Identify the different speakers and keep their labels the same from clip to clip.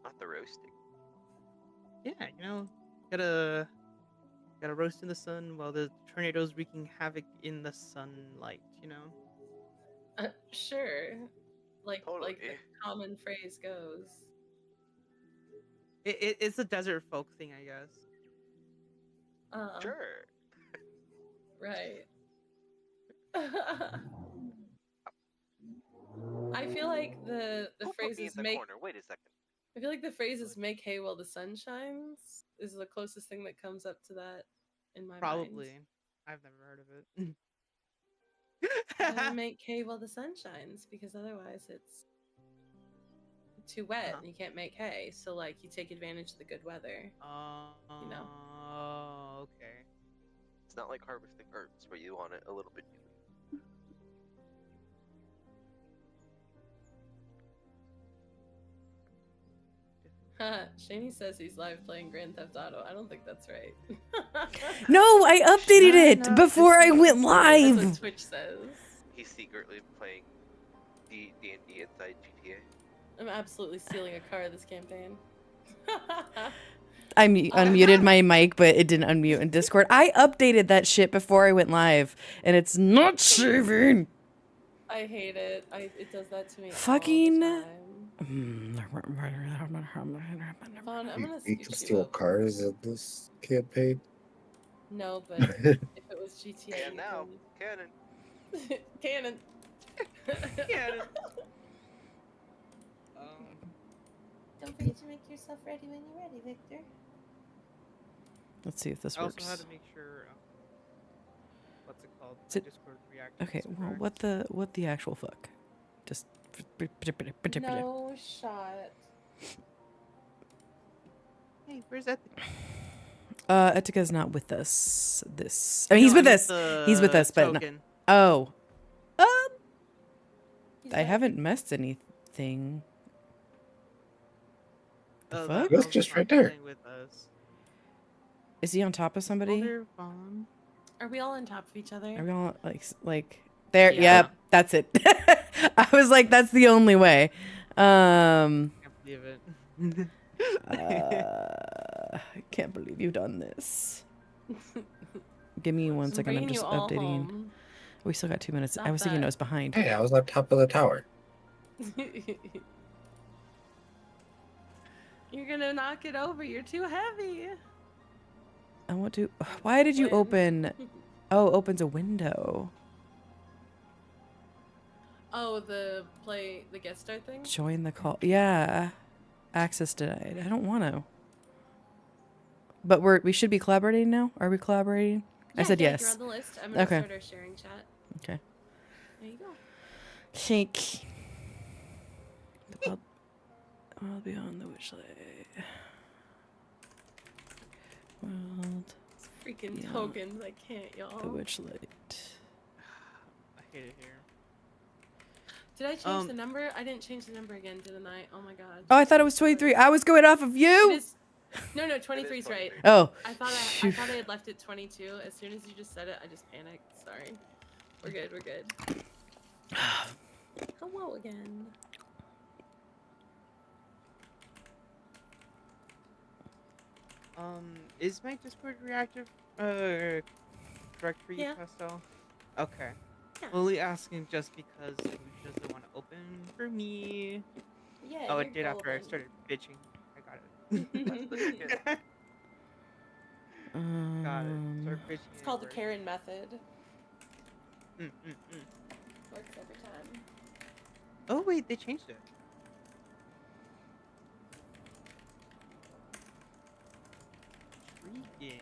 Speaker 1: Not the roasting.
Speaker 2: Yeah, gotta roast in the sun while the tornado's wreaking havoc in the sunlight.
Speaker 3: Sure. Like
Speaker 1: Totally.
Speaker 3: the common phrase goes.
Speaker 2: It's a desert folk thing, I guess.
Speaker 1: Sure.
Speaker 3: Right. I feel like the
Speaker 1: Don't put me in
Speaker 3: phrases
Speaker 1: the
Speaker 3: make.
Speaker 1: corner. Wait a second.
Speaker 3: I feel like the phrases "make hay while the sun shines" is the closest thing that comes up to that in my
Speaker 2: Probably.
Speaker 3: mind.
Speaker 2: I've never heard of it.
Speaker 3: You gotta make hay while the sun shines because otherwise it's too wet and you can't make hay. So like you take advantage of the good weather.
Speaker 2: Oh, okay.
Speaker 1: It's not like harvesting herbs where you want it a little bit.
Speaker 3: Shaney says he's live playing Grand Theft Auto. I don't think that's right.
Speaker 4: No, I updated it before I went live.
Speaker 3: That's what Twitch says.
Speaker 1: He's secretly playing DnD inside GTA.
Speaker 3: I'm absolutely stealing a car this campaign.
Speaker 4: I unmuted my mic, but it didn't unmute in Discord. I updated that shit before I went live, and it's not saving.
Speaker 3: I hate it. It does that to me.
Speaker 4: Fucking.
Speaker 3: All the time. Vaughn, I'm gonna
Speaker 5: You can
Speaker 3: scoot
Speaker 5: steal
Speaker 3: you
Speaker 5: cars in this campaign.
Speaker 3: No, but if it was GTA,
Speaker 1: And now, Cannon.
Speaker 3: Cannon.
Speaker 2: Cannon.
Speaker 6: Don't forget to make yourself ready when you're ready, Victor.
Speaker 4: Let's see if this
Speaker 2: I also
Speaker 4: works.
Speaker 2: had to make sure. What's it called?
Speaker 4: Is it-
Speaker 2: Discord reaction.
Speaker 4: Okay, well, what the actual fuck? Just.
Speaker 3: No shot.
Speaker 2: Hey, where's that?
Speaker 4: Etika's not with us. I mean, he's with us. He's with us, but
Speaker 2: token.
Speaker 4: oh,
Speaker 3: He's
Speaker 4: I
Speaker 3: like,
Speaker 4: haven't messed anything. The
Speaker 2: Oh,
Speaker 4: fuck?
Speaker 2: that
Speaker 5: That's
Speaker 2: was
Speaker 5: just
Speaker 2: not
Speaker 5: right there.
Speaker 2: playing With us.
Speaker 4: Is he on top of somebody?
Speaker 2: Older Vaughn.
Speaker 3: Are we all on top of each other?
Speaker 4: Are we all like there?
Speaker 3: Yeah.
Speaker 4: Yep, that's it. I was like, that's the only way.
Speaker 2: Can't believe it.
Speaker 4: I can't believe you've done this. Give me one
Speaker 3: I'm
Speaker 4: second. I'm
Speaker 3: bringing
Speaker 4: just
Speaker 3: you all
Speaker 4: updating.
Speaker 3: home.
Speaker 4: We still got 2 minutes.
Speaker 3: Stop
Speaker 4: I was thinking
Speaker 3: that.
Speaker 4: I was behind.
Speaker 5: Hey, I was on top of the tower.
Speaker 3: You're gonna knock it over. You're too heavy.
Speaker 4: I want to. Why did you
Speaker 3: When?
Speaker 4: open? Oh, opens a window.
Speaker 3: Oh, the guest star thing?
Speaker 4: Join the call. Yeah. Access denied. I don't want to. But we should be collaborating now. Are we collaborating? I said
Speaker 3: You're
Speaker 4: yes.
Speaker 3: on the list. I'm gonna
Speaker 4: Okay.
Speaker 3: start our sharing chat.
Speaker 4: Okay.
Speaker 3: There you go.
Speaker 4: Shake. I'll be on the Witchlight. World.
Speaker 3: It's freaking
Speaker 4: Yeah.
Speaker 3: tokens. I can't, y'all.
Speaker 4: The Witchlight.
Speaker 2: I hate it here.
Speaker 3: Did I change the number? I didn't change the number again, didn't I? Oh my god.
Speaker 4: Oh, I thought it was 23. I was going off of you.
Speaker 3: It is. No, 23 is right.
Speaker 4: Oh.
Speaker 3: I thought I had left it 22. As soon as you just said it, I just panicked. Sorry. We're good. We're good. Hello again.
Speaker 2: Is my Discord reactive correct for you,
Speaker 3: Yeah.
Speaker 2: Pastel? Okay.
Speaker 3: Yeah.
Speaker 2: Only asking just because it doesn't want to open for me.
Speaker 3: Yeah.
Speaker 2: Oh,
Speaker 3: you're
Speaker 2: it did after I
Speaker 3: golden.
Speaker 2: started bitching. I got it. Got it. Started bitching.
Speaker 3: It's called the
Speaker 2: over it.
Speaker 3: Karen method.
Speaker 2: Mm.
Speaker 3: Works every time.
Speaker 2: Oh wait, they changed it. Intriguing.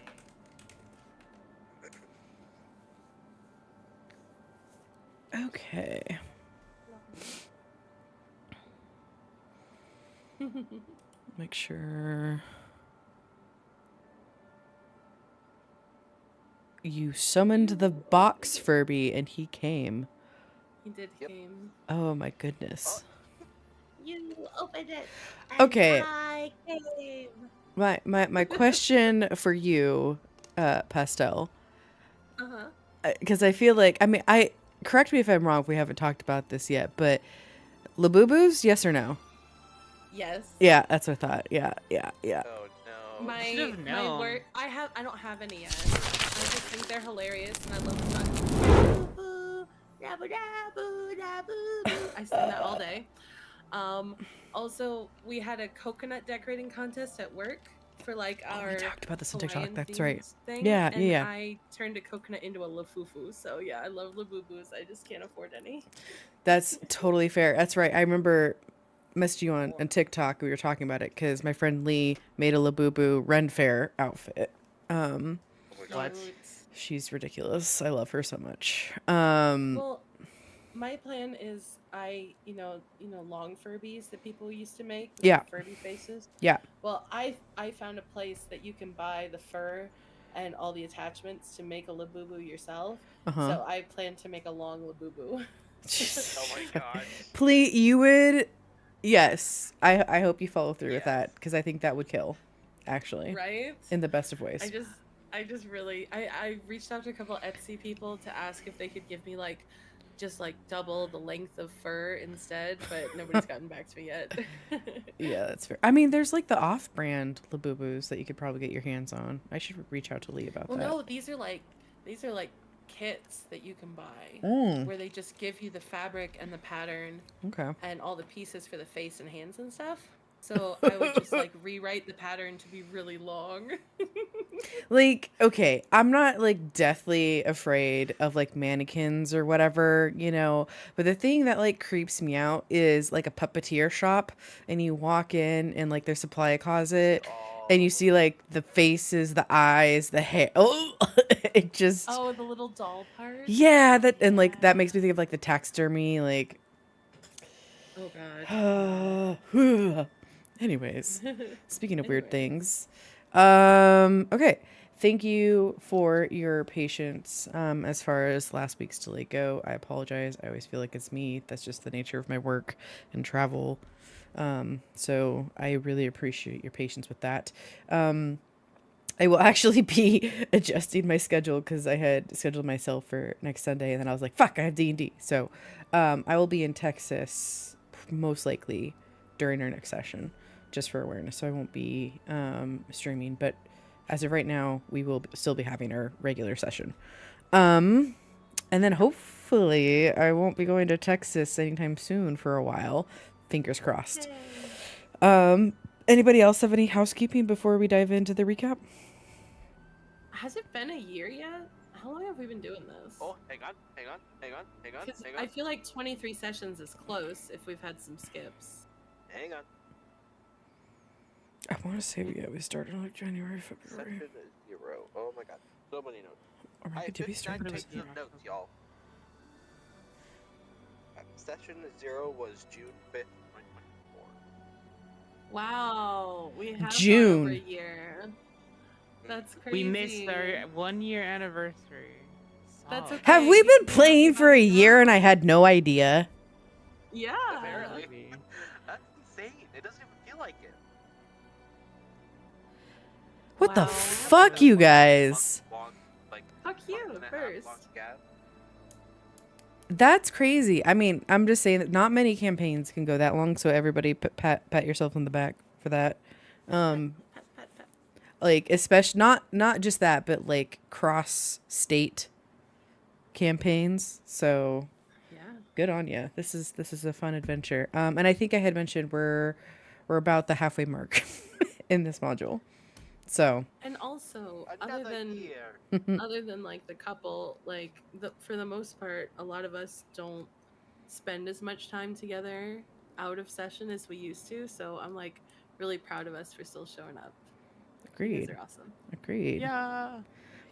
Speaker 4: Okay. Make sure you summoned the box Furby and he came.
Speaker 3: He did came.
Speaker 4: Oh my goodness.
Speaker 6: You opened it.
Speaker 4: Okay.
Speaker 6: I came.
Speaker 4: My question for you, Pastel,
Speaker 3: Uh-huh.
Speaker 4: because I feel like I correct me if I'm wrong if we haven't talked about this yet, but Labubu's, yes or no?
Speaker 3: Yes.
Speaker 4: Yeah, that's what I thought. Yeah.
Speaker 1: Oh no.
Speaker 3: My
Speaker 2: Should've
Speaker 3: my
Speaker 2: known.
Speaker 3: work. I don't have any yet. I just think they're hilarious, and I love the song. I sing that all day. Also, we had a coconut decorating contest at work for like
Speaker 4: Oh,
Speaker 3: our
Speaker 4: we talked about this on TikTok.
Speaker 3: Hawaiian
Speaker 4: That's
Speaker 3: themed
Speaker 4: right.
Speaker 3: thing.
Speaker 4: Yeah,
Speaker 3: and
Speaker 4: yeah.
Speaker 3: I turned a coconut into a lafufu. So yeah, I love labubus. I just can't afford any.
Speaker 4: That's totally fair. That's right. I remember messaged you on TikTok. We were talking about it because my friend Lee made a Labubu Ren Fair outfit.
Speaker 1: Oh my god.
Speaker 3: Cute.
Speaker 4: She's ridiculous. I love her so much.
Speaker 3: Well, my plan is you know, long Furbies that people used to make with
Speaker 4: Yeah.
Speaker 3: the Furby faces.
Speaker 4: Yeah.
Speaker 3: Well, I found a place that you can buy the fur and all the attachments to make a Labubu yourself.
Speaker 4: Uh-huh.
Speaker 3: So I plan to make a long Labubu.
Speaker 1: Oh my god.
Speaker 4: Please, you would. Yes, I hope you follow through with
Speaker 1: Yes.
Speaker 4: that because I think that would kill, actually,
Speaker 3: Right?
Speaker 4: in the best of ways.
Speaker 3: I just really I reached out to a couple Etsy people to ask if they could give me like just like double the length of fur instead, but nobody's gotten back to me yet.
Speaker 4: Yeah, that's fair. I mean, there's like the off-brand Labubus that you could probably get your hands on. I should reach out to Lee about
Speaker 3: Well,
Speaker 4: that.
Speaker 3: no, these are like kits that you can buy
Speaker 4: Mm,
Speaker 3: where they just give you the fabric and the pattern
Speaker 4: okay.
Speaker 3: and all the pieces for the face and hands and stuff. So I would just like rewrite the pattern to be really long.
Speaker 4: Like, okay, I'm not like deathly afraid of like mannequins or whatever, but the thing that like creeps me out is like a puppeteer shop and you walk in and like their supply closet and you see like the faces, the eyes, the hair. Oh, it just,
Speaker 3: Oh, the little doll part.
Speaker 4: yeah, and like that makes me think of like the taxidermy, like,
Speaker 3: Oh god.
Speaker 4: anyways. Speaking of weird
Speaker 3: Anyways.
Speaker 4: things, okay. Thank you for your patience. As far as last week's delay go, I apologize. I always feel like it's me. That's just the nature of my work and travel. So I really appreciate your patience with that. I will actually be adjusting my schedule because I had scheduled myself for next Sunday, and then I was like, "Fuck, I have D&D." So, I will be in Texas most likely during our next session, just for awareness. So I won't be streaming, but as of right now, we will still be having our regular session. And then hopefully I won't be going to Texas anytime soon for a while. Fingers crossed. Anybody else have any housekeeping before we dive into the recap?
Speaker 3: Has it been a year yet? How long have we been doing this?
Speaker 1: Oh, hang on.
Speaker 3: 'Cause I feel like 23 sessions is close if we've had some skips.
Speaker 1: Hang on.
Speaker 4: I want to say we started like January, February.
Speaker 1: Session 0. Oh my god. So many notes.
Speaker 4: Or maybe did we start
Speaker 1: taking
Speaker 4: this year?
Speaker 1: notes, y'all. Session 0 was June 5th, 2024.
Speaker 3: Wow, we have
Speaker 4: June.
Speaker 3: over a year. That's crazy.
Speaker 2: We missed our 1-year anniversary.
Speaker 3: That's
Speaker 2: Solid.
Speaker 3: okay.
Speaker 4: Have we been playing for a year and I had no idea?
Speaker 3: Yeah.
Speaker 1: Apparently.
Speaker 2: Maybe.
Speaker 1: That's insane. It doesn't even feel like it.
Speaker 4: What the
Speaker 3: Wow.
Speaker 4: fuck, you guys?
Speaker 1: Long, like,
Speaker 3: Fuck you,
Speaker 1: month and a half
Speaker 3: first.
Speaker 1: long gap.
Speaker 4: That's crazy. I mean, I'm just saying that not many campaigns can go that long, so everybody pat yourself on the back for that.
Speaker 3: Pat.
Speaker 4: Like especially not just that, but like cross state campaigns. So
Speaker 3: Yeah.
Speaker 4: good on you. This is a fun adventure. And I think I had mentioned we're about the halfway mark in this module. So
Speaker 3: And also,
Speaker 1: Another year.
Speaker 3: other than like the couple, like for the most part, a lot of us don't spend as much time together out of session as we used to. So I'm like really proud of us for still showing up. You
Speaker 4: agreed.
Speaker 3: guys are awesome.
Speaker 4: Agreed.
Speaker 2: Yeah.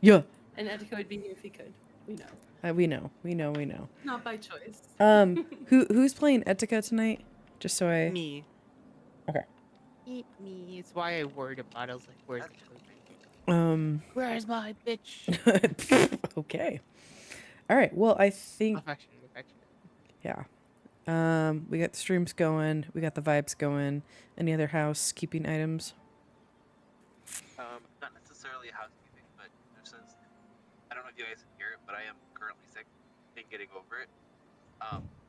Speaker 4: Yeah.
Speaker 3: And Etika would be here if he could. We know.
Speaker 4: We know.
Speaker 3: Not by choice.
Speaker 4: Who's playing Etika tonight? Just so I
Speaker 2: Me.
Speaker 4: Okay.
Speaker 2: Eat me. It's why I worried about it. I was like, where's where's my bitch?
Speaker 4: Okay. All right. Well, I think
Speaker 2: Affection.
Speaker 4: yeah. We got the streams going. We got the vibes going. Any other housekeeping items?
Speaker 1: Not necessarily housekeeping, but since I don't know if you guys can hear it, but I am currently sick and getting over it.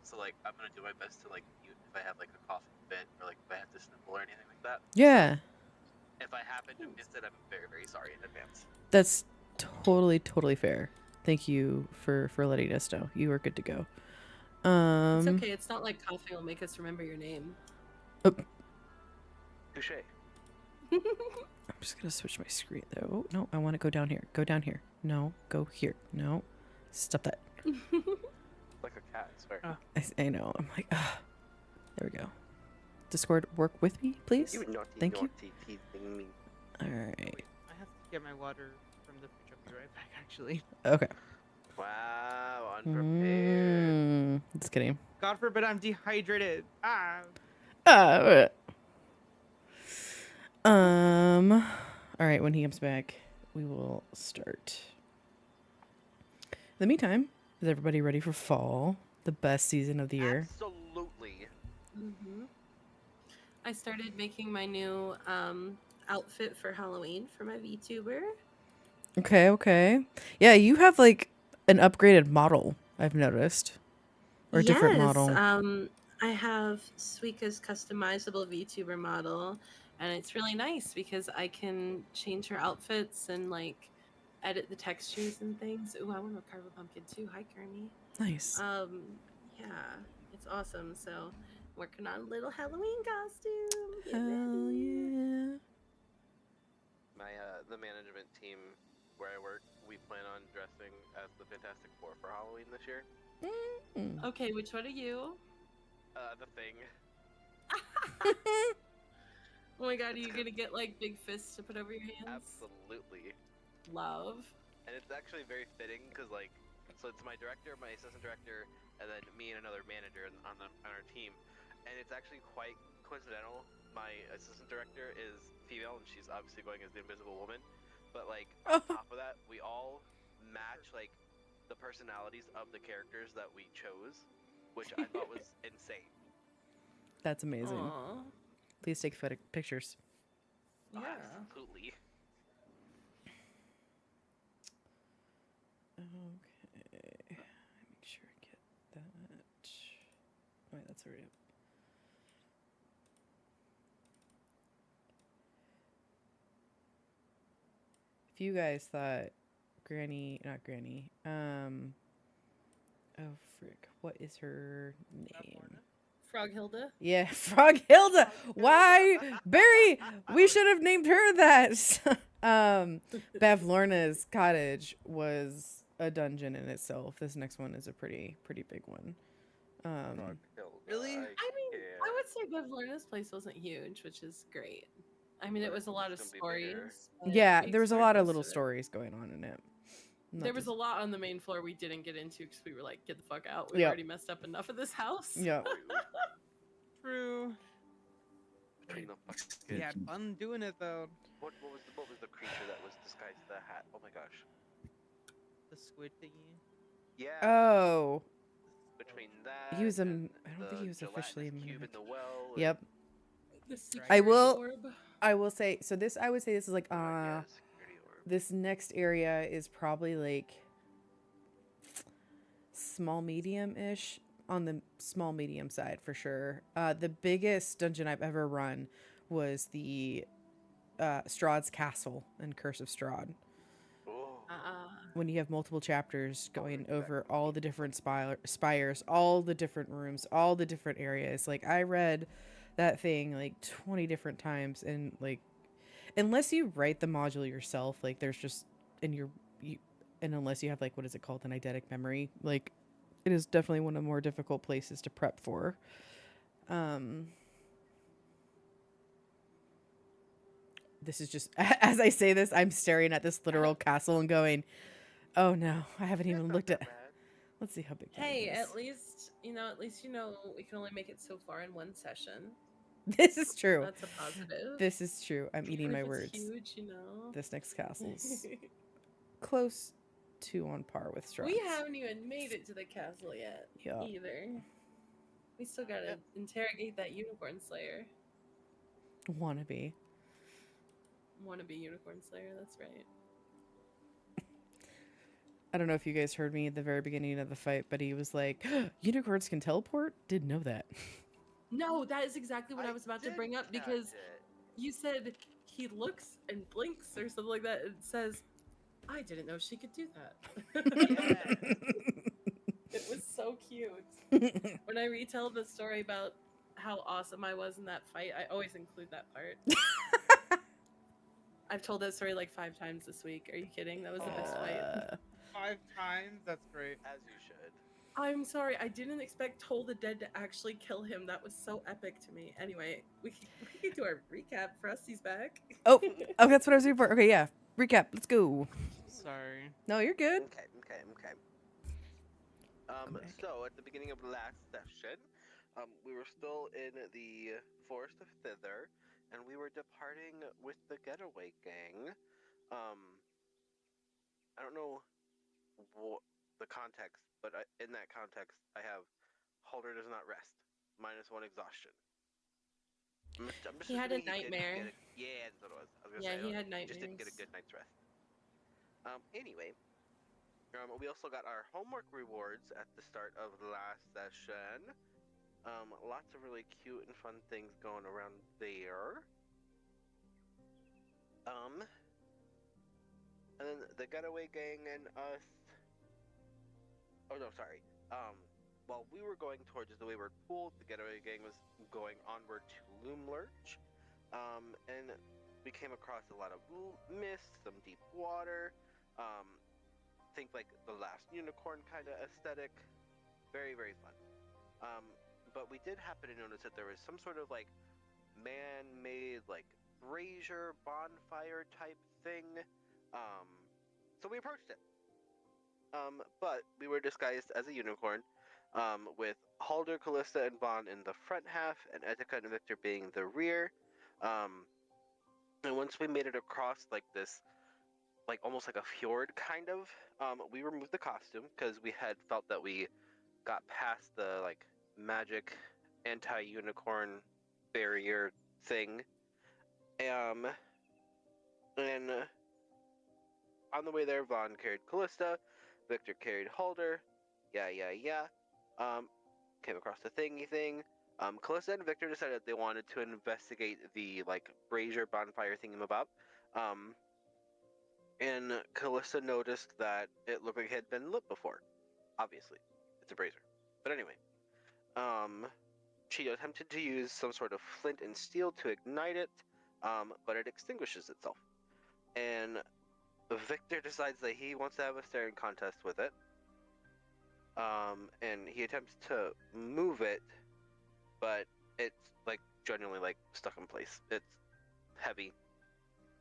Speaker 1: So like I'm gonna do my best to like mute if I have like a coughing fit or like if I have to sniffle that.
Speaker 4: Yeah,
Speaker 1: If I happen to miss it, I'm very, very sorry in advance.
Speaker 4: that's totally fair. Thank you for letting us know. You are good to go.
Speaker 3: It's okay. It's not like coughing will make us remember your name.
Speaker 1: Touche.
Speaker 4: I'm just gonna switch my screen though. Oh, no, I want to go down here. Go down here. No, go here. No, stop that.
Speaker 1: Like a cat, I swear.
Speaker 4: I know. I'm like, ah. There we go. Discord, work with me, please.
Speaker 1: You naughty,
Speaker 4: Thank you.
Speaker 1: naughty, teasing me.
Speaker 4: All right.
Speaker 2: I have to get my water from the fridge. I'll be right back, actually.
Speaker 4: Okay.
Speaker 1: Wow, unprepared.
Speaker 4: Just kidding.
Speaker 2: God forbid I'm dehydrated. Ah.
Speaker 4: Uh, all right, when he comes back, we will start. In the meantime, is everybody ready for fall? The best season of the year.
Speaker 1: Absolutely.
Speaker 3: I started making my new outfit for Halloween for my VTuber.
Speaker 4: Okay. Yeah, you have like an upgraded model, I've noticed. Or a different model.
Speaker 3: I have Suika's customizable VTuber model, and it's really nice because I can change her outfits and like edit the textures and things. Ooh, I want to carve a pumpkin too. Hi, Kearney.
Speaker 4: Nice.
Speaker 3: Yeah, it's awesome. So, working on a little Halloween costume. Get
Speaker 4: Hell
Speaker 3: ready.
Speaker 4: yeah.
Speaker 1: My the management team where I work, we plan on dressing as the Fantastic Four for Halloween this year.
Speaker 4: Mm.
Speaker 3: Okay, which one are you?
Speaker 1: The Thing.
Speaker 3: Oh my god, are you gonna get like big fists to put over your hands?
Speaker 1: Absolutely.
Speaker 3: Love.
Speaker 1: And it's actually very fitting because, like, so it's my director, my assistant director, and then me and another manager on our team. And it's actually quite coincidental. My assistant director is female, and she's obviously going as the Invisible Woman. But like on top of that, we all match like the personalities of the characters that we chose, which I thought was insane.
Speaker 4: That's amazing.
Speaker 3: Aww.
Speaker 4: Please take pictures.
Speaker 3: Yeah.
Speaker 1: Absolutely.
Speaker 4: Okay. Make sure I get that. Wait, that's already up. If you guys thought not Granny, oh frick, what is her name?
Speaker 3: Frog Hilda.
Speaker 4: Yeah, Frog Hilda. Why, Barry? We should have named her that. Bev Lorna's cottage was a dungeon in itself. This next one is a pretty big one.
Speaker 2: Really?
Speaker 3: I mean, I would say Bev Lorna's place wasn't huge, which is great. I mean, it was a lot of
Speaker 1: It's gonna be bigger.
Speaker 3: stories. but
Speaker 4: Yeah,
Speaker 3: we
Speaker 4: there was a
Speaker 3: explored
Speaker 4: lot of
Speaker 3: most
Speaker 4: little
Speaker 3: it.
Speaker 4: stories going on in it. Not
Speaker 3: There was
Speaker 4: just-
Speaker 3: a lot on the main floor we didn't get into because we were like, get the fuck out. We
Speaker 4: Yep.
Speaker 3: already messed up enough of this house.
Speaker 4: Yeah.
Speaker 2: True.
Speaker 1: Between the
Speaker 2: We
Speaker 1: fucking-
Speaker 2: had fun doing it though.
Speaker 1: What was the creature that was disguised as the hat? Oh my gosh.
Speaker 2: The squid thingy.
Speaker 1: Yeah.
Speaker 4: Oh,
Speaker 1: Between that.
Speaker 4: he was
Speaker 1: and
Speaker 4: I don't think he was
Speaker 1: the
Speaker 4: officially a
Speaker 1: gelatinous cube in
Speaker 4: mimic.
Speaker 1: the well.
Speaker 4: Yep.
Speaker 3: The security
Speaker 4: I will-
Speaker 3: orb.
Speaker 4: I will say, so this, I would say this is like,
Speaker 1: Yeah, security orb.
Speaker 4: this next area is probably like small medium-ish, on the small medium side for sure. The biggest dungeon I've ever run was the Strahd's Castle in Curse of Strahd,
Speaker 1: Oh.
Speaker 4: when you have multiple chapters going over all the different spires, all the different rooms, all the different areas. Like, I read that thing like 20 different times, and like, unless you write the module yourself, like there's just, and unless you have like, what is it called, an eidetic memory, like it is definitely one of the more difficult places to prep for. This is just, as I say this, I'm staring at this literal castle and going, oh no, I haven't
Speaker 1: Yeah,
Speaker 4: even
Speaker 1: it's not
Speaker 4: looked
Speaker 1: that
Speaker 4: at,
Speaker 1: bad.
Speaker 4: let's see how big that
Speaker 3: Hey,
Speaker 4: is.
Speaker 3: at least you know we can only make it so far in one session.
Speaker 4: This is true.
Speaker 3: That's a positive.
Speaker 4: This is true. I'm eating
Speaker 3: Even
Speaker 4: my
Speaker 3: if
Speaker 4: words.
Speaker 3: it's huge, you know.
Speaker 4: This next castle's close to on par with Strahd's.
Speaker 3: We haven't even made it to the castle yet.
Speaker 4: Yeah.
Speaker 3: Either. We still gotta interrogate that unicorn slayer.
Speaker 4: Wannabe.
Speaker 3: Wannabe unicorn slayer. That's right.
Speaker 4: I don't know if you guys heard me at the very beginning of the fight, but he was like, unicorns can teleport? Didn't know that.
Speaker 3: No, that is exactly what I was about to bring up
Speaker 1: did
Speaker 3: because
Speaker 1: catch it.
Speaker 3: You said he looks and blinks or something like that. It says, I didn't know she could do that.
Speaker 1: Yes.
Speaker 3: It was so cute. When I retell the story about how awesome I was in that fight, I always include that part. I've told that story like 5 times this week. Are you kidding? That was the best fight.
Speaker 2: 5 times? That's great.
Speaker 1: As you should.
Speaker 3: I'm sorry, I didn't expect Toll the Dead to actually kill him. That was so epic to me. Anyway, we can do our recap. Frosty's back.
Speaker 4: Oh, that's what I was doing for. Okay, yeah. Recap. Let's go.
Speaker 2: Sorry.
Speaker 4: No, you're good.
Speaker 1: Okay.
Speaker 4: Welcome back.
Speaker 1: So at the beginning of last session, we were still in the forest of Thither, and we were departing with the getaway gang. I don't know what the context, but in that context, I have Halder does not rest, -1 exhaustion. I'm just
Speaker 3: He had a
Speaker 1: assuming
Speaker 3: nightmare.
Speaker 1: Yeah, that's what it was. I was gonna
Speaker 3: Yeah,
Speaker 1: say,
Speaker 3: he had
Speaker 1: he just didn't get a
Speaker 3: nightmares.
Speaker 1: good night's rest. Anyway, we also got our homework rewards at the start of the last session. Lots of really cute and fun things going around there. And then the getaway gang and us. Oh no, sorry. While we were going towards the Wayward Pool, the getaway gang was going onward to Loomlurch. And we came across a lot of mist, some deep water. Think like the Last Unicorn kind of aesthetic. Very, very fun. But we did happen to notice that there was some sort of like man-made like brazier bonfire type thing. So we approached it. But we were disguised as a unicorn, with Halder, Callista, and Vaughn in the front half, and Etika and Victor being the rear. And once we made it across like this, like almost like a fjord kind of, we removed the costume because we had felt that we got past the like magic anti-unicorn barrier thing. And on the way there, Vaughn carried Callista, Victor carried Halder. Came across the thingy thing. Callista and Victor decided they wanted to investigate the like brazier bonfire thingamabob. And Callista noticed that it looked like it had been lit before. Obviously, it's a brazier. But anyway, she attempted to use some sort of flint and steel to ignite it, but it extinguishes itself. And Victor decides that he wants to have a staring contest with it. And he attempts to move it, but it's like genuinely like stuck in place. It's heavy,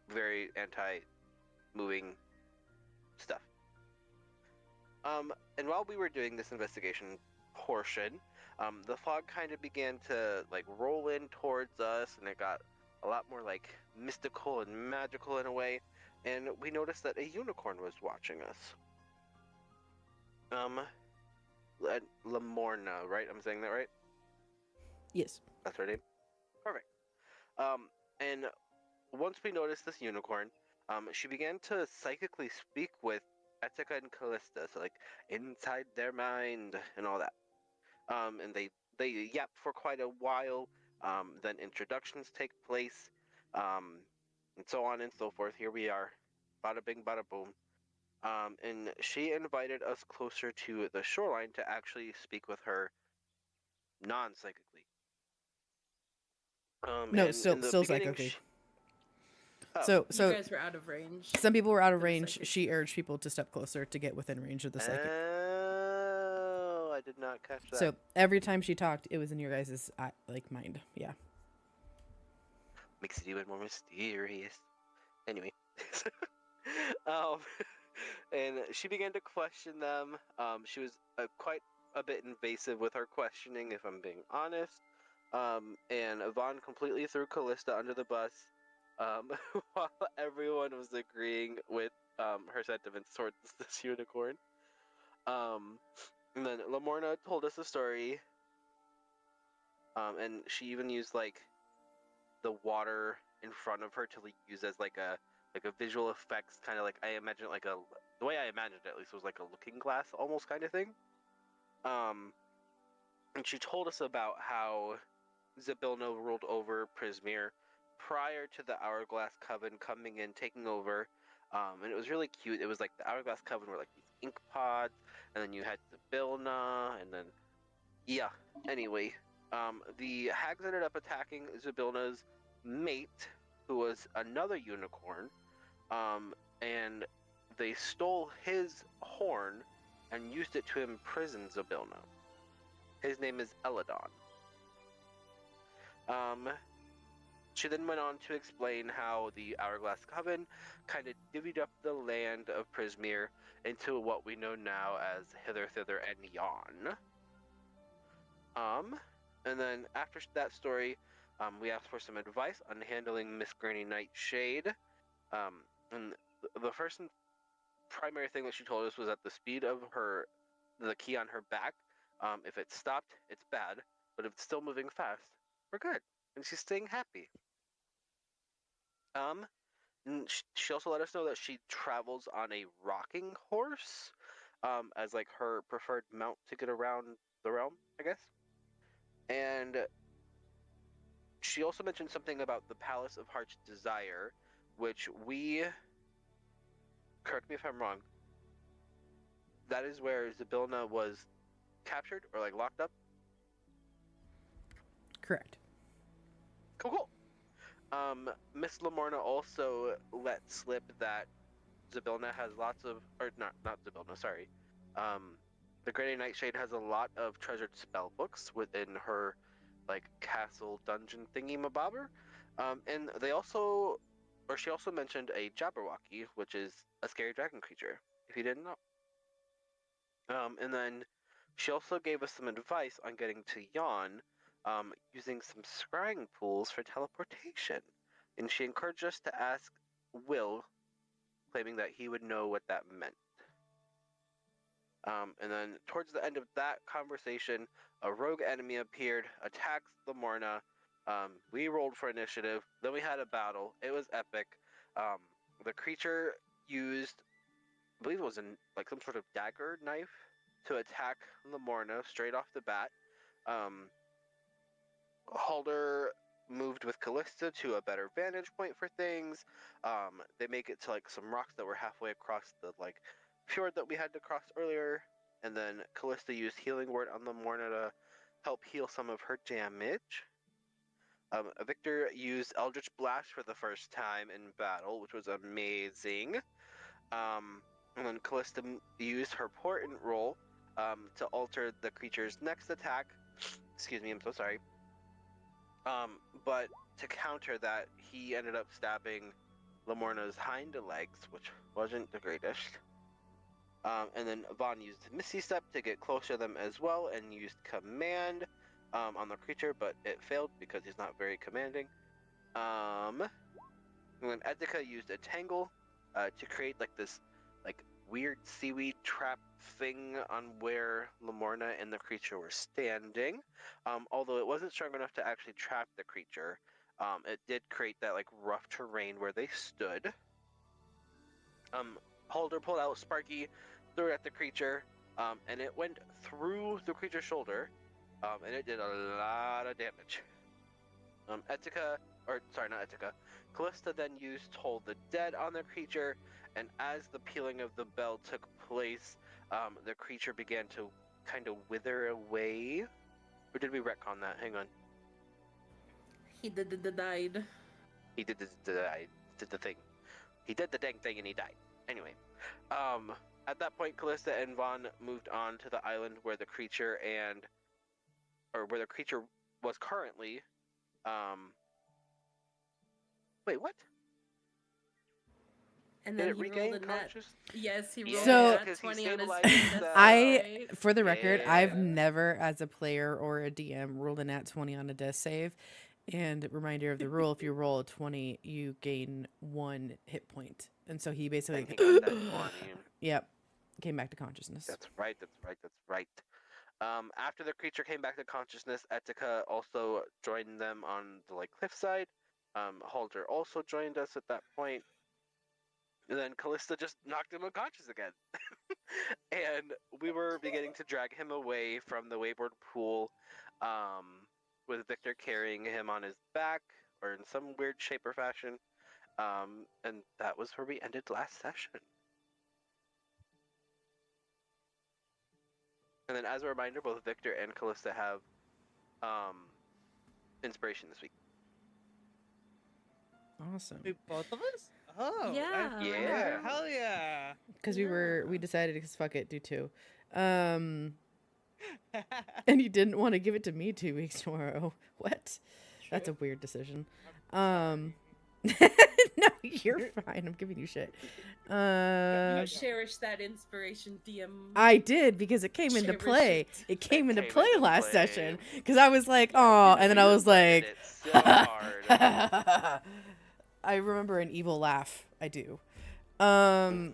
Speaker 1: very anti-moving stuff. And while we were doing this investigation portion, the fog kind of began to like roll in towards us, and it got a lot more like mystical and magical in a way. And we noticed that a unicorn was watching us. Lamorna, right? I'm saying that right?
Speaker 4: Yes.
Speaker 1: That's her name? Perfect. And once we noticed this unicorn, she began to psychically speak with Etika and Callista, so like inside their mind and all that. And they yap for quite a while. Then introductions take place, and so on and so forth. Here we are, bada bing, bada boom. And she invited us closer to the shoreline to actually speak with her non-psychically.
Speaker 4: No,
Speaker 1: and
Speaker 4: still
Speaker 1: in the beginning,
Speaker 4: psychically.
Speaker 1: Oh.
Speaker 4: So
Speaker 3: You guys were out of range.
Speaker 4: some people were out of
Speaker 3: for the
Speaker 4: range.
Speaker 3: psychic.
Speaker 4: She urged people to step closer to get within range of the psychic.
Speaker 1: Oh, I did not catch that.
Speaker 4: So every time she talked, it was in your guys' like mind. Yeah.
Speaker 1: Makes it even more mysterious. Anyway, and she began to question them. She was quite a bit invasive with her questioning, if I'm being honest. And Vaughn completely threw Callista under the bus, while everyone was agreeing with her sentiments towards this unicorn. And then Lamorna told us a story, and she even used like the water in front of her to like, use as like a visual effects, kind of like I imagine it like the way I imagined it at least was like a looking glass almost kind of thing. And she told us about how Zabilno ruled over Prismir prior to the Hourglass Coven coming in, taking over, and it was really cute. It was like the Hourglass Coven were like these ink pods, and then you had Zybilna, and then yeah. Anyway, the hags ended up attacking Zybilna's mate, who was another unicorn, and they stole his horn and used it to imprison Zybilna. His name is Eladon. She then went on to explain how the Hourglass Coven kind of divvied up the land of Prismere into what we know now as Hither, Thither, and Yon. And then after that story, we asked for some advice on handling Miss Granny Nightshade. And the first and primary thing that she told us was that the speed of the key on her back, if it stopped, it's bad, but if it's still moving fast, we're good. And she's staying happy. And she also let us know that she travels on a rocking horse, as like her preferred mount to get around the realm, I guess. And she also mentioned something about the Palace of Heart's Desire, which correct me if I'm wrong, that is where Zybilna was captured or like locked up.
Speaker 4: Correct.
Speaker 1: Cool. Miss Lamorna also let slip that Zybilna has lots of, or not Zybilna, sorry. The Granny Nightshade has a lot of treasured spell books within her, like, castle dungeon thingy mabobber. And she also mentioned a Jabberwocky, which is a scary dragon creature, if you didn't know. And then she also gave us some advice on getting to Yon, using some scrying pools for teleportation. And she encouraged us to ask Will, claiming that he would know what that meant. And then towards the end of that conversation, a rogue enemy appeared, attacked Lamorna. We rolled for initiative. Then we had a battle. It was epic. The creature used, I believe it was like some sort of dagger knife to attack Lamorna straight off the bat. Halder moved with Callista to a better vantage point for things. They make it to like some rocks that were halfway across the like fjord that we had to cross earlier, and then Callista used Healing Word on Lamorna to help heal some of her damage. Victor used Eldritch Blast for the first time in battle, which was amazing. And then Callista used her Portent roll to alter the creature's next attack. Excuse me, I'm so sorry. But to counter that, he ended up stabbing Lamorna's hind legs, which wasn't the greatest. And then Vaughn used Misty Step to get closer to them as well, and used Command on the creature, but it failed because he's not very commanding. And then Etika used a Tangle to create like this like weird seaweed trap thing on where Lamorna and the creature were standing. Although it wasn't strong enough to actually trap the creature, it did create that like rough terrain where they stood. Halder pulled out Sparky, threw it at the creature, and it went through the creature's shoulder, and it did a lot of damage. Callista then used Toll the Dead on the creature, and as the pealing of the bell took place, the creature began to kind of wither away. Or did we retcon that? Hang on.
Speaker 3: He died.
Speaker 1: He did the thing. He did the dang thing and he died. Anyway, at that point, Callista and Vaughn moved on to the island where the creature was currently. Wait, what?
Speaker 3: And
Speaker 1: Did
Speaker 3: then
Speaker 1: it
Speaker 3: he
Speaker 1: regain
Speaker 3: rolled a net.
Speaker 1: conscious?
Speaker 3: Yes, he rolled
Speaker 4: So-
Speaker 3: a
Speaker 1: Yeah, 'cause
Speaker 3: nat
Speaker 1: he
Speaker 3: 20 on his
Speaker 1: stabilized
Speaker 3: death
Speaker 1: himself.
Speaker 3: save.
Speaker 4: For the record, I've
Speaker 1: Yeah.
Speaker 4: never, as a player or a DM, rolled a nat 20 on a death save. And reminder of the rule: if you roll a 20, you gain 1 hit point. And so he basically,
Speaker 1: And he got that 20.
Speaker 4: yep, came back to consciousness.
Speaker 1: That's right. After the creature came back to consciousness, Etika also joined them on the like cliffside. Halder also joined us at that point. And then Callista just knocked him unconscious again. And we were beginning to drag him away from the Wayward Pool, with Victor carrying him on his back or in some weird shape or fashion. And that was where we ended last session. And then, as a reminder, both Victor and Callista have inspiration this week.
Speaker 4: Awesome.
Speaker 2: Wait, both of us? Oh,
Speaker 3: Yeah.
Speaker 1: Yeah.
Speaker 2: Hell yeah.
Speaker 4: Because we
Speaker 3: Yeah.
Speaker 4: decided because fuck it, do 2. And you didn't want to give it to me 2 weeks tomorrow. What? That's a weird decision. No, you're fine. I'm giving you shit.
Speaker 3: You cherish that inspiration, DM.
Speaker 4: I did because it came into
Speaker 3: Cherish
Speaker 4: play.
Speaker 3: it.
Speaker 4: It came into
Speaker 1: came
Speaker 4: play
Speaker 1: into
Speaker 4: last
Speaker 1: play.
Speaker 4: session because I was like, oh, and then I
Speaker 1: You
Speaker 4: was
Speaker 1: regretted
Speaker 4: like,
Speaker 1: it so hard.
Speaker 4: I remember an evil laugh. I do.
Speaker 2: I would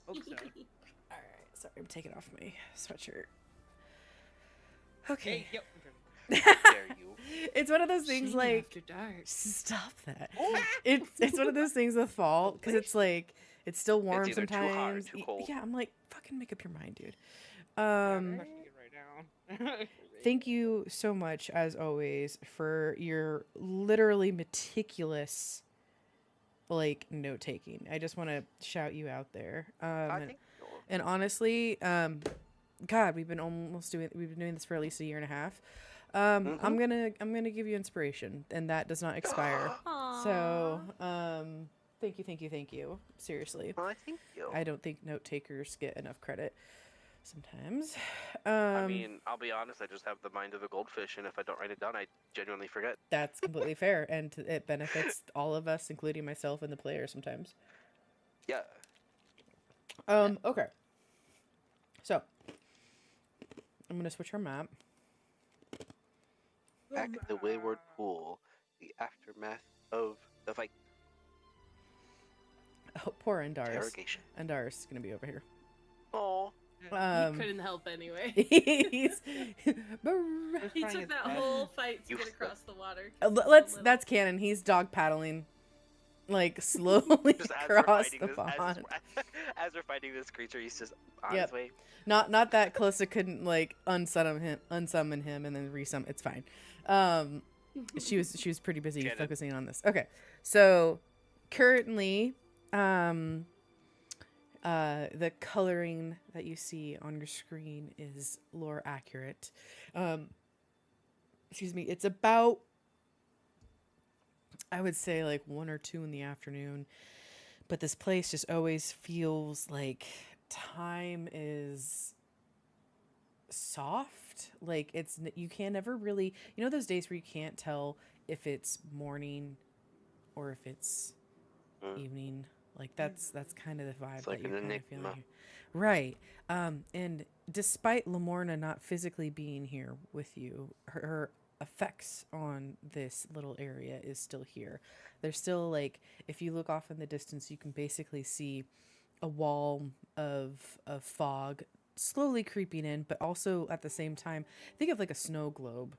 Speaker 2: hope so.
Speaker 4: All right, sorry, I'm taking off my sweatshirt. Okay.
Speaker 2: Hey, yo.
Speaker 1: Dare you?
Speaker 4: It's one of those things
Speaker 3: Shaney
Speaker 4: like
Speaker 3: after dark.
Speaker 4: stop that. It's one of those things with fall because it's like it's still warm
Speaker 1: either too hot or
Speaker 4: sometimes.
Speaker 1: too cold.
Speaker 4: Yeah, I'm like fucking make up your mind, dude.
Speaker 2: I'm crushing it right now.
Speaker 4: Thank you so much as always for your literally meticulous like note taking. I just want to shout you out there.
Speaker 1: I think
Speaker 4: And honestly, God, we've been doing this for at least a year and a half. I'm gonna give you inspiration, and that does not expire. So, thank you. Seriously,
Speaker 1: well, I thank you.
Speaker 4: I don't think note takers get enough credit sometimes.
Speaker 1: I mean, I'll be honest, I just have the mind of a goldfish, and if I don't write it down, I genuinely forget.
Speaker 4: That's completely fair, and it benefits all of us, including myself and the player sometimes.
Speaker 1: Yeah.
Speaker 4: Okay. So, I'm gonna switch our map.
Speaker 1: Back at the Wayward Pool, the aftermath of the fight.
Speaker 4: Oh, poor Andaris.
Speaker 1: Interrogation.
Speaker 4: Andaris is gonna be over here.
Speaker 1: Oh.
Speaker 3: He couldn't help anyway.
Speaker 4: He's
Speaker 3: He
Speaker 2: trying
Speaker 3: took
Speaker 2: his
Speaker 3: that
Speaker 2: best.
Speaker 3: whole fight to
Speaker 1: You
Speaker 3: get
Speaker 1: f-
Speaker 3: across the water. 'cause he's so
Speaker 4: let's
Speaker 3: little.
Speaker 4: that's canon. He's dog paddling like slowly
Speaker 1: Just as we're
Speaker 4: across
Speaker 1: fighting
Speaker 4: the
Speaker 1: this,
Speaker 4: pond.
Speaker 1: as we're fighting this creature, he's just on
Speaker 4: Yep.
Speaker 1: his way.
Speaker 4: Not that Calista couldn't like unsummon him and then resummon. It's fine. She was pretty busy
Speaker 1: Canon.
Speaker 4: focusing on this. Okay. So currently the coloring that you see on your screen is lore accurate. Excuse me. It's about, I would say, like 1 or 2 in the afternoon, but this place just always feels like time is soft. Like you can never really, those days where you can't tell if it's morning or if it's evening. Like that's kind of the vibe
Speaker 1: It's like
Speaker 4: that you're
Speaker 1: an
Speaker 4: kind of feeling
Speaker 1: enigma.
Speaker 4: here. Right. And despite Lamorna not physically being here with you, her effects on this little area is still here. There's still, like, if you look off in the distance, you can basically see a wall of fog slowly creeping in, but also at the same time, think of like a snow globe,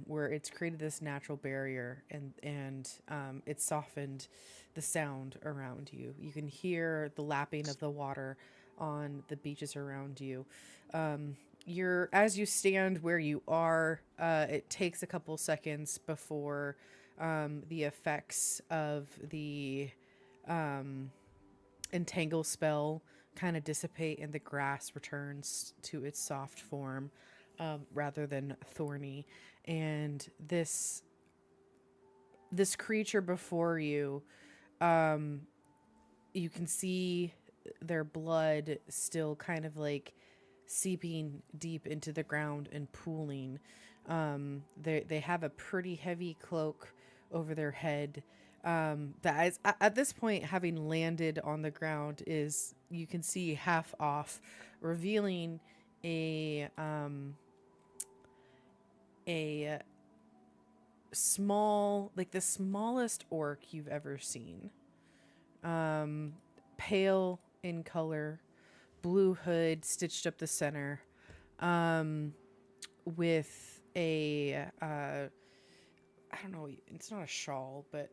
Speaker 4: where it's created this natural barrier and it's softened the sound around you. You can hear the lapping of the water on the beaches around you. As you stand where you are, it takes a couple seconds before the effects of the entangle spell kind of dissipate and the grass returns to its soft form, rather than thorny. And this creature before you, you can see their blood still kind of like seeping deep into the ground and pooling. They have a pretty heavy cloak over their head, that is, at this point, having landed on the ground, is, you can see half off, revealing a small, like the smallest orc you've ever seen. Pale in color, blue hood stitched up the center, with a I don't know, it's not a shawl, but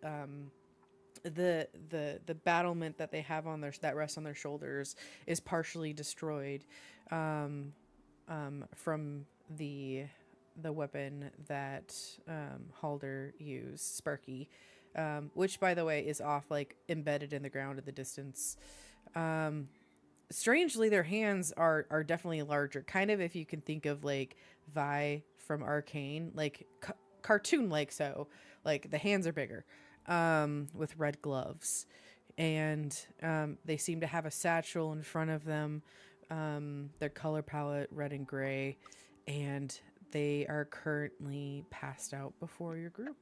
Speaker 4: the battlement that they have on that rests on their shoulders is partially destroyed, from the the weapon that Halder used, Sparky, which, by the way, is off, like, embedded in the ground at the distance. Strangely, their hands are definitely larger. Kind of if you can think of, like, Vi from Arcane, like, cartoon-like so. Like, the hands are bigger, with red gloves. And they seem to have a satchel in front of them. Their color palette, red and gray. And they are currently passed out before your group.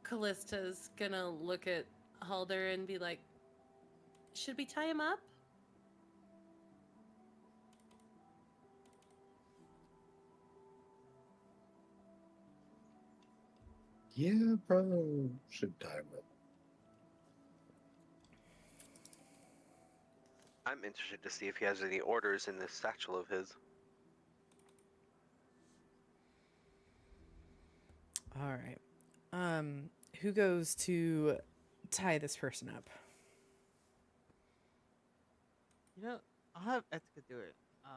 Speaker 3: Callista's gonna look at Halder and be like, should we tie him up?
Speaker 5: Yeah, probably should time it.
Speaker 1: I'm interested to see if he has any orders in this satchel of his.
Speaker 4: All right. Who goes to tie this person up?
Speaker 2: You know, I'll have Etika do it. I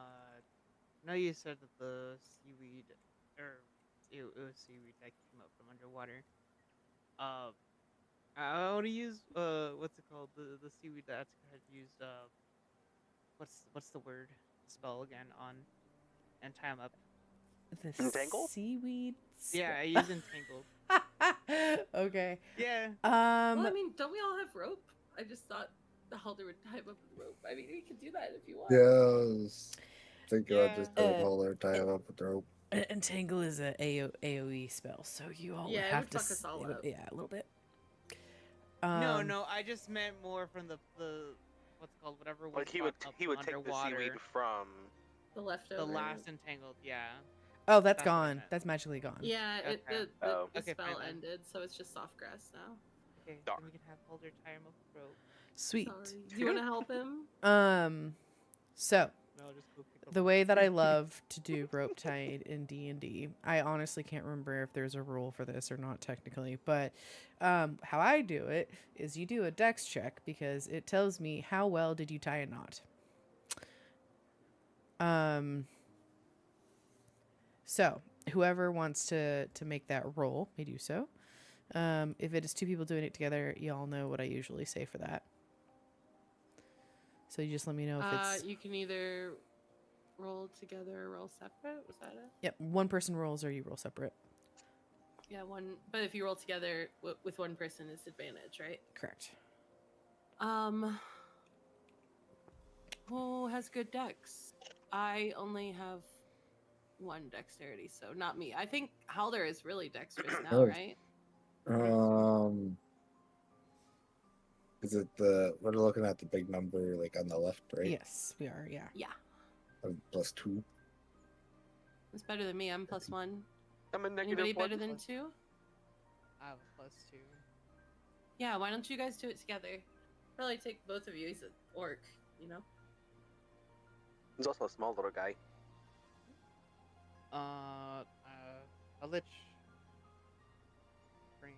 Speaker 2: know you said that the seaweed, or it was seaweed that came up from underwater. I want to use what's it called? The seaweed that Etika had used. What's the word? Spell again on, and tie him up.
Speaker 4: The
Speaker 1: Entangle?
Speaker 4: seaweed.
Speaker 2: Yeah, I use entangled.
Speaker 4: Okay.
Speaker 2: Yeah.
Speaker 3: Well, I mean, don't we all have rope? I just thought the Halder would tie him up with rope. I mean, we could do that if you want.
Speaker 5: Yeah, I was thinking
Speaker 2: Yeah.
Speaker 5: I'd just have Halder tie him up with rope.
Speaker 4: Entangle is a AoE spell, so you all
Speaker 3: Yeah,
Speaker 4: would
Speaker 3: it
Speaker 4: have
Speaker 3: would
Speaker 4: to.
Speaker 3: fuck us all up.
Speaker 4: Yeah, a little bit.
Speaker 2: No, I just meant more from the what's it called, whatever was
Speaker 1: Like he
Speaker 2: brought
Speaker 1: would
Speaker 2: up
Speaker 1: he would take the
Speaker 2: underwater.
Speaker 1: seaweed from.
Speaker 3: The leftover.
Speaker 2: The last entangled, yeah.
Speaker 4: Oh, that's
Speaker 2: That's what I
Speaker 4: gone.
Speaker 2: meant.
Speaker 4: That's magically gone.
Speaker 3: Yeah,
Speaker 2: Okay.
Speaker 3: the
Speaker 1: Oh.
Speaker 2: Okay,
Speaker 3: spell
Speaker 2: fine then.
Speaker 3: ended, so it's just soft grass now.
Speaker 2: Okay,
Speaker 1: Dark.
Speaker 2: then we can have Holder tie him up with rope.
Speaker 4: Sweet.
Speaker 3: Sorry. Do you want to help him?
Speaker 4: So
Speaker 2: No, I'll just go pick up
Speaker 4: the way that I love to do rope tied in D&D, I honestly can't remember if there's a rule for this or not technically, but how I do it is you do a dex check because it tells me how well did you tie a knot. So whoever wants to make that roll may do so. If it is two people doing it together, y'all know what I usually say for that. So you just let me know if it's...
Speaker 3: You can either roll together or roll separate. Was that it?
Speaker 4: Yep, one person rolls or you roll separate.
Speaker 3: Yeah, one. But if you roll together with one person, it's advantage, right?
Speaker 4: Correct.
Speaker 3: Who has good dex? I only have one dexterity, so not me. I think Halder is really dexterous now,
Speaker 5: Oh.
Speaker 3: right?
Speaker 5: Is it we're looking at the big number like on the left, right?
Speaker 4: Yes, we are, yeah.
Speaker 3: Yeah,
Speaker 5: +2.
Speaker 3: it's better than me. I'm +1.
Speaker 1: I'm a negative
Speaker 3: Anybody
Speaker 1: one.
Speaker 3: better than 2?
Speaker 2: I have a +2.
Speaker 3: Yeah, why don't you guys do it together? Probably take both of you. He's an orc, you know?
Speaker 1: He's also a small little guy.
Speaker 2: A lich. Brain.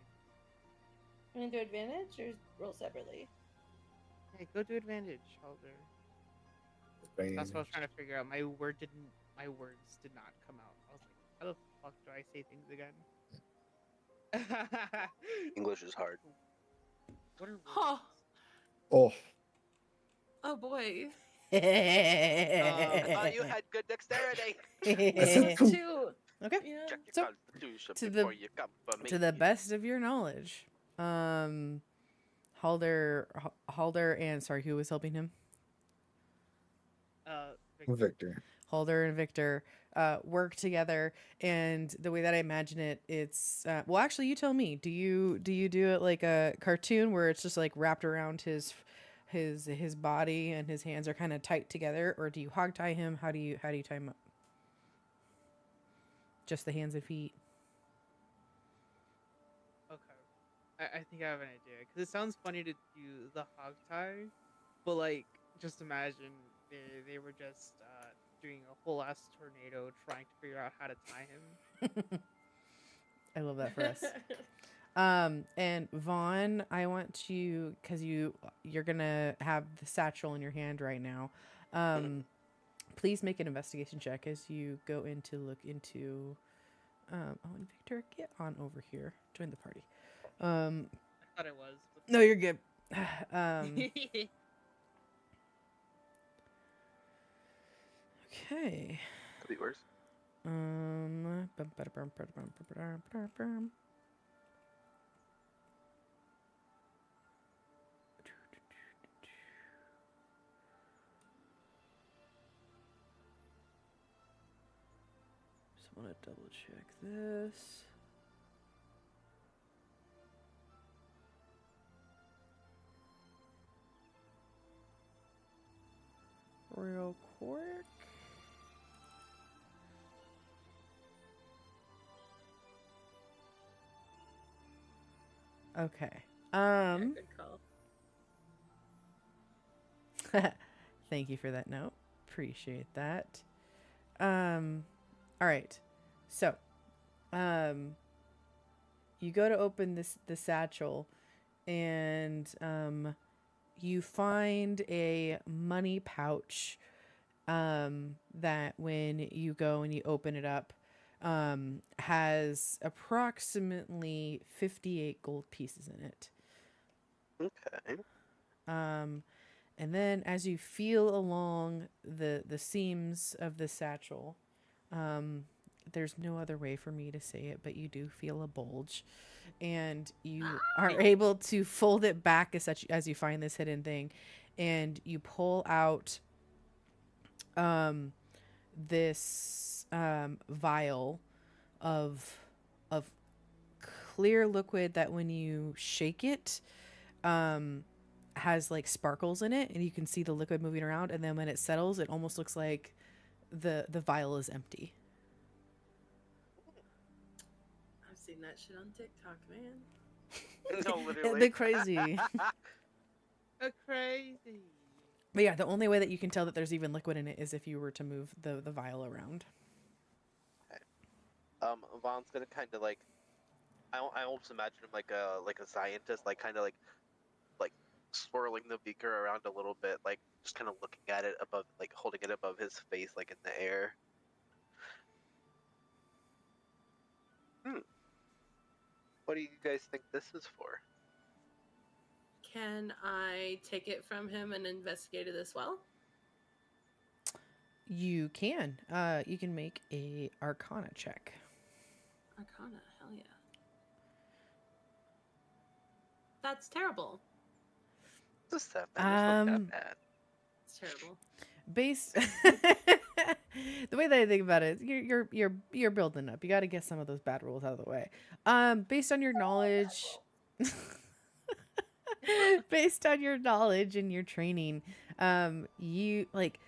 Speaker 6: You want to do advantage or roll separately?
Speaker 2: Hey, go do advantage, Holder. That's what I was trying to figure out. My words did not come out. I was like, how the fuck do I say things again?
Speaker 1: English is hard.
Speaker 2: What are words?
Speaker 3: Huh.
Speaker 5: Oh,
Speaker 3: Oh boy.
Speaker 1: I thought you had good dexterity.
Speaker 5: That's
Speaker 6: Me
Speaker 5: a-
Speaker 6: too.
Speaker 4: Okay.
Speaker 6: Yeah.
Speaker 1: Check your
Speaker 4: So,
Speaker 1: constitution
Speaker 4: to
Speaker 1: before you come for me.
Speaker 4: To the best of your knowledge, Halder and sorry, who was helping him?
Speaker 5: Victor.
Speaker 4: Halder and Victor work together, and the way that I imagine it, it's well, actually, you tell me. Do you do it like a cartoon where it's just like wrapped around his body and his hands are kind of tight together, or do you hog tie him? How do you tie him up? Just the hands and feet.
Speaker 2: Okay. I think I have an idea. Because it sounds funny to do the hog tie, but like, just imagine they were just doing a whole ass tornado trying to figure out how to tie him.
Speaker 4: I love that for us. And Vaughn, I want you, because you're gonna have the satchel in your hand right now. Please make an investigation check as you go in to look into. Oh, and Victor, get on over here. Join the party.
Speaker 2: I thought it was. But...
Speaker 4: No, you're good. Okay.
Speaker 1: Could be worse.
Speaker 4: Just want to double check this. Real quick. Okay.
Speaker 3: Yeah, good call.
Speaker 4: Thank you for that note. Appreciate that. All right. So, you go to open the satchel, and you find a money pouch. That when you go and you open it up, has approximately 58 gold pieces in it.
Speaker 1: Okay.
Speaker 4: And then as you feel along the seams of the satchel, there's no other way for me to say it, but you do feel a bulge, and you are able to fold it back as you find this hidden thing, and you pull out this vial of clear liquid that when you shake it has like sparkles in it, and you can see the liquid moving around, and then when it settles it almost looks like the vial is empty.
Speaker 3: I've seen that shit on TikTok, man.
Speaker 1: No, literally.
Speaker 4: They're crazy.
Speaker 2: Crazy.
Speaker 4: But yeah, the only way that you can tell that there's even liquid in it is if you were to move the vial around.
Speaker 1: Okay. Vaughn's gonna kind of like, I almost imagine him like a scientist, like kind of like swirling the beaker around a little bit, like just kind of looking at it above, like holding it above his face, like in the air. What do you guys think this is for?
Speaker 3: Can I take it from him and investigate it as well?
Speaker 4: You can. You can make a Arcana check.
Speaker 3: Arcana, hell yeah. That's terrible.
Speaker 1: It's a 7. It's not that bad.
Speaker 3: It's terrible.
Speaker 4: Based the way that I think about it, you're building up. You got to get some of those bad rules out of the way. Based on your knowledge, based on your knowledge and your training, you like,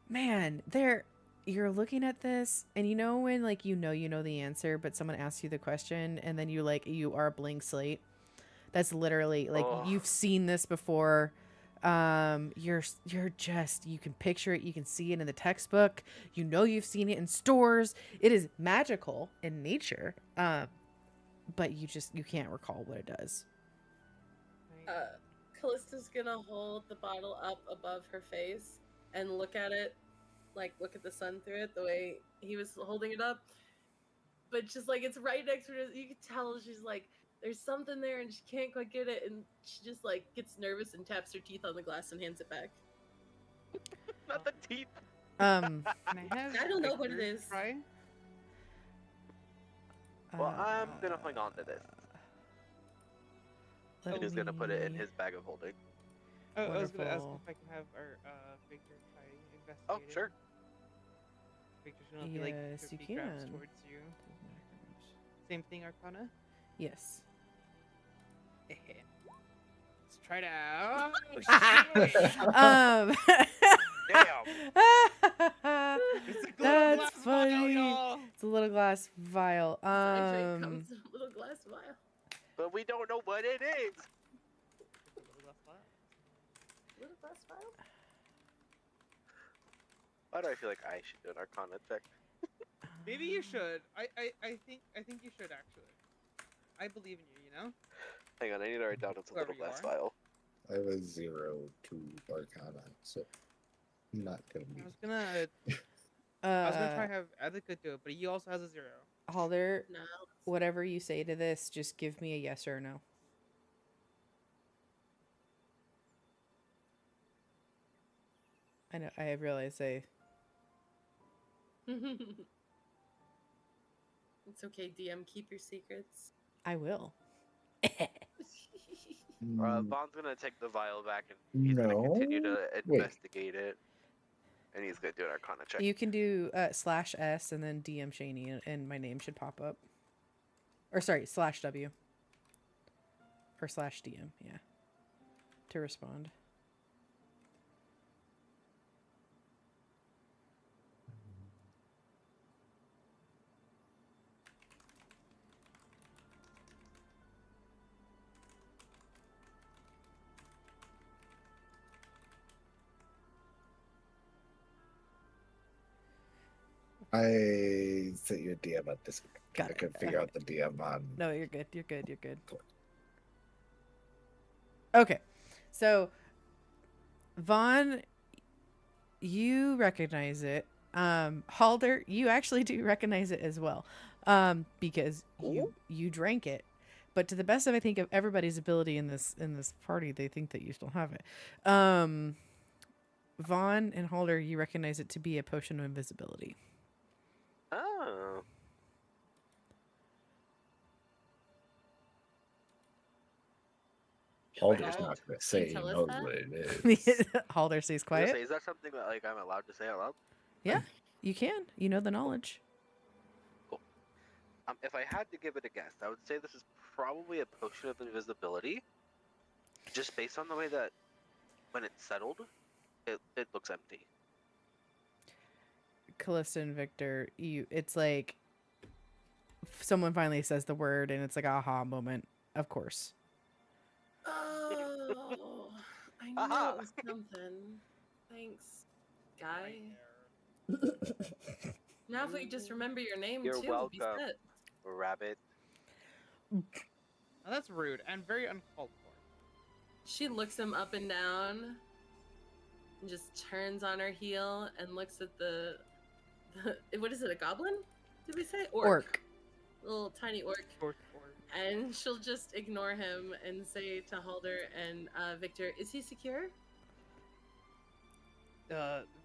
Speaker 4: man, you're looking at this, and you know when like you know the answer, but someone asks you the question, and then you are a blank slate. That's literally like you've seen this before. You're just, you can picture it, you can see it in the textbook, you've seen it in stores. It is magical in nature, but you can't recall what it does.
Speaker 3: Callista's gonna hold the bottle up above her face and look at it, like look at the sun through it the way he was holding it up, but just like it's right next to her. You can tell she's like, there's something there and she can't quite get it, and she just like gets nervous and taps her teeth on the glass and hands it back.
Speaker 1: Not the teeth.
Speaker 2: Can I
Speaker 3: don't know what it
Speaker 2: Victor
Speaker 3: is.
Speaker 2: try?
Speaker 1: Well, I'm gonna hang on to this. He's gonna put it in his bag of holding.
Speaker 2: Oh, I was gonna ask
Speaker 4: Wonderful.
Speaker 2: if I can have our Victor try investigate.
Speaker 1: Oh, sure.
Speaker 2: Victor's gonna be like
Speaker 4: Yes, you
Speaker 2: 50 grabs
Speaker 4: can.
Speaker 2: towards you. Same thing, Arcana.
Speaker 4: Yes.
Speaker 2: Let's try it out.
Speaker 1: Damn.
Speaker 2: It's a little
Speaker 4: That's
Speaker 2: glass
Speaker 4: funny.
Speaker 2: vial, y'all.
Speaker 4: It's a little glass vial.
Speaker 3: Drink comes in a little glass vial.
Speaker 1: But we don't know what it is.
Speaker 2: Little glass vial.
Speaker 3: Little glass vial?
Speaker 1: Why do I feel like I should do an Arcana check?
Speaker 2: Maybe you should. I think you should actually. I believe in you. You know.
Speaker 1: Hang on, I need to write down. It's a
Speaker 2: Whoever
Speaker 1: little
Speaker 2: you
Speaker 1: less
Speaker 2: are.
Speaker 1: file.
Speaker 5: I have a 0 to Arcana, so not gonna be.
Speaker 2: I was gonna try
Speaker 4: Uh,
Speaker 2: have Etika do it, but he also has a 0.
Speaker 4: Halder,
Speaker 3: No.
Speaker 4: whatever you say to this, just give me a yes or no. I know. I have realized
Speaker 3: It's okay, DM. Keep your secrets.
Speaker 4: I will.
Speaker 1: Vaughn's gonna take the vial back and he's gonna continue
Speaker 5: No.
Speaker 1: to
Speaker 5: Wait.
Speaker 1: investigate it. And he's gonna do an Arcana check.
Speaker 4: You can do /S and then DM Shaney, and my name should pop up. Or sorry, /W. Or /DM, yeah. To respond.
Speaker 5: I sent you a DM on Discord.
Speaker 4: Got
Speaker 5: I
Speaker 4: it.
Speaker 5: could figure
Speaker 4: Okay.
Speaker 5: out the DM on.
Speaker 4: No, you're good. You're good. You're good. Okay. So, Vaughn, you recognize it. Halder, you actually do recognize it as well. Because you drank it. But to the best of I think of everybody's ability in this party, they think that you still have it. Vaughn and Halder, you recognize it to be a potion of invisibility.
Speaker 1: Oh.
Speaker 5: Halder's
Speaker 3: Oh.
Speaker 5: not gonna say he
Speaker 3: tell us
Speaker 5: knows
Speaker 3: that?
Speaker 5: what it is.
Speaker 4: Halder stays
Speaker 1: I was gonna
Speaker 4: quiet.
Speaker 1: say, is that something that like I'm allowed to say out loud?
Speaker 4: Yeah, you can. You know the knowledge.
Speaker 1: If I had to give it a guess, I would say this is probably a potion of invisibility. Just based on the way that when it's settled, it looks empty.
Speaker 4: Callista and Victor, it's like someone finally says the word and it's like a aha moment, of course.
Speaker 3: Oh, I knew
Speaker 1: Aha.
Speaker 3: it was something. Thanks, guy. Now if we just remember your name
Speaker 1: You're
Speaker 3: too, we'll be
Speaker 1: welcome.
Speaker 3: set.
Speaker 1: Rabbit.
Speaker 2: Now that's rude and very uncalled for.
Speaker 3: She looks him up and down and just turns on her heel and looks at the what is it, a goblin? Did we say?
Speaker 4: Orc.
Speaker 3: Little tiny orc.
Speaker 2: Or
Speaker 3: And she'll just ignore him and say to Halder and Victor, is he secure?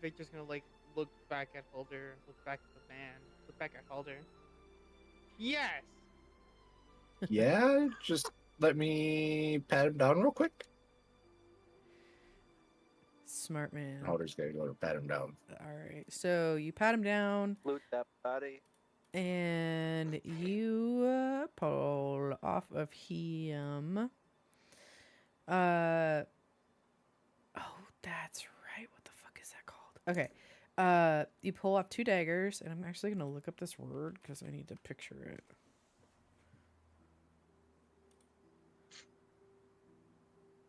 Speaker 2: Victor's gonna like look back at Halder, look back at the man, look back at Halder. Yes.
Speaker 5: Yeah, just let me pat him down real quick.
Speaker 4: Smart man.
Speaker 5: Halder's gonna go to pat him down.
Speaker 4: All right. So you pat him down
Speaker 1: Loot that body.
Speaker 4: and you pull off of him. Oh, that's right. What the fuck is that called? Okay. You pull off 2 daggers, and I'm actually gonna look up this word because I need to picture it.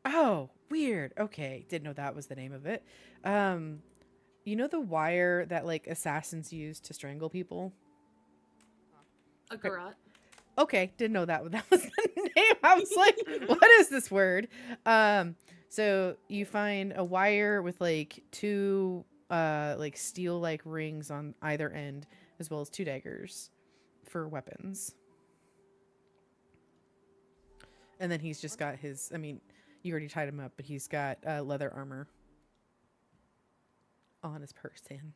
Speaker 4: Oh, weird. Okay, didn't know that was the name of it. You know the wire that like assassins use to strangle people?
Speaker 3: A garrote.
Speaker 4: Okay, didn't know that was the name. I was like, what is this word? So you find a wire with like 2 like steel like rings on either end, as well as 2 daggers for weapons. And then he's just got his, I mean, you already tied him up, but he's got leather armor on his person.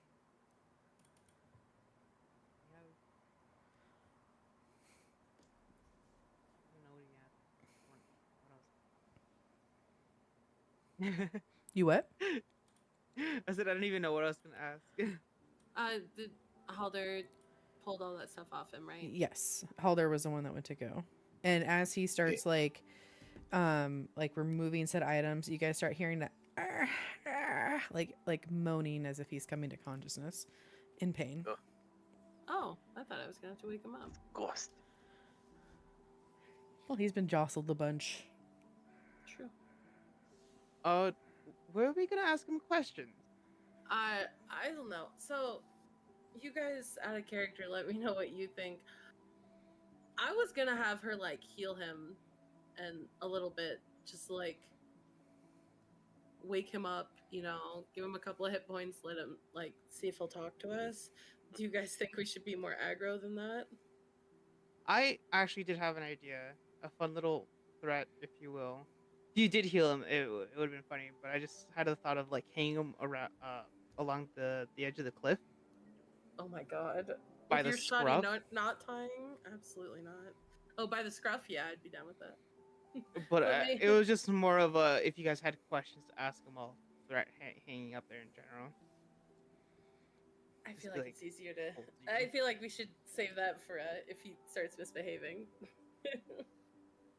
Speaker 4: You what?
Speaker 2: I said I don't even know what I was gonna ask.
Speaker 3: Did Halder pulled all that stuff off him, right?
Speaker 4: Yes, Halder was the one that went to go. And as he starts like removing said items, you guys start hearing that like moaning as if he's coming to consciousness in pain.
Speaker 3: Oh, I thought I was gonna have to wake him up.
Speaker 1: Ghost.
Speaker 4: Well, he's been jostled a bunch.
Speaker 3: True.
Speaker 2: Where are we gonna ask him questions?
Speaker 3: I don't know. So, you guys out of character, let me know what you think. I was gonna have her like heal him and a little bit, just like wake him up, you know, give him a couple of hit points, let him like see if he'll talk to us. Do you guys think we should be more aggro than that?
Speaker 2: I actually did have an idea, a fun little threat, if you will. If you did heal him, it would have been funny. But I just had the thought of like hanging him around, along the edge of the cliff
Speaker 3: Oh my god.
Speaker 2: by
Speaker 3: With
Speaker 2: the
Speaker 3: your shoddy
Speaker 2: scruff.
Speaker 3: not tying? Absolutely not. Oh, by the scruff? Yeah, I'd be down with that.
Speaker 2: But
Speaker 3: But
Speaker 2: it was just more of a if you guys had questions to ask him, all threat hanging up there in general.
Speaker 3: I
Speaker 2: Just
Speaker 3: feel
Speaker 2: be
Speaker 3: like it's easier to. I feel like we should save that for if he starts misbehaving.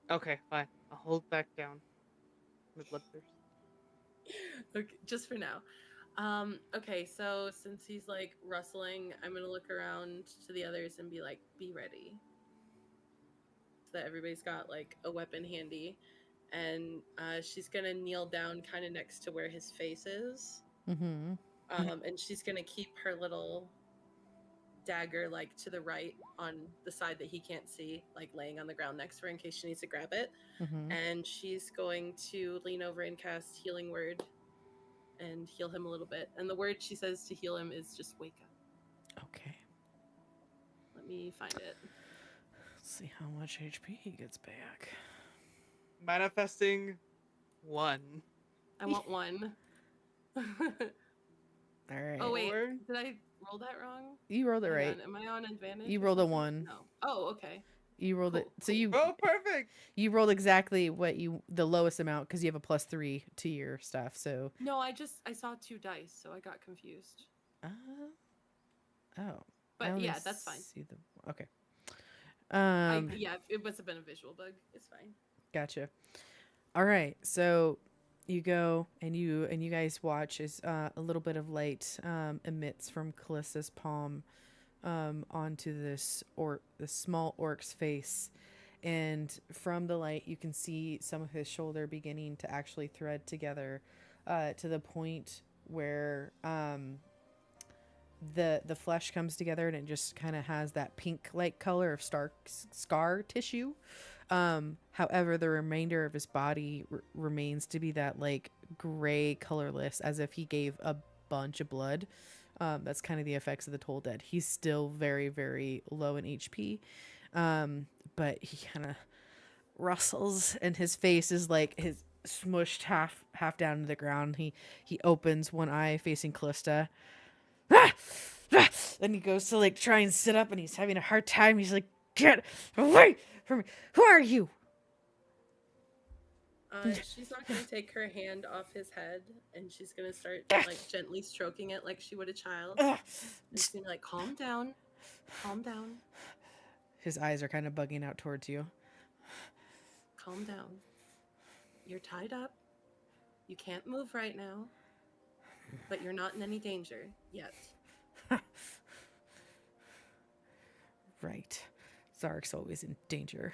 Speaker 2: Okay, fine. I'll hold back down the bloodthirst.
Speaker 3: Okay, just for now. Okay, so since he's like rustling, I'm gonna look around to the others and be like, be ready. So that everybody's got like a weapon handy. And she's gonna kneel down kind of next to where his face is.
Speaker 4: Mm-hmm.
Speaker 3: And she's gonna keep her little dagger like to the right on the side that he can't see, like laying on the ground next to her in case she needs to grab it.
Speaker 4: Mm-hmm.
Speaker 3: And she's going to lean over and cast Healing Word and heal him a little bit. And the word she says to heal him is just wake up.
Speaker 4: Okay.
Speaker 3: Let me find it.
Speaker 4: Let's see how much HP he gets back.
Speaker 2: Manifesting 1.
Speaker 3: I want 1.
Speaker 4: All right.
Speaker 3: Oh wait,
Speaker 2: Or-
Speaker 3: did I roll that wrong?
Speaker 4: You rolled it
Speaker 3: Hang
Speaker 4: right.
Speaker 3: on, am I on advantage?
Speaker 4: You
Speaker 3: or
Speaker 4: rolled a
Speaker 3: something?
Speaker 4: 1.
Speaker 3: No. Oh, okay.
Speaker 4: You rolled it.
Speaker 3: Cool,
Speaker 4: So
Speaker 3: cool.
Speaker 2: Oh, perfect.
Speaker 4: you rolled exactly what the lowest amount because you have a +3 to your stuff. So.
Speaker 3: No, I saw 2 dice, so I got confused.
Speaker 4: Oh. I
Speaker 3: But
Speaker 4: only
Speaker 3: yeah, that's fine.
Speaker 4: see the- okay.
Speaker 3: Yeah, it must have been a visual bug. It's fine.
Speaker 4: Gotcha. All right, so you go and you guys watch as a little bit of light emits from Callista's palm onto this small orc's face, and from the light you can see some of his shoulder beginning to actually thread together to the point where the flesh comes together and it just kind of has that pink like color of scar tissue. However, the remainder of his body remains to be that like gray colorless, as if he gave a bunch of blood. That's kind of the effects of the Toll Dead. He's still very, very low in HP. But he kind of rustles and his face is like his smushed half down to the ground. He opens one eye facing Callista. Then he goes to like try and sit up and he's having a hard time. He's like, get away from me. Who are you?
Speaker 3: She's not going to take her hand off his head, and she's going to start like gently stroking it like she would a child. And she's going to be like, calm down. Calm down.
Speaker 4: His eyes are kind of bugging out towards you.
Speaker 3: Calm down. You're tied up. You can't move right now. But you're not in any danger yet.
Speaker 4: Right. Zark's always in danger.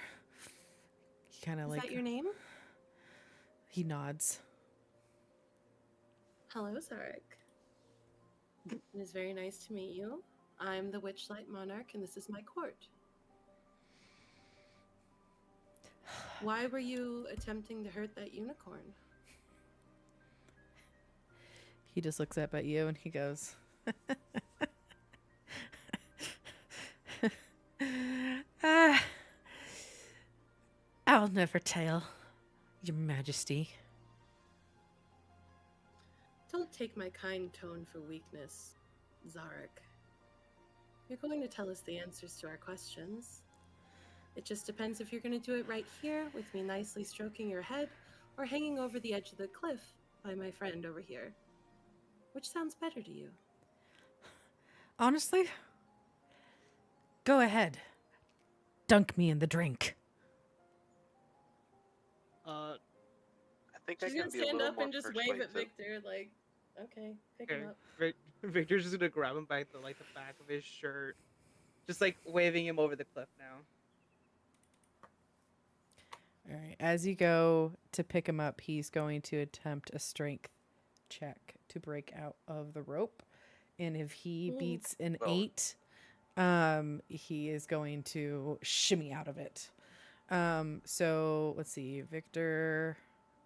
Speaker 4: He kind of
Speaker 3: Is
Speaker 4: like...
Speaker 3: that your name?
Speaker 4: He nods.
Speaker 3: Hello, Zark. It is very nice to meet you. I'm the Witchlight Monarch, and this is my court. Why were you attempting to hurt that unicorn?
Speaker 4: He just looks up at you and he goes, I'll never tell, Your Majesty.
Speaker 3: Don't take my kind tone for weakness, Zarek. You're going to tell us the answers to our questions. It just depends if you're going to do it right here with me nicely stroking your head or hanging over the edge of the cliff by my friend over here. Which sounds better to you?
Speaker 4: Honestly, go ahead. Dunk me in the drink.
Speaker 1: I think
Speaker 3: She's
Speaker 1: I
Speaker 3: gonna
Speaker 1: can be a
Speaker 3: stand
Speaker 1: little
Speaker 3: up
Speaker 1: more
Speaker 3: and just wave at
Speaker 1: persuasive.
Speaker 3: Victor, like, okay, pick him up.
Speaker 2: Victor's just gonna grab him by the back of his shirt, just like waving him over the cliff now.
Speaker 4: All right. As you go to pick him up, he's going to attempt a strength check to break out of the rope. And if he
Speaker 3: Ooh.
Speaker 4: beats an
Speaker 1: Oh.
Speaker 4: 8, he is going to shimmy out of it. So let's see, Victor,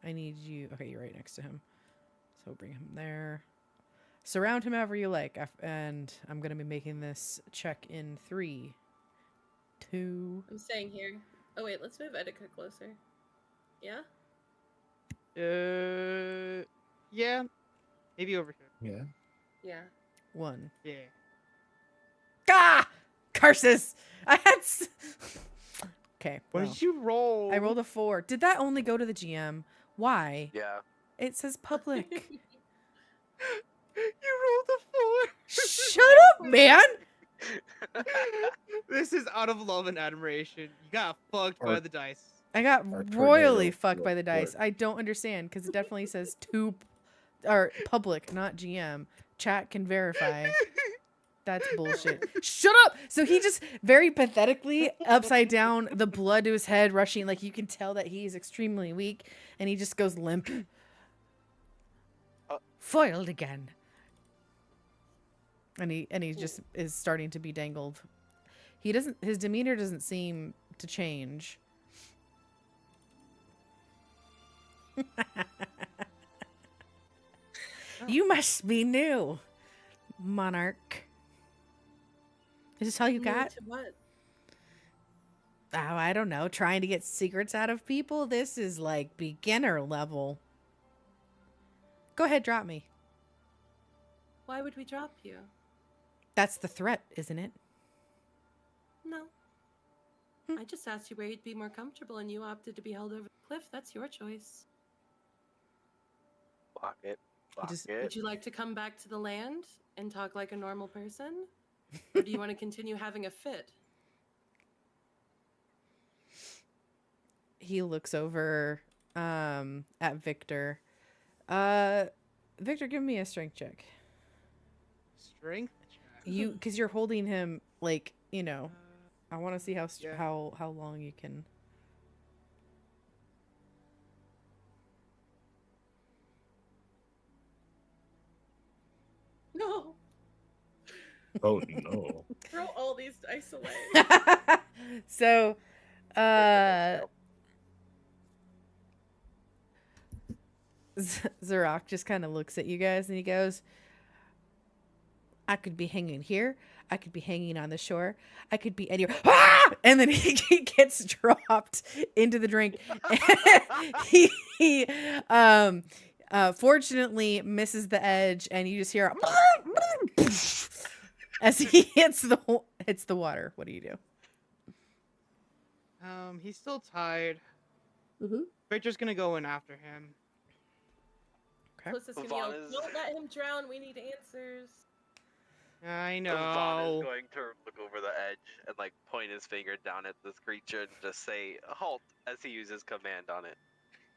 Speaker 4: I need you. Okay, you're right next to him. So bring him there. Surround him however you like. And I'm going to be making this check in 3, 2.
Speaker 3: I'm staying here. Oh wait, let's move Etika closer. Yeah?
Speaker 2: Yeah. Maybe over here.
Speaker 5: Yeah.
Speaker 3: Yeah.
Speaker 4: 1.
Speaker 2: Yeah.
Speaker 4: Ah! Curses! I had. Okay.
Speaker 2: What
Speaker 4: well,
Speaker 2: did you roll?
Speaker 4: I rolled a 4. Did that only go to the GM? Why?
Speaker 1: Yeah.
Speaker 4: It says public.
Speaker 2: You rolled a 4.
Speaker 4: Shut up, man!
Speaker 2: This is out of love and admiration. You got fucked by
Speaker 5: Or-
Speaker 2: the dice.
Speaker 4: I got
Speaker 5: Our
Speaker 4: royally
Speaker 5: tornado
Speaker 4: fucked by the
Speaker 5: report.
Speaker 4: dice. I don't understand because it definitely says or public, not GM. Chat can verify. That's bullshit. Shut up! So he just very pathetically upside down, the blood to his head rushing, like you can tell that he's extremely weak, and he just goes limp. Foiled again. And he just is starting to be dangled. His demeanor doesn't seem to change. You must be new, Monarch. Is this all you
Speaker 3: New
Speaker 4: got?
Speaker 3: to what?
Speaker 4: Oh, I don't know. Trying to get secrets out of people? This is like beginner level. Go ahead, drop me.
Speaker 3: Why would we drop you?
Speaker 4: That's the threat, isn't it?
Speaker 3: No.
Speaker 4: Hmm.
Speaker 3: I just asked you where you'd be more comfortable and you opted to be held over the cliff. That's your choice.
Speaker 1: Block it. Block
Speaker 4: just-
Speaker 1: it.
Speaker 3: Would you like to come back to the land and talk like a normal person? Or do you want to continue having a fit?
Speaker 4: He looks over at Victor. Victor, give me a strength check.
Speaker 2: Strength check.
Speaker 4: Because you're holding him like, you know. I want to see how
Speaker 2: Yeah.
Speaker 4: how long you can.
Speaker 3: No.
Speaker 5: Oh no.
Speaker 3: Throw all these dice away.
Speaker 4: So, Zarok just kind of looks at you guys and he goes, I could be hanging here. I could be hanging on the shore. I could be anywhere. Ah! And then he gets dropped into the drink. he fortunately misses the edge, and you just hear as he hits the water. What do you do?
Speaker 2: He's still tired.
Speaker 3: Mm-hmm.
Speaker 2: Victor's gonna go in after him.
Speaker 4: Okay.
Speaker 3: Plus, it's gonna
Speaker 1: Vaughn
Speaker 3: yell,
Speaker 1: is-
Speaker 3: don't let him drown. We need answers.
Speaker 2: I
Speaker 1: Vaughn is
Speaker 2: know.
Speaker 1: going to look over the edge and like point his finger down at this creature and just say halt as he uses command on it.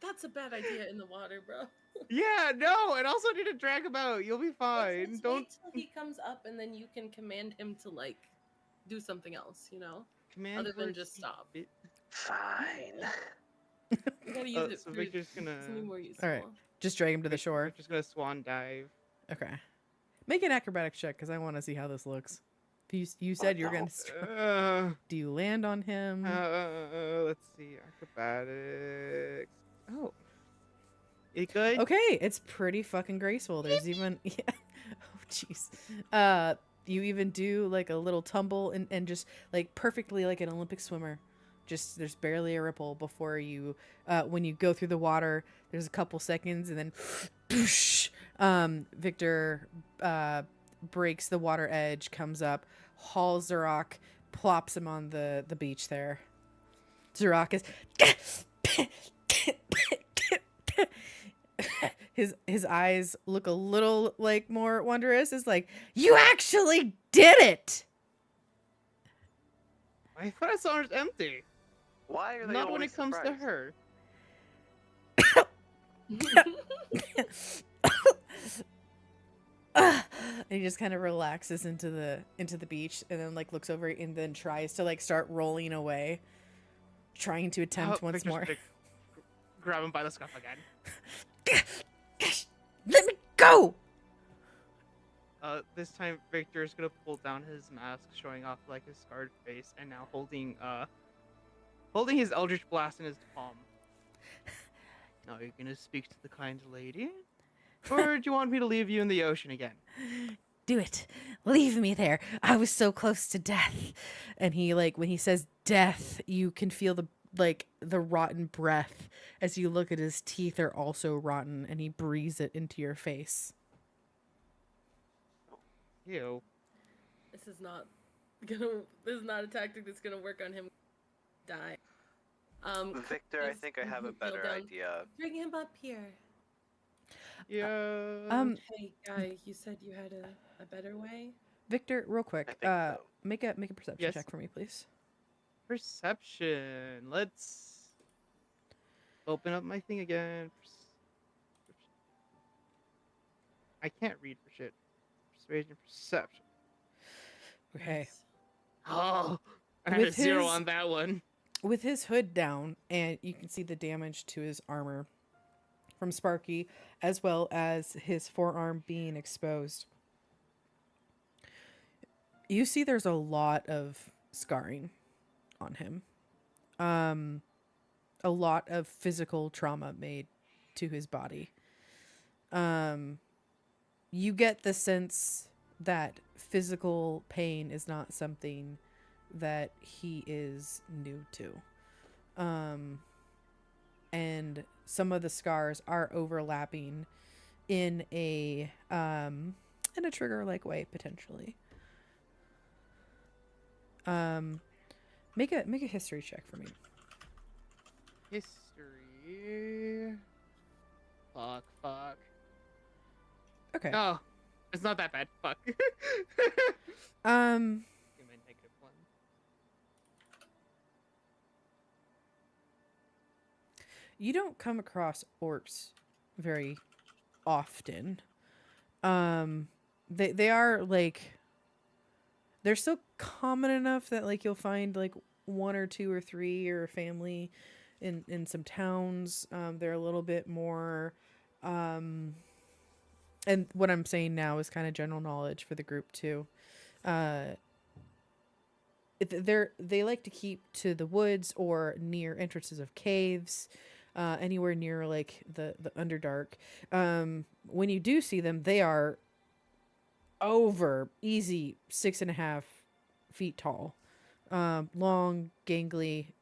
Speaker 3: That's a bad idea in the water, bro.
Speaker 2: Yeah, no, and also need to drag him out. You'll be fine.
Speaker 3: Let's
Speaker 2: Don't
Speaker 3: wait till he comes up, and then you can command him to like do something else. You know,
Speaker 2: command
Speaker 3: other than
Speaker 2: first,
Speaker 3: just
Speaker 2: you
Speaker 3: stop.
Speaker 2: bit-
Speaker 1: Fine.
Speaker 3: We gotta use it.
Speaker 2: so
Speaker 3: for-
Speaker 2: Victor's
Speaker 3: it's gonna be
Speaker 2: gonna.
Speaker 3: more useful.
Speaker 4: right. Just drag him to the shore.
Speaker 2: Victor's gonna swan dive.
Speaker 4: Okay. Make an acrobatics check because I want to see how this looks. You said you're gonna. Do you land on him?
Speaker 2: Let's see, acrobatics. Oh, it good?
Speaker 4: Okay, it's pretty fucking graceful. There's even yeah. Oh jeez. You even do like a little tumble and just like perfectly like an Olympic swimmer. Just there's barely a ripple before you when you go through the water. There's a couple seconds and then poosh, Victor breaks the water edge, comes up, hauls Zarok, plops him on the beach there. Zarok is his eyes look a little like more wondrous. It's like, you actually did it.
Speaker 2: I thought I saw her empty.
Speaker 1: Why are they
Speaker 2: Not when
Speaker 1: always
Speaker 2: it comes to
Speaker 1: surprised?
Speaker 2: her.
Speaker 4: And he just kind of relaxes into the beach and then like looks over and then tries to like start rolling away, trying to attempt once
Speaker 2: Victor's
Speaker 4: more.
Speaker 2: gonna grab him by the scuff again.
Speaker 4: Let me go.
Speaker 2: This time Victor is gonna pull down his mask, showing off like his scarred face, and now holding his Eldritch Blast in his palm. Now are you gonna speak to the kind lady, or do you want me to leave you in the ocean again?
Speaker 4: Do it. Leave me there. I was so close to death. And he like when he says death, you can feel the rotten breath as you look at his teeth are also rotten and he breathes it into your face.
Speaker 2: Ew.
Speaker 3: This is not a tactic that's gonna work on him. Die.
Speaker 1: Victor, I
Speaker 3: is-
Speaker 1: think I have a
Speaker 3: is Bill
Speaker 1: better
Speaker 3: down?
Speaker 1: idea.
Speaker 3: Bring him up here.
Speaker 2: Yeah.
Speaker 3: Hey, guy, you said you had a better way?
Speaker 4: Victor, real
Speaker 1: I
Speaker 4: quick,
Speaker 1: think so.
Speaker 4: make a perception
Speaker 2: Yes.
Speaker 4: check for me, please.
Speaker 2: Perception. Let's open up my thing again. I can't read for shit. Persuasion, perception.
Speaker 4: Okay.
Speaker 3: Nice.
Speaker 2: Oh, I had
Speaker 4: With
Speaker 2: a 0
Speaker 4: his-
Speaker 2: on that one.
Speaker 4: With his hood down, and you can see the damage to his armor from Sparky, as well as his forearm being exposed. You see there's a lot of scarring on him. A lot of physical trauma made to his body. You get the sense that physical pain is not something that he is new to. And some of the scars are overlapping in a trigger like way potentially. Make a history check for me.
Speaker 2: History. Fuck.
Speaker 4: Okay.
Speaker 2: Oh, it's not that bad. Fuck. Give me a -1.
Speaker 4: You don't come across orcs very often. They are like they're still common enough that like you'll find like 1 or 2 or 3 or a family in some towns. They're a little bit more and what I'm saying now is kind of general knowledge for the group too. They like to keep to the woods or near entrances of caves, anywhere near like the Underdark. When you do see them, they are over easy 6.5 feet tall, long, gangly.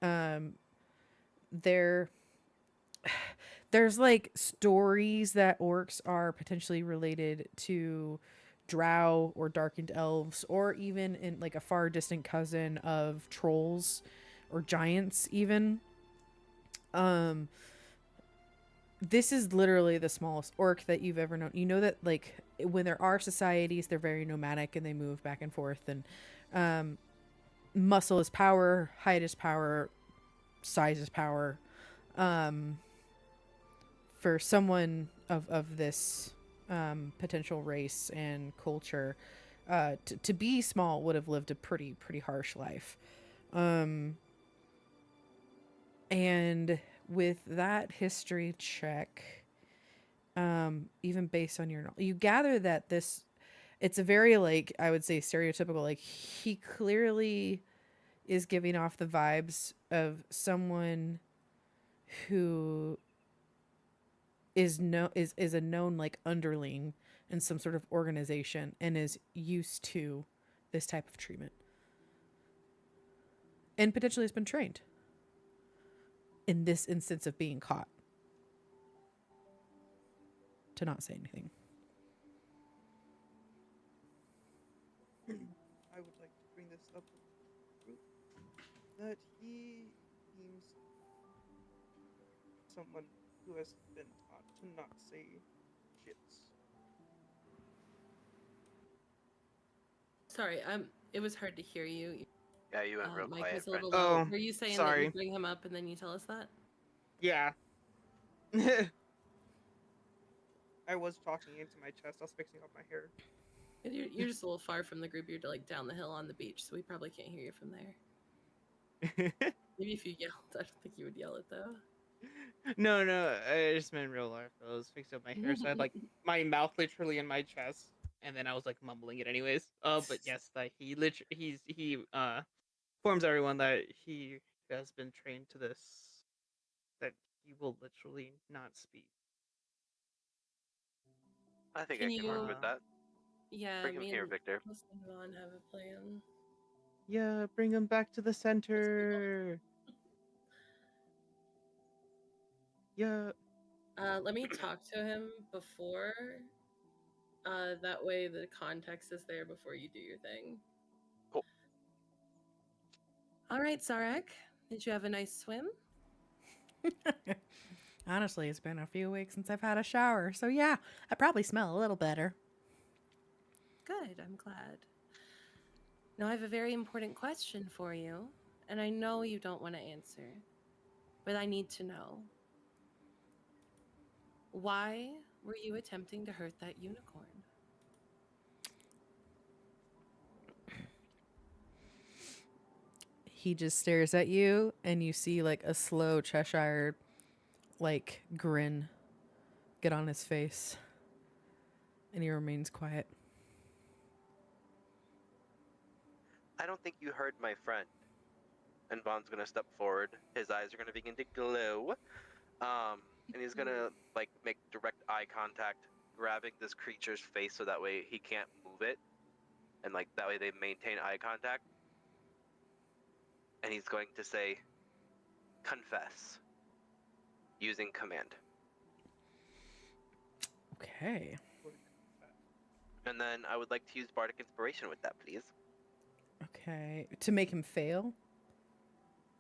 Speaker 4: There's like stories that orcs are potentially related to drow or darkened elves, or even in like a far distant cousin of trolls or giants even. This is literally the smallest orc that you've ever known. You know that like when there are societies, they're very nomadic and they move back and forth, and muscle is power, height is power, size is power. For someone of this potential race and culture, to be small would have lived a pretty harsh life. And with that history check, even based on your you gather that it's a very like I would say stereotypical, like he clearly is giving off the vibes of someone who is a known like underling in some sort of organization and is used to this type of treatment and potentially has been trained in this instance of being caught to not say anything.
Speaker 2: I would like to bring this up with the group that he seems someone who has been taught to not say shits.
Speaker 3: Sorry, it was hard to hear you.
Speaker 1: Yeah, you went real
Speaker 3: Mike
Speaker 1: quiet.
Speaker 3: was a little
Speaker 1: friend.
Speaker 3: low.
Speaker 2: Oh,
Speaker 3: Were you saying that
Speaker 2: sorry.
Speaker 3: you bring him up and then you tell us that?
Speaker 2: Yeah. I was talking into my chest. I was fixing up my hair.
Speaker 3: You're just a little far from the group. You're like down the hill on the beach, so we probably can't hear you from there. Maybe if you yelled, I don't think you would yell it though.
Speaker 2: No, I just meant in real life. I was fixing up my hair, so I had like my mouth literally in my chest, and then I was like mumbling it anyways. But yes, that he informs everyone that he has been trained to this, that he will literally not speak.
Speaker 1: I think
Speaker 3: Can
Speaker 1: I can work
Speaker 3: you-
Speaker 1: with that.
Speaker 3: Yeah,
Speaker 1: Bring him
Speaker 3: me
Speaker 1: here,
Speaker 3: and
Speaker 1: Victor.
Speaker 3: Miss Vaughn have a plan.
Speaker 2: Yeah, bring him back to the center. Yeah.
Speaker 3: Let me talk to him before. That way the context is there before you do your thing.
Speaker 1: Cool.
Speaker 3: All right, Sarek. Did you have a nice swim?
Speaker 4: Honestly, it's been a few weeks since I've had a shower, so yeah, I probably smell a little better.
Speaker 3: Good, I'm glad. Now I have a very important question for you, and I know you don't want to answer, but I need to know. Why were you attempting to hurt that unicorn?
Speaker 4: He just stares at you, and you see like a slow Cheshire like grin get on his face, and he remains quiet.
Speaker 1: I don't think you heard my friend. And Vaughn's gonna step forward. His eyes are gonna begin to glow. And he's gonna like make direct eye contact, grabbing this creature's face so that way he can't move it, and like that way they maintain eye contact. And he's going to say, "Confess," using command.
Speaker 4: Okay.
Speaker 1: And then I would like to use bardic inspiration with that, please.
Speaker 4: Okay. To make him fail?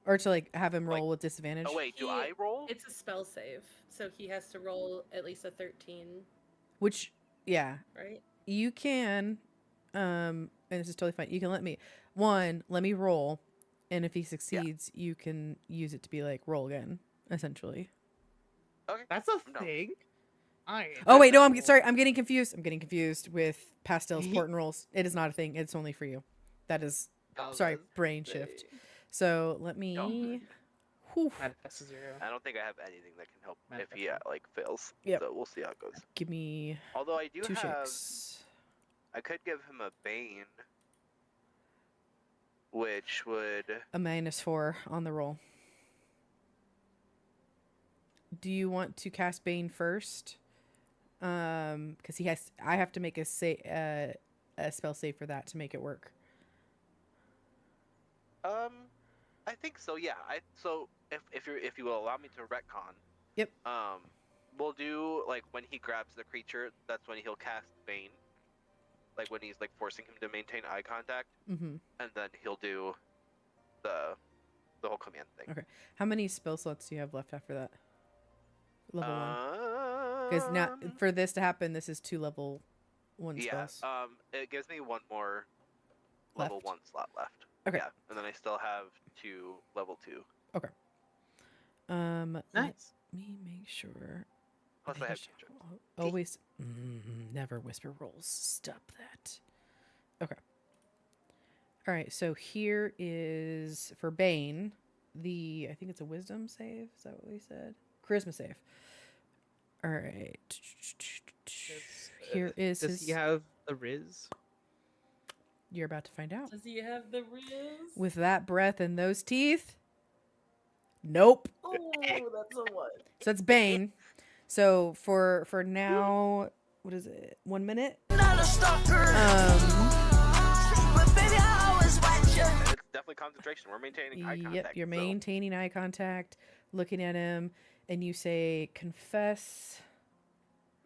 Speaker 4: Or to like have him roll
Speaker 1: Like-
Speaker 4: with disadvantage?
Speaker 1: Oh wait, do
Speaker 3: He-
Speaker 1: I roll?
Speaker 3: It's a spell save, so he has to roll at least a 13,
Speaker 4: Which, yeah,
Speaker 3: right?
Speaker 4: you can, and this is totally fine. You can let me roll, and if he succeeds, you can use it to be like roll again, essentially.
Speaker 1: Okay.
Speaker 2: That's a
Speaker 1: I'm down.
Speaker 2: thing.
Speaker 4: Oh wait, no, I'm sorry. I'm getting confused. I'm getting confused with Pastel's port and rolls. It is not a thing. It's only for you. That is sorry, brain shift. So let me. Whew,
Speaker 2: Manifest a 0.
Speaker 1: I don't think I have anything that can help if he
Speaker 2: Manifest.
Speaker 1: like fails.
Speaker 4: Yep.
Speaker 1: So we'll see how it goes.
Speaker 4: give me
Speaker 1: Although I do
Speaker 4: 2
Speaker 1: have,
Speaker 4: shakes.
Speaker 1: I could give him a bane, which would.
Speaker 4: A -4 on the roll. Do you want to cast Bane first? Because I have to make a spell save for that to make it work.
Speaker 1: I think so. Yeah. So if you will allow me to retcon.
Speaker 4: Yep.
Speaker 1: We'll do like when he grabs the creature. That's when he'll cast Bane. Like when he's like forcing him to maintain eye contact,
Speaker 4: Mm-hmm.
Speaker 1: and then he'll do the whole command thing.
Speaker 4: Okay. How many spell slots do you have left after that? Level 1. Because now for this to happen, this is 2 level 1
Speaker 1: yeah.
Speaker 4: spells.
Speaker 1: It gives me one more level
Speaker 4: Left.
Speaker 1: 1 slot left.
Speaker 4: Okay.
Speaker 1: Yeah, and then I still have 2 level 2.
Speaker 4: Let
Speaker 2: Nice.
Speaker 4: me make sure.
Speaker 1: Plus I
Speaker 4: think
Speaker 1: have
Speaker 4: should
Speaker 1: cantrips.
Speaker 4: always never whisper rolls. Stop that. Okay. All right. So here is for Bane. I think it's a Wisdom save. Is that what we said? Charisma save. All right. Here is
Speaker 2: Does
Speaker 4: his.
Speaker 2: he have the Riz?
Speaker 4: You're about to find out.
Speaker 3: Does he have the riz?
Speaker 4: With that breath and those teeth. Nope.
Speaker 3: Oh, that's a what?
Speaker 4: So it's Bane. So for now, what is it? 1 minute.
Speaker 1: It's definitely concentration. We're maintaining eye contact.
Speaker 4: Yep, you're
Speaker 1: so-
Speaker 4: maintaining eye contact, looking at him, and you say, confess.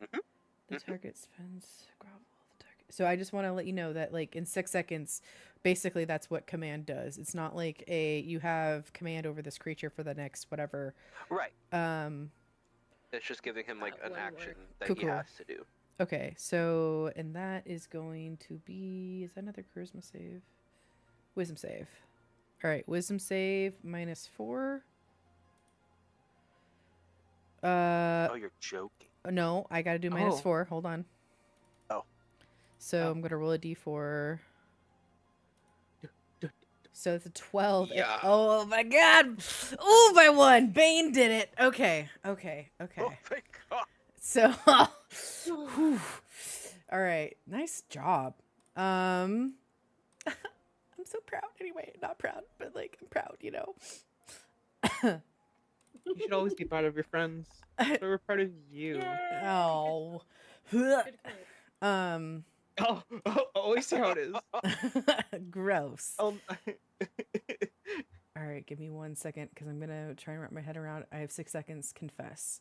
Speaker 1: Mhm,
Speaker 4: The
Speaker 1: mhm.
Speaker 4: target spends grovel. The target. So I just want to let you know that, like, in 6 seconds, basically that's what command does. It's not like you have command over this creature for the next whatever.
Speaker 1: Right.
Speaker 4: Um.
Speaker 1: It's just giving him like an
Speaker 3: one word.
Speaker 1: action that
Speaker 4: Cool,
Speaker 1: he
Speaker 4: cool.
Speaker 1: has to do.
Speaker 4: Okay, so and that is going to be is that another charisma save? Wisdom save. All right, wisdom save -4.
Speaker 1: Oh, you're joking.
Speaker 4: No, I got to do
Speaker 2: Oh.
Speaker 4: -4. Hold on.
Speaker 1: Oh.
Speaker 4: So
Speaker 2: Oh.
Speaker 4: I'm going to roll a d4. So it's a 12.
Speaker 2: Yeah.
Speaker 4: Oh my god. Oh, by 1. Bane did it. Okay.
Speaker 1: Oh, thank God.
Speaker 4: So, whew. All right. Nice job. I'm so proud. Anyway, not proud, but like I'm proud, you know.
Speaker 2: You should always be proud of your friends. So we're proud of you.
Speaker 3: Yay!
Speaker 4: Oh.
Speaker 3: Good kid.
Speaker 2: Oh, always see how it is.
Speaker 4: Gross.
Speaker 2: Oh,
Speaker 4: All right, give me 1 second because I'm gonna try and wrap my head around. I have 6 seconds. Confess.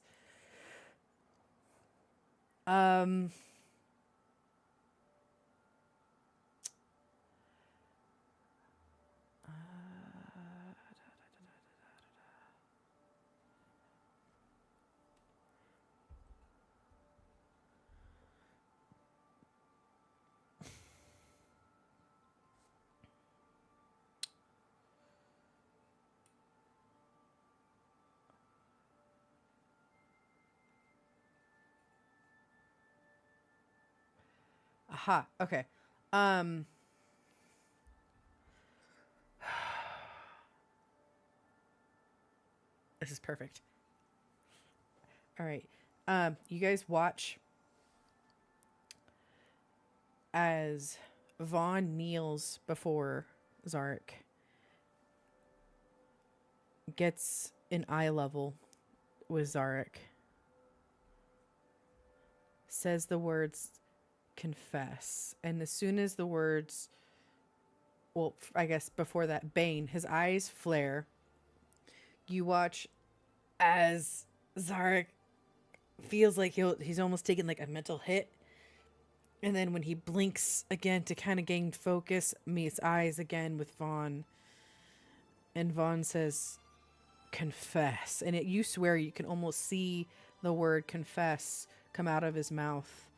Speaker 4: Aha. Okay. This is perfect. All right. You guys watch as Vaughn kneels before Zarek, gets an eye level with Zarek, says the words confess, and as soon as the words, well, I guess before that, Bane, his eyes flare. You watch as Zarek feels like he's almost taken like a mental hit. And then when he blinks again to kind of gain focus, meets eyes again with Vaughn. And Vaughn says, confess. And you swear you can almost see the word confess come out of his mouth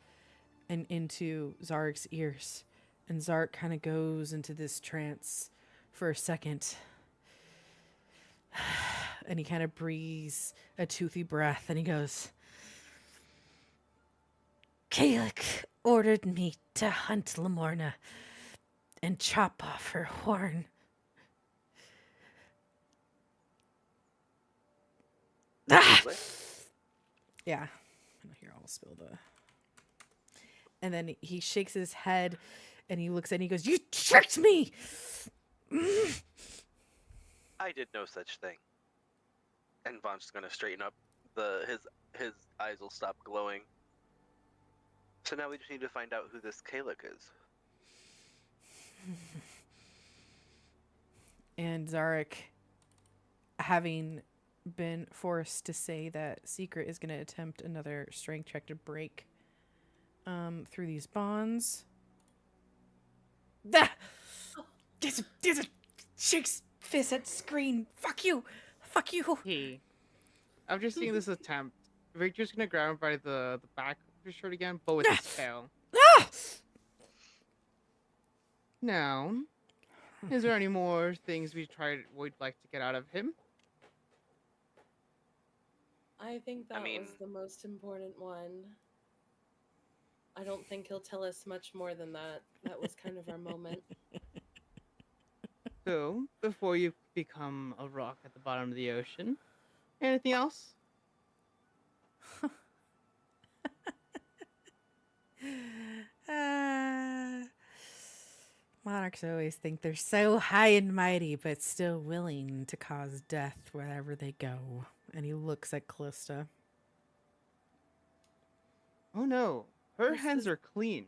Speaker 4: and into Zarek's ears. And Zarek kind of goes into this trance for a second. And he kind of breathes a toothy breath and he goes, Kalek ordered me to hunt Lamorna and chop off her horn. Ah! Yeah. Here, I'll spill the... And then he shakes his head and he looks at it and he goes, you tricked me!
Speaker 1: I did no such thing. And Vaughn's gonna straighten up. His eyes will stop glowing. So now we just need to find out who this Kalek is.
Speaker 4: And Zarek, having been forced to say that Secret is going to attempt another strength check to break through these bonds. Ah! There's a shakes fist at screen. Fuck you. Fuck you.
Speaker 2: hey, after seeing this attempt, Victor's gonna grab him by the back of his shirt again, but with his tail.
Speaker 4: Ah!
Speaker 2: Now, is there any more things we'd like to get out of him?
Speaker 3: I think that
Speaker 1: mean-
Speaker 3: was the most important one. I don't think he'll tell us much more than that. That was kind of our moment.
Speaker 2: So, before you become a rock at the bottom of the ocean, anything else?
Speaker 4: Monarchs always think they're so high and mighty, but still willing to cause death wherever they go. And he looks at Callista.
Speaker 2: Oh no, her
Speaker 3: This
Speaker 2: hands
Speaker 3: is-
Speaker 2: are clean.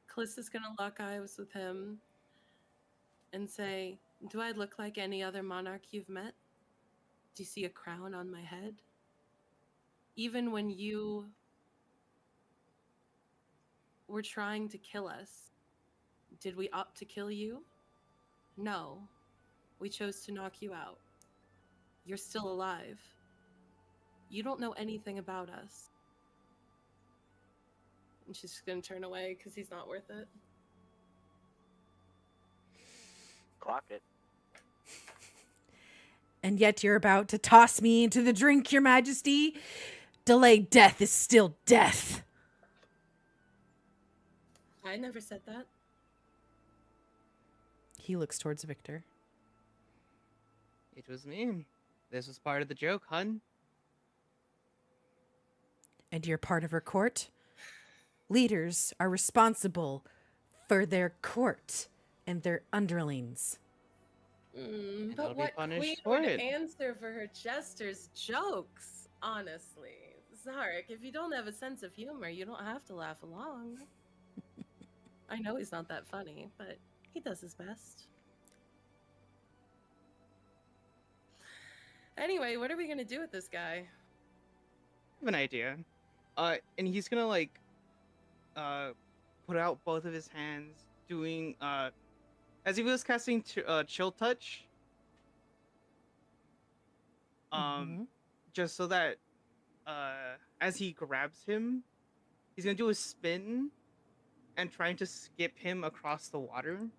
Speaker 3: Callista's gonna lock eyes with him and say, do I look like any other monarch you've met? Do you see a crown on my head? Even when you were trying to kill us, did we opt to kill you? No. We chose to knock you out. You're still alive. You don't know anything about us. And she's just gonna turn away because he's not worth it.
Speaker 1: Clock it.
Speaker 4: And yet you're about to toss me into the drink, Your Majesty. Delayed death is still death.
Speaker 3: I never said that.
Speaker 4: He looks towards Victor.
Speaker 2: It was me. This was part of the joke, hun.
Speaker 4: And you're part of her court? leaders are responsible for their court and their underlings.
Speaker 2: they'll
Speaker 3: But
Speaker 2: be
Speaker 3: what
Speaker 2: punished
Speaker 3: queen
Speaker 2: for
Speaker 3: would
Speaker 2: it.
Speaker 3: answer for her jester's jokes? Honestly, Zarek, if you don't have a sense of humor, you don't have to laugh along. I know he's not that funny, but he does his best. Anyway, what are we gonna do with this guy?
Speaker 2: I have an idea. And he's gonna like put out both of his hands, doing as if he was casting chill touch.
Speaker 4: Mhm.
Speaker 2: Just so that as he grabs him, he's gonna do a spin and trying to skip him across the water.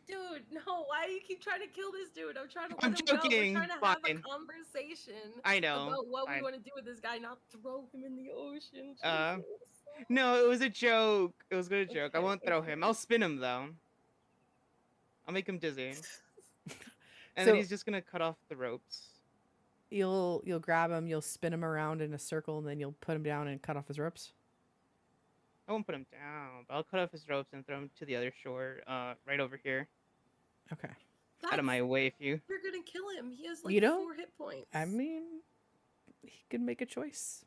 Speaker 3: Dude, no, why do you keep trying to kill this dude? I'm trying to let
Speaker 2: I'm
Speaker 3: him go. We're
Speaker 2: joking,
Speaker 3: trying to have a
Speaker 2: fine.
Speaker 3: conversation
Speaker 2: I know.
Speaker 3: about what we
Speaker 2: Fine.
Speaker 3: want to do with this guy, not throw him in the ocean.
Speaker 2: Uh,
Speaker 3: Jesus.
Speaker 2: No, it was a joke. It was a good joke. I
Speaker 3: Okay,
Speaker 2: won't throw him.
Speaker 3: okay.
Speaker 2: I'll spin him though. I'll make him dizzy, and
Speaker 4: So-
Speaker 2: then he's just gonna cut off the ropes.
Speaker 4: You'll grab him, you'll spin him around in a circle, and then you'll put him down and cut off his ropes.
Speaker 2: I won't put him down, but I'll cut off his ropes and throw him to the other shore, right over here,
Speaker 4: Okay.
Speaker 2: out of my way. If you
Speaker 3: You're gonna kill him. He has like
Speaker 4: You know,
Speaker 3: 4 hit points.
Speaker 4: I mean, he could make a choice.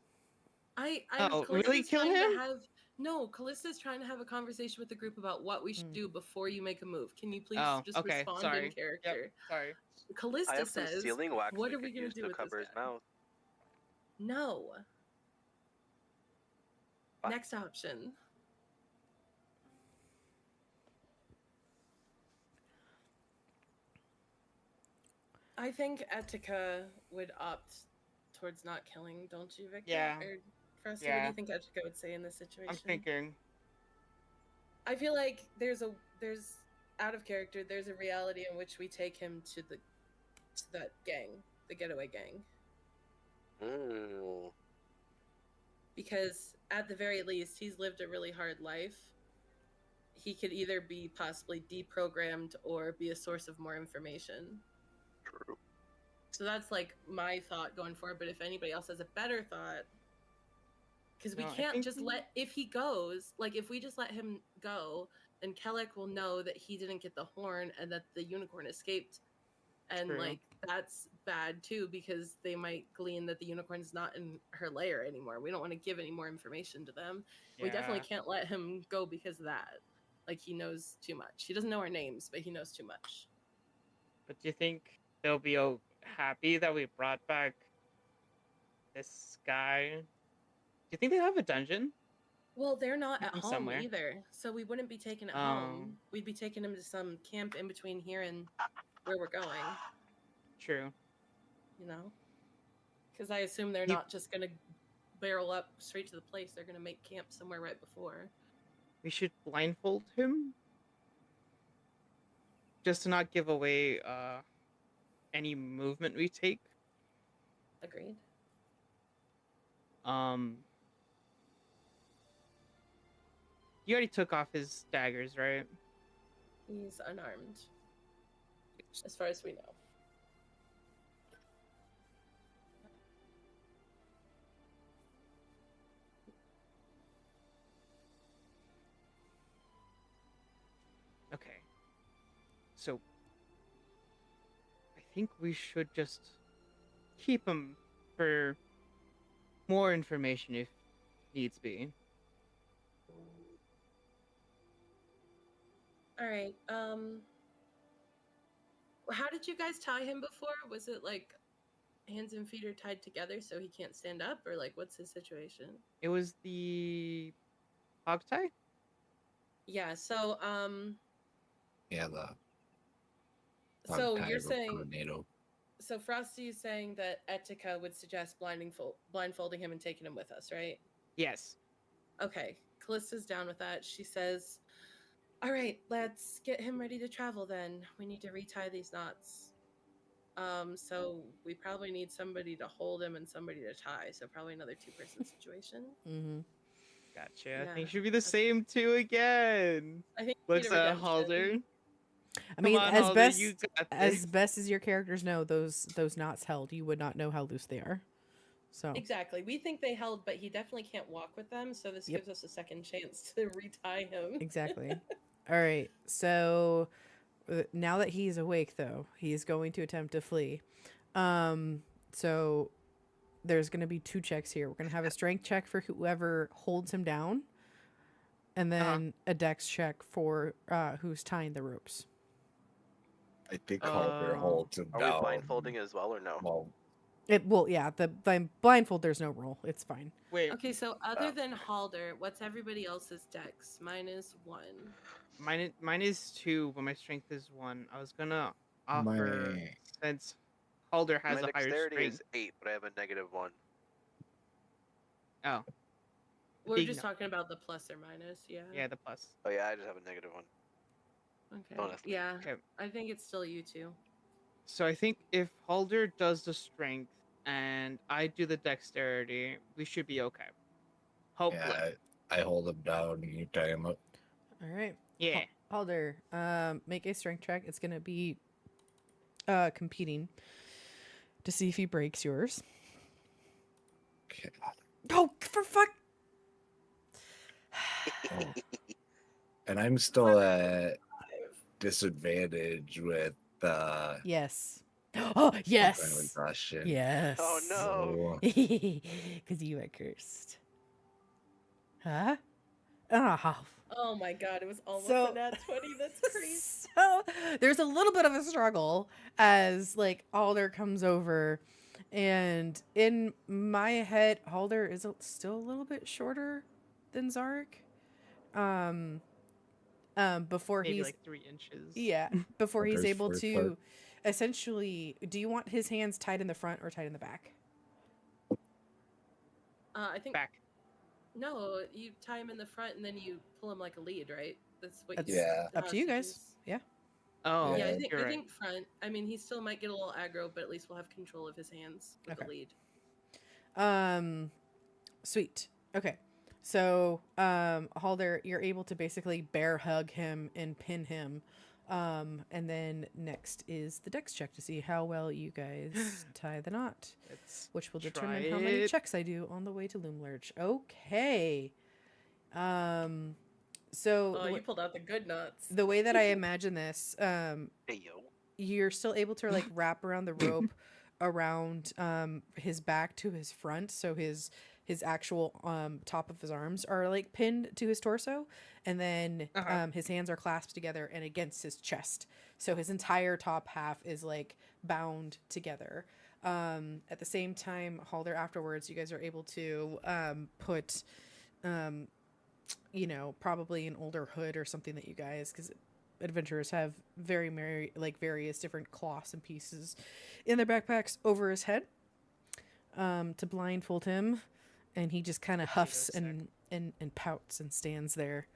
Speaker 2: Oh, really
Speaker 3: Callista's
Speaker 2: kill
Speaker 3: trying to
Speaker 2: him?
Speaker 3: No, Callista's trying to have a conversation with the group about what we should
Speaker 4: Mm.
Speaker 3: do before you make a move. Can you please
Speaker 2: Oh,
Speaker 3: just
Speaker 2: okay.
Speaker 3: respond
Speaker 2: Sorry.
Speaker 3: in character?
Speaker 2: Yep. Sorry.
Speaker 3: Callista
Speaker 1: I have some
Speaker 3: says,
Speaker 1: sealing wax
Speaker 3: "What
Speaker 1: we
Speaker 3: are we
Speaker 1: could
Speaker 3: gonna
Speaker 1: use
Speaker 3: do
Speaker 1: to
Speaker 3: with
Speaker 1: cover
Speaker 3: this
Speaker 1: his
Speaker 3: guy?"
Speaker 1: mouth.
Speaker 3: No.
Speaker 1: Fine.
Speaker 3: Next option. I think Etika would opt towards not killing, don't you, Victor?
Speaker 2: Yeah.
Speaker 3: Or Frosty, what do
Speaker 2: Yeah.
Speaker 3: you think Etika would say in this situation?
Speaker 2: I'm thinking.
Speaker 3: I feel like there's out of character, there's a reality in which we take him to that gang, the getaway gang.
Speaker 1: Ooh.
Speaker 3: Because at the very least, he's lived a really hard life. He could either be possibly deprogrammed or be a source of more information.
Speaker 1: True.
Speaker 3: So that's like my thought going forward. But if anybody else has a better thought, because we
Speaker 2: No, I
Speaker 3: can't
Speaker 2: think
Speaker 3: just
Speaker 2: we-
Speaker 3: if he goes, like if we just let him go, then Kellek will know that he didn't get the horn and that the unicorn escaped. And
Speaker 2: True.
Speaker 3: like that's bad too, because they might glean that the unicorn's not in her lair anymore. We don't want to give any more information to them. We definitely
Speaker 2: Yeah.
Speaker 3: can't let him go because of that. Like he knows too much. He doesn't know our names, but he knows too much.
Speaker 2: But do you think they'll be happy that we brought back this guy? Do you think they have a dungeon?
Speaker 3: Well, they're not
Speaker 2: Keep
Speaker 3: at
Speaker 2: him
Speaker 3: home
Speaker 2: somewhere.
Speaker 3: either, so we wouldn't be taking it
Speaker 2: Oh.
Speaker 3: home. We'd be taking him to some camp in between here and where we're going.
Speaker 2: True.
Speaker 3: You know, because I assume they're
Speaker 2: You-
Speaker 3: not just gonna barrel up straight to the place. They're gonna make camp somewhere right before.
Speaker 2: We should blindfold him, just to not give away any movement we take.
Speaker 3: Agreed.
Speaker 2: You already took off his daggers, right?
Speaker 3: He's unarmed, as far as we know.
Speaker 2: Okay. So I think we should just keep him for more information if needs be.
Speaker 3: All right. How did you guys tie him before? Was it like hands and feet are tied together so he can't stand up, or like what's his situation?
Speaker 2: It was the hog tie?
Speaker 3: Yeah. So
Speaker 5: Yeah, the
Speaker 3: so
Speaker 5: kind
Speaker 3: you're
Speaker 5: of a
Speaker 3: saying
Speaker 5: tornado.
Speaker 3: so Frosty is saying that Etika would suggest blindfolding him and taking him with us, right?
Speaker 2: Yes.
Speaker 3: Okay. Callista's down with that. She says, "All right, let's get him ready to travel then. We need to retie these knots. So we probably need somebody to hold him and somebody to tie. So probably another 2-person situation.
Speaker 4: Mm-hmm.
Speaker 2: Gotcha. I
Speaker 3: Yeah,
Speaker 2: think it should be the
Speaker 3: okay.
Speaker 2: same two again.
Speaker 3: I think we need
Speaker 2: Looks
Speaker 3: a
Speaker 2: at
Speaker 3: redemption.
Speaker 2: Halder.
Speaker 4: I mean,
Speaker 2: Come on,
Speaker 4: as
Speaker 2: Halder,
Speaker 4: best
Speaker 2: you got
Speaker 4: as
Speaker 2: this.
Speaker 4: best as your characters know, those knots held, you would not know how loose they are. So
Speaker 3: Exactly. We think they held, but he definitely can't walk with them, so this
Speaker 4: Yep.
Speaker 3: gives us a second chance to retie him.
Speaker 4: exactly. All right. So now that he's awake, though, he is going to attempt to flee. So there's going to be 2 checks here. We're going to have a strength check for whoever holds him down, and then a dex check for who's tying the ropes.
Speaker 5: I think Halter holds him
Speaker 1: Are
Speaker 5: down.
Speaker 1: we blindfolding as well or no?
Speaker 5: Well,
Speaker 4: Yeah, the blindfold, there's no roll. It's fine.
Speaker 2: Wait,
Speaker 3: Okay, so other than Halder, what's everybody else's dex? Mine is 1.
Speaker 2: mine is 2, but my strength is 1. I was gonna offer
Speaker 5: my
Speaker 2: since Halder has
Speaker 1: My
Speaker 2: a higher
Speaker 1: dexterity
Speaker 2: strength.
Speaker 1: is 8, but I have a -1.
Speaker 2: Oh,
Speaker 3: We're
Speaker 2: big
Speaker 3: just
Speaker 2: no-
Speaker 3: talking about the plus or minus, yeah.
Speaker 2: yeah, the plus.
Speaker 1: Oh yeah, I just have a -1.
Speaker 3: Okay.
Speaker 1: Honestly.
Speaker 3: Yeah,
Speaker 2: Okay.
Speaker 3: I think it's still you two.
Speaker 2: So I think if Halder does the strength and I do the dexterity, we should be okay. Hopefully.
Speaker 5: yeah, I hold him down and you tie him up.
Speaker 4: All right.
Speaker 2: Yeah.
Speaker 4: Halder, make a strength check. It's going to be competing to see if he breaks yours.
Speaker 5: Okay.
Speaker 4: Oh, for fuck.
Speaker 5: Oh. And I'm still at disadvantage with
Speaker 4: Yes. Oh, yes.
Speaker 5: exhaustion.
Speaker 4: Yes.
Speaker 1: Oh no!
Speaker 5: So,
Speaker 4: Because you are cursed. Huh? Oh.
Speaker 3: Oh my god, it was almost
Speaker 4: So-
Speaker 3: a nat 20. That's crazy.
Speaker 4: So there's a little bit of a struggle as like Halder comes over, and in my head, Halder is still a little bit shorter than Zarek. Before
Speaker 2: Maybe
Speaker 4: he's
Speaker 2: like 3 inches.
Speaker 4: yeah, before he's
Speaker 5: Halder's
Speaker 4: able
Speaker 5: first
Speaker 4: to
Speaker 5: part.
Speaker 4: essentially. Do you want his hands tied in the front or tied in the back?
Speaker 3: I think
Speaker 2: Back.
Speaker 3: no, you tie him in the front and then you pull him like a lead, right? That's what
Speaker 4: That's
Speaker 3: you
Speaker 5: Yeah.
Speaker 4: up to you guys.
Speaker 3: hostages.
Speaker 4: Yeah.
Speaker 2: Oh,
Speaker 3: Yeah,
Speaker 5: Yeah,
Speaker 3: I think
Speaker 2: you're
Speaker 3: I
Speaker 2: right.
Speaker 3: think front. I mean, he still might get a little aggro, but at least we'll have control of his hands with
Speaker 4: Okay.
Speaker 3: the lead.
Speaker 4: Sweet. Okay. So, Halder, you're able to basically bear hug him and pin him. And then next is the dex check to see how well you guys tie the knot,
Speaker 2: Let's
Speaker 4: which will
Speaker 2: try
Speaker 4: determine how many
Speaker 2: it.
Speaker 4: checks I do on the way to Loom Lurch. Okay. So
Speaker 3: Oh, you pulled out the good nuts.
Speaker 4: the way that I imagine this,
Speaker 1: Hey yo.
Speaker 4: you're still able to like wrap around the rope around his back to his front, so his actual top of his arms are like pinned to his torso, and then his hands are clasped together and against his chest, so his entire top half is like bound together. At the same time, Halder, afterwards, you guys are able to put probably an older hood or something that you guys, because adventurers have various different cloths and pieces in their backpacks over his head, to blindfold him, and he just kind of huffs and pouts and stands there,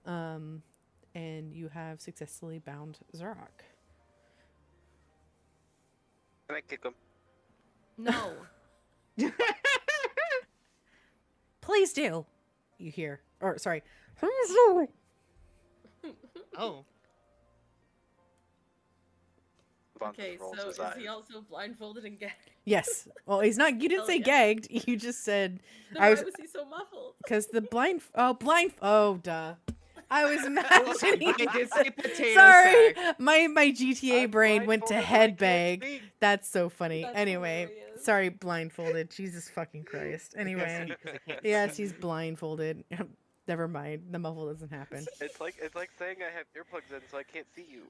Speaker 4: and you have successfully bound Zarok.
Speaker 1: Can I kick him?
Speaker 3: No.
Speaker 4: Please do. You hear, or sorry.
Speaker 2: Oh,
Speaker 1: Von
Speaker 3: Okay,
Speaker 1: rolls
Speaker 3: so
Speaker 1: his
Speaker 3: is he
Speaker 1: eyes.
Speaker 3: also blindfolded and gagged?
Speaker 4: Yes. Well, he's not. You didn't
Speaker 3: Hell
Speaker 4: say
Speaker 3: yeah.
Speaker 4: gagged. You just said
Speaker 3: Then
Speaker 4: I
Speaker 3: why
Speaker 4: was
Speaker 3: was he so muffled?
Speaker 4: because the blind. Oh, duh. I was imagining.
Speaker 2: I did say potato
Speaker 4: Sorry,
Speaker 2: sack.
Speaker 4: my GTA
Speaker 1: I'm
Speaker 4: brain went to
Speaker 1: blindfolded, I
Speaker 4: head
Speaker 1: can't
Speaker 4: bag.
Speaker 1: speak.
Speaker 4: That's so funny.
Speaker 3: That's
Speaker 4: Anyway,
Speaker 3: hilarious.
Speaker 4: sorry, blindfolded. Jesus fucking Christ. Anyway,
Speaker 2: Because I can't
Speaker 4: yes,
Speaker 2: see.
Speaker 4: he's blindfolded. Never mind. The muffle doesn't happen.
Speaker 1: It's like saying I have earplugs in, so I can't see you.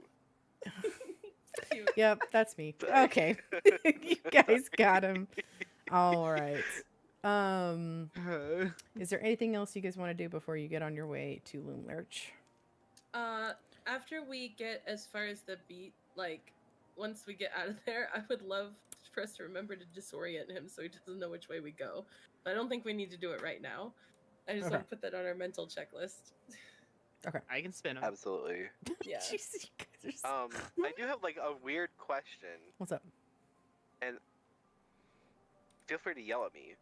Speaker 3: Cute.
Speaker 4: Yep, that's me.
Speaker 1: Sorry.
Speaker 4: Okay, you guys got him. All right. Is there anything else you guys want to do before you get on your way to Loom Lurch?
Speaker 3: After we get as far as the beat, like once we get out of there, I would love for us to remember to disorient him so he doesn't know which way we go. But I don't think we need to do it right now. I just
Speaker 4: Okay.
Speaker 3: want to put that on our mental checklist.
Speaker 2: I can spin him.
Speaker 1: Absolutely.
Speaker 3: Yeah.
Speaker 4: Jeez, you guys are so-
Speaker 1: I do have like a weird question.
Speaker 4: What's up?
Speaker 1: Feel free to yell at me.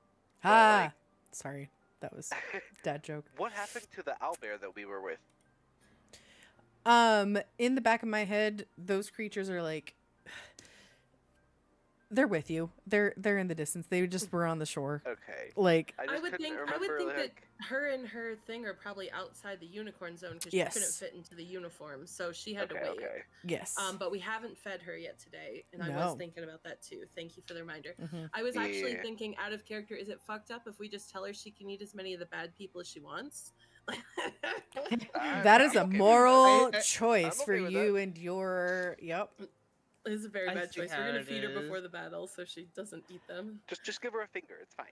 Speaker 4: Ah, sorry, that was dad joke.
Speaker 1: What happened to the owlbear that we were with?
Speaker 4: In the back of my head, those creatures are like They're with you. They're in the distance. They just were on the shore.
Speaker 1: Okay.
Speaker 4: Like,
Speaker 1: I just couldn't remember.
Speaker 3: I would think that
Speaker 1: like,
Speaker 3: her and her thing are probably outside the unicorn zone because she couldn't
Speaker 4: Yes.
Speaker 3: fit into the uniform, so she had to
Speaker 1: okay,
Speaker 3: wait.
Speaker 1: okay.
Speaker 4: yes.
Speaker 3: But we haven't fed her yet today, and I
Speaker 4: No.
Speaker 3: was thinking about that too. Thank you for the reminder.
Speaker 4: Mhm.
Speaker 3: I was actually
Speaker 1: Yeah.
Speaker 3: thinking, out of character, is it fucked up if we just tell her she can eat as many of the bad people as she wants?
Speaker 4: That is
Speaker 1: I'm
Speaker 4: a
Speaker 1: okay with
Speaker 4: moral
Speaker 2: that.
Speaker 4: choice
Speaker 1: I'm
Speaker 4: for
Speaker 1: okay with
Speaker 4: you and your. Yep.
Speaker 3: It's a very
Speaker 2: I
Speaker 3: bad
Speaker 2: see
Speaker 3: choice.
Speaker 2: how
Speaker 3: We're gonna
Speaker 2: it
Speaker 3: feed her before
Speaker 2: is.
Speaker 3: the battle so she doesn't eat them.
Speaker 1: Just give her a finger. It's fine.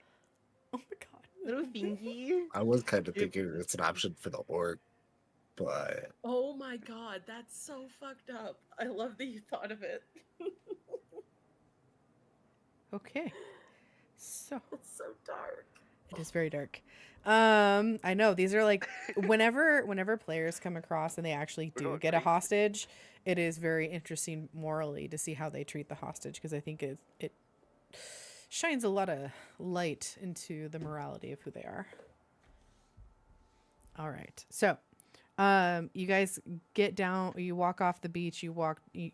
Speaker 4: Oh my god.
Speaker 2: Little fingy.
Speaker 5: I was kind of
Speaker 2: Yep.
Speaker 5: thinking it's an option for the orc, but
Speaker 3: Oh my god, that's so fucked up. I love that you thought of it.
Speaker 4: Okay. So
Speaker 3: It's so dark.
Speaker 4: it is very dark. I know these are like whenever players come across and they actually
Speaker 1: We're
Speaker 4: do
Speaker 1: going
Speaker 4: get a
Speaker 1: crazy.
Speaker 4: hostage, it is very interesting morally to see how they treat the hostage because I think it shines a lot of light into the morality of who they are. All right. So, you guys get down, you walk off the beach, you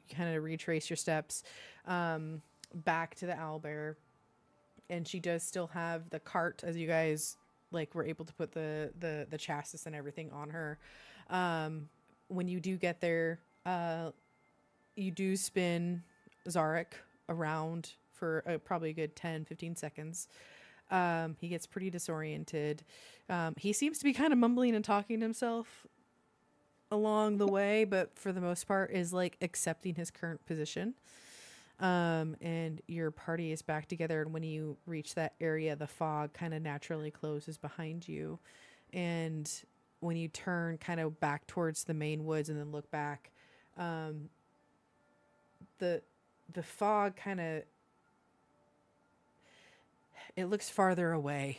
Speaker 4: kind of retrace your steps back to the owlbear, and she does still have the cart as you guys like were able to put the chassis and everything on her. When you do get there, you do spin Zarek around for probably a good 10-15 seconds. He gets pretty disoriented. He seems to be kind of mumbling and talking to himself along the way, but for the most part is like accepting his current position. And your party is back together, and when you reach that area, the fog kind of naturally closes behind you. And when you turn kind of back towards the main woods and then look back, the fog kind of, it looks farther away.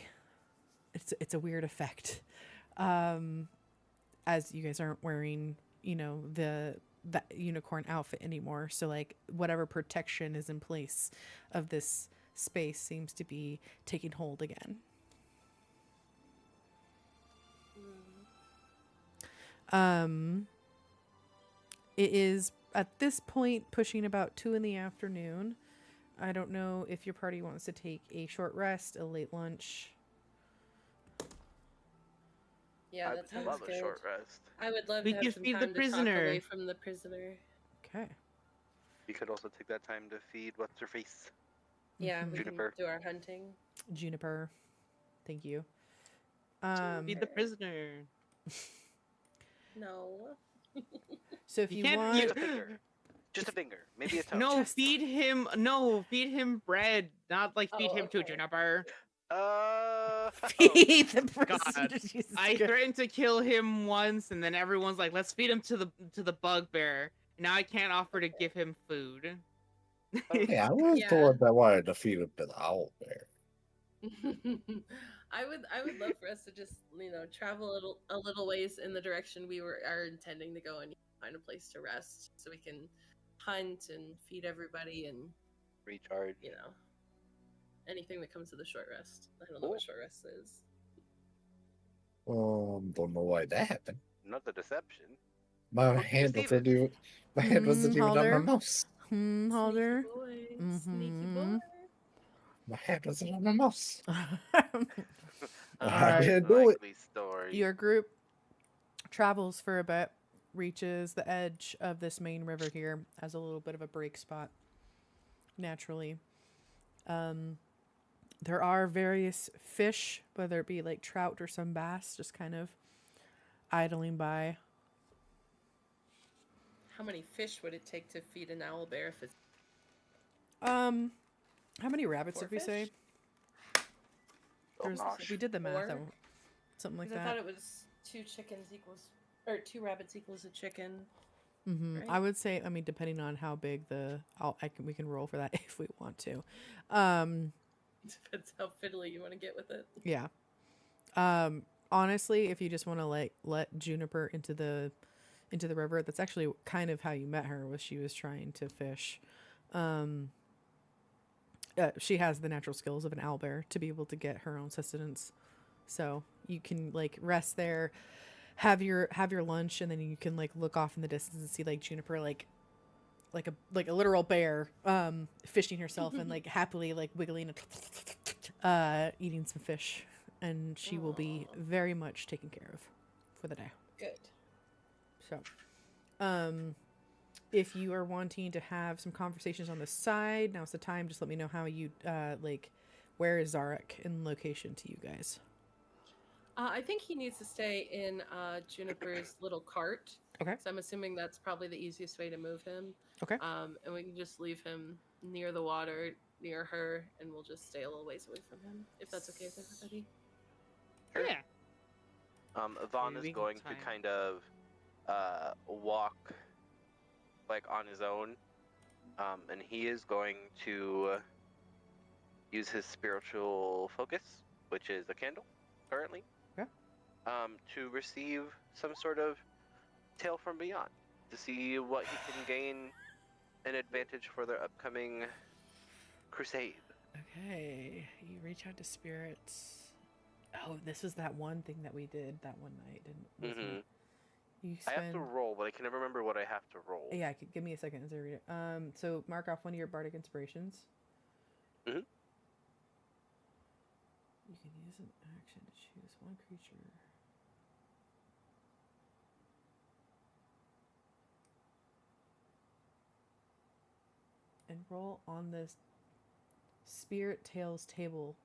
Speaker 4: It's a weird effect. As you guys aren't wearing, that unicorn outfit anymore. So like whatever protection is in place of this space seems to be taking hold again. It is at this point pushing about 2 p.m. I don't know if your party wants to take a short rest, a late lunch.
Speaker 3: Yeah,
Speaker 1: I
Speaker 3: that
Speaker 1: would
Speaker 3: sounds
Speaker 1: love
Speaker 3: good.
Speaker 1: a short rest.
Speaker 3: I would love
Speaker 2: We
Speaker 3: to
Speaker 2: can
Speaker 3: have some
Speaker 2: feed the
Speaker 3: time to talk
Speaker 2: prisoner.
Speaker 3: away from the prisoner.
Speaker 4: Okay.
Speaker 1: You could also take that time to feed what's her face.
Speaker 3: Yeah, we
Speaker 1: Juniper.
Speaker 3: can do our hunting.
Speaker 4: Juniper. Thank you.
Speaker 2: Feed the prisoner.
Speaker 3: No.
Speaker 4: So if
Speaker 2: You
Speaker 4: you
Speaker 2: can't-
Speaker 4: want,
Speaker 1: Just a finger. Just a finger. Maybe a toe.
Speaker 2: No, feed him. No, feed him bread. Not like feed
Speaker 3: Oh,
Speaker 2: him to
Speaker 3: okay.
Speaker 2: Juniper.
Speaker 4: feed the prisoner.
Speaker 2: God.
Speaker 4: Jesus
Speaker 2: I
Speaker 4: Christ.
Speaker 2: threatened to kill him once, and then everyone's like, "Let's feed him to the bugbear." Now I can't offer to give him food.
Speaker 5: yeah, I was the
Speaker 3: Yeah.
Speaker 5: one that wanted to feed him to the owl bear.
Speaker 3: I would love for us to just travel a little ways in the direction we are intending to go and find a place to rest so we can hunt and feed everybody and
Speaker 1: Recharge.
Speaker 3: anything that comes to the short rest. I don't know what short rest is.
Speaker 5: Don't know why that happened.
Speaker 1: Not the deception.
Speaker 5: My
Speaker 1: Well,
Speaker 5: hand
Speaker 1: Steven.
Speaker 5: wasn't even. My hand wasn't even on
Speaker 4: Halder.
Speaker 5: my mouse.
Speaker 4: Halder.
Speaker 3: Sneaky
Speaker 4: Mhm.
Speaker 3: boy.
Speaker 5: My hand wasn't on my mouse. I
Speaker 4: Alright.
Speaker 5: didn't do it.
Speaker 1: Likely story.
Speaker 4: Your group travels for a bit, reaches the edge of this main river here as a little bit of a break spot. Naturally. There are various fish, whether it be like trout or some bass, just kind of idling by.
Speaker 3: How many fish would it take to feed an owl bear if it's
Speaker 4: How many rabbits
Speaker 3: 4
Speaker 4: did we say?
Speaker 3: fish?
Speaker 1: Oh,
Speaker 4: There's,
Speaker 1: gosh.
Speaker 4: we did the math,
Speaker 3: 4?
Speaker 4: something like
Speaker 3: 'Cause I
Speaker 4: that.
Speaker 3: thought it was 2 chickens equals, or 2 rabbits equals a chicken.
Speaker 4: I
Speaker 3: right?
Speaker 4: would say, I mean, depending on how big we can roll for that if we want to.
Speaker 3: Depends how fiddly you want to get with it.
Speaker 4: Yeah. Honestly, if you just want to like let Juniper into the river, that's actually kind of how you met her. Was she was trying to fish. She has the natural skills of an owlbear to be able to get her own sustenance. So you can like rest there, have your lunch, and then you can like look off in the distance and see like Juniper like like a literal bear, fishing herself and like happily like wiggling and eating some fish, and she will be very much taken care of for the day.
Speaker 3: Good.
Speaker 4: So, if you are wanting to have some conversations on the side, now's the time. Just let me know how you like. Where is Zarek in location to you guys?
Speaker 3: I think he needs to stay in Juniper's little cart.
Speaker 4: Okay.
Speaker 3: So I'm assuming that's probably the easiest way to move him.
Speaker 4: Okay.
Speaker 3: And we can just leave him near the water, near her, and we'll just stay a little ways away from him, if that's okay with everybody.
Speaker 2: Yeah.
Speaker 1: Vaughn
Speaker 2: Maybe
Speaker 1: is
Speaker 2: we can
Speaker 1: going to
Speaker 2: time.
Speaker 1: kind of walk like on his own, and he is going to use his spiritual focus, which is a candle, currently.
Speaker 4: Okay.
Speaker 1: To receive some sort of tale from beyond, to see what he can gain an advantage for their upcoming crusade.
Speaker 4: Okay. You reach out to spirits. Oh, this was that one thing that we did that one night, wasn't
Speaker 1: Mhm.
Speaker 4: it? You
Speaker 1: I have to
Speaker 4: spend-
Speaker 1: roll, but I can never remember what I have to roll.
Speaker 4: Yeah, give me a second as I read it. So mark off one of your bardic inspirations.
Speaker 1: Mhm.
Speaker 4: You can use an action to choose one creature. And roll on this Spirit Tales table.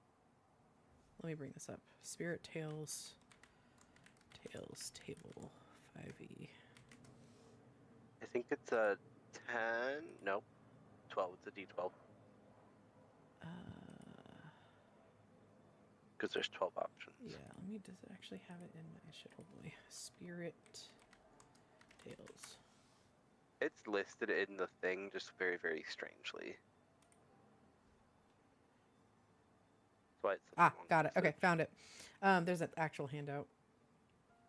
Speaker 4: Let me bring this up. Spirit Tales table 5e.
Speaker 1: I think it's a 10. No, 12. It's a D12 because there's 12 options.
Speaker 4: Yeah, let me does it actually have it in my shit? Oh boy. Spirit Tales.
Speaker 1: It's listed in the thing, just very, very strangely. That's why it's such a long
Speaker 4: Got it. Okay,
Speaker 1: message.
Speaker 4: found it. There's an actual handout.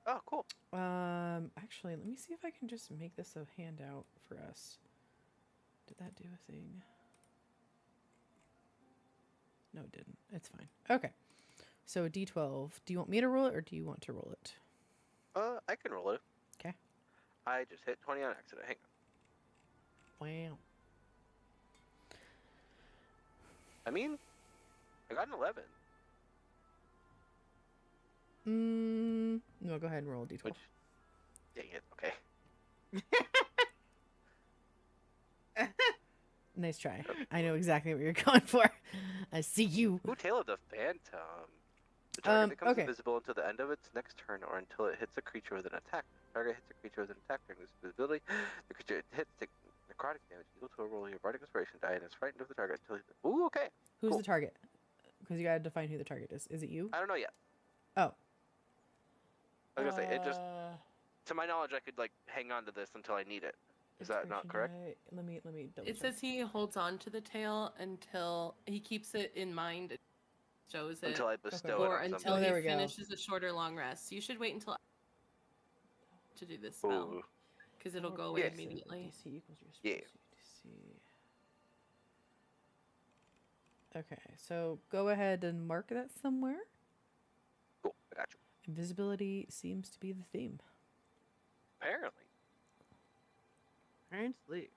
Speaker 1: Oh, cool.
Speaker 4: Actually, let me see if I can just make this a handout for us. Did that do a thing? No, it didn't. It's fine. Okay. So a D12. Do you want me to roll it or do you want to roll it?
Speaker 1: I can roll it.
Speaker 4: 'Kay.
Speaker 1: I just hit 20 on accident. Hang on.
Speaker 4: Wow.
Speaker 1: I mean, I got an 11.
Speaker 4: No, go ahead and roll a D12.
Speaker 1: Which, dang it. Okay.
Speaker 4: Nice try. I know exactly what you're going for. I see you.
Speaker 1: Ooh, Tale of the Phantom. The target becomes
Speaker 4: okay.
Speaker 1: invisible until the end of its next turn or until it hits a creature with an attack. Target hits a creature with an attack during this invisibility. The creature it hits takes necrotic damage equal to a roll of your bardic inspiration die and is frightened of the target until it... Ooh, okay.
Speaker 4: Who's
Speaker 1: Cool.
Speaker 4: the target? Because you gotta define who the target is. Is it you?
Speaker 1: I don't know yet.
Speaker 4: Oh.
Speaker 1: I was gonna say, it just... To my knowledge, I could, like, hang on to this until I need it. Is that not correct?
Speaker 4: Let me double
Speaker 3: It
Speaker 4: check.
Speaker 3: says he holds on to the tail until he keeps it in mind and shows it.
Speaker 1: Until I bestow
Speaker 3: or
Speaker 1: it on
Speaker 3: until
Speaker 1: somebody.
Speaker 4: there
Speaker 3: he
Speaker 4: we go.
Speaker 3: finishes a short or long rest. You should wait until to do this spell
Speaker 1: Ooh.
Speaker 3: because it'll go away
Speaker 1: Yes.
Speaker 3: immediately.
Speaker 4: DC equals your
Speaker 1: Yeah.
Speaker 4: spell DC. Okay, so go ahead and mark that somewhere.
Speaker 1: Cool, I got you.
Speaker 4: Invisibility seems to be the theme.
Speaker 1: Apparently.
Speaker 2: Apparently.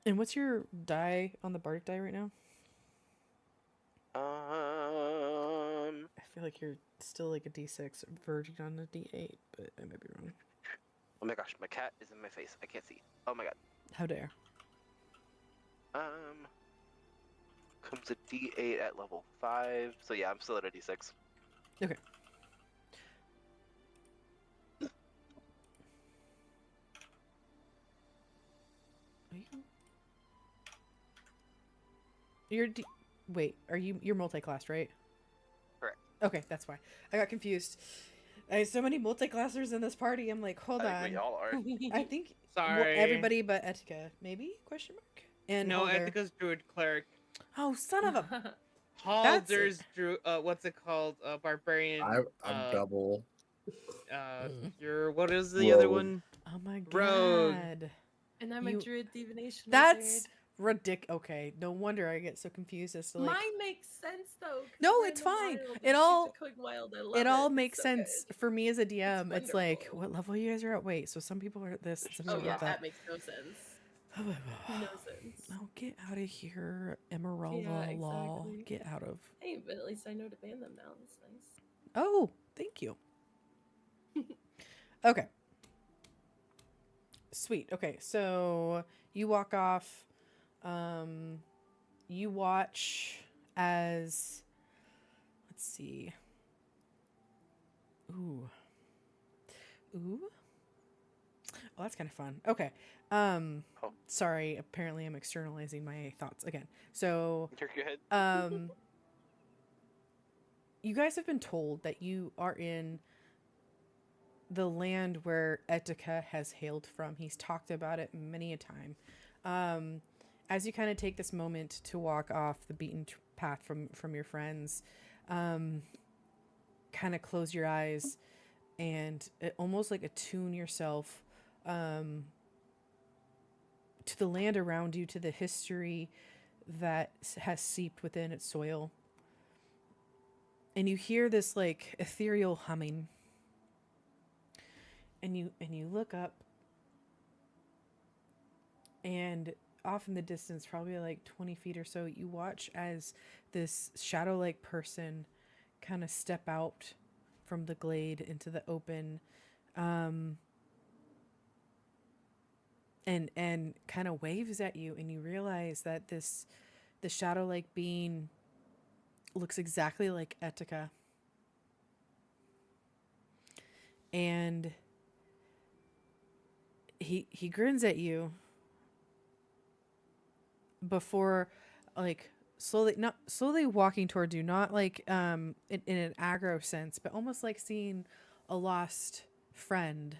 Speaker 4: And what's your die on the bardic die right now? I feel like you're still like a D6 verging on a D8, but I might be wrong.
Speaker 1: Oh my gosh, my cat is in my face. I can't see. Oh my god.
Speaker 4: How dare.
Speaker 1: Comes a D8 at level 5. So yeah, I'm still at a D6.
Speaker 4: Okay. Are you? Wait, you're multi-classed, right?
Speaker 1: Correct.
Speaker 4: Okay, that's why. I got confused. I have so many multi-classers in this party. I'm like, hold
Speaker 1: I think we
Speaker 4: on.
Speaker 1: all are.
Speaker 4: I think
Speaker 2: Sorry.
Speaker 4: everybody but Etika, maybe? Question mark. And
Speaker 2: No,
Speaker 4: Halder.
Speaker 2: Ethica's druid cleric.
Speaker 4: Oh, son of a.
Speaker 2: Halder's druid. What's it called? Barbarian.
Speaker 5: I'm double.
Speaker 2: You're what is the other
Speaker 5: Rogue.
Speaker 2: one?
Speaker 4: Oh my god.
Speaker 2: Rogue.
Speaker 3: And I'm
Speaker 4: You-
Speaker 3: a druid divination
Speaker 4: That's
Speaker 3: wizard.
Speaker 4: Okay, no wonder I get so confused as to like.
Speaker 3: Mine makes sense though. 'cause
Speaker 4: No,
Speaker 3: we're
Speaker 4: it's
Speaker 3: in the
Speaker 4: fine.
Speaker 3: wild,
Speaker 4: It
Speaker 3: and
Speaker 4: all
Speaker 3: she's a quick wild. I love
Speaker 4: it all
Speaker 3: It's
Speaker 4: makes
Speaker 3: so
Speaker 4: sense
Speaker 3: good.
Speaker 4: for me as a DM. It's like,
Speaker 3: wonderful.
Speaker 4: what level you guys are at? Wait, so some people are at this, some
Speaker 3: Oh
Speaker 4: people are
Speaker 3: yeah,
Speaker 4: at
Speaker 3: that makes no sense. No sense.
Speaker 4: Oh, get out of here, Emerald
Speaker 3: Yeah,
Speaker 4: Law.
Speaker 3: exactly.
Speaker 4: Get out of.
Speaker 3: Hey, but at least I know to ban them now. That's nice.
Speaker 4: Oh, thank you. Okay. Sweet. Okay, so you walk off. You watch as. Let's see. Ooh. Oh, that's kind of fun. Okay.
Speaker 1: Oh.
Speaker 4: Sorry. Apparently, I'm externalizing my thoughts again. So,
Speaker 1: You're good.
Speaker 4: you guys have been told that you are in the land where Etika has hailed from. He's talked about it many a time. As you kind of take this moment to walk off the beaten path from your friends, kind of close your eyes and almost like attune yourself to the land around you, to the history that has seeped within its soil. And you hear this like ethereal humming. And you look up, and off in the distance, probably like 20 feet or so, you watch as this shadow-like person kind of step out from the glade into the open, and kind of waves at you, and you realize that the shadow-like being looks exactly like Etika. And he grins at you before like slowly walking towards you, not like in an aggro sense, but almost like seeing a lost friend.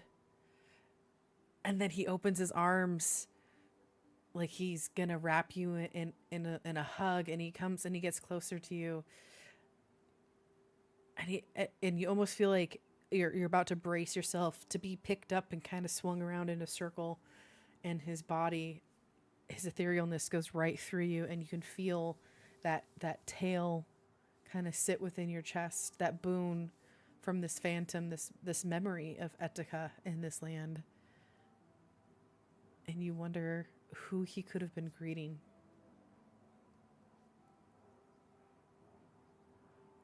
Speaker 4: And then he opens his arms like he's gonna wrap you in a hug, and he comes and he gets closer to you, and you almost feel like you're about to brace yourself to be picked up and kind of swung around in a circle, and his body, his etherealness goes right through you, and you can feel that tail kind of sit within your chest, that boon from this phantom, this memory of Etika in this land. And you wonder who he could have been greeting.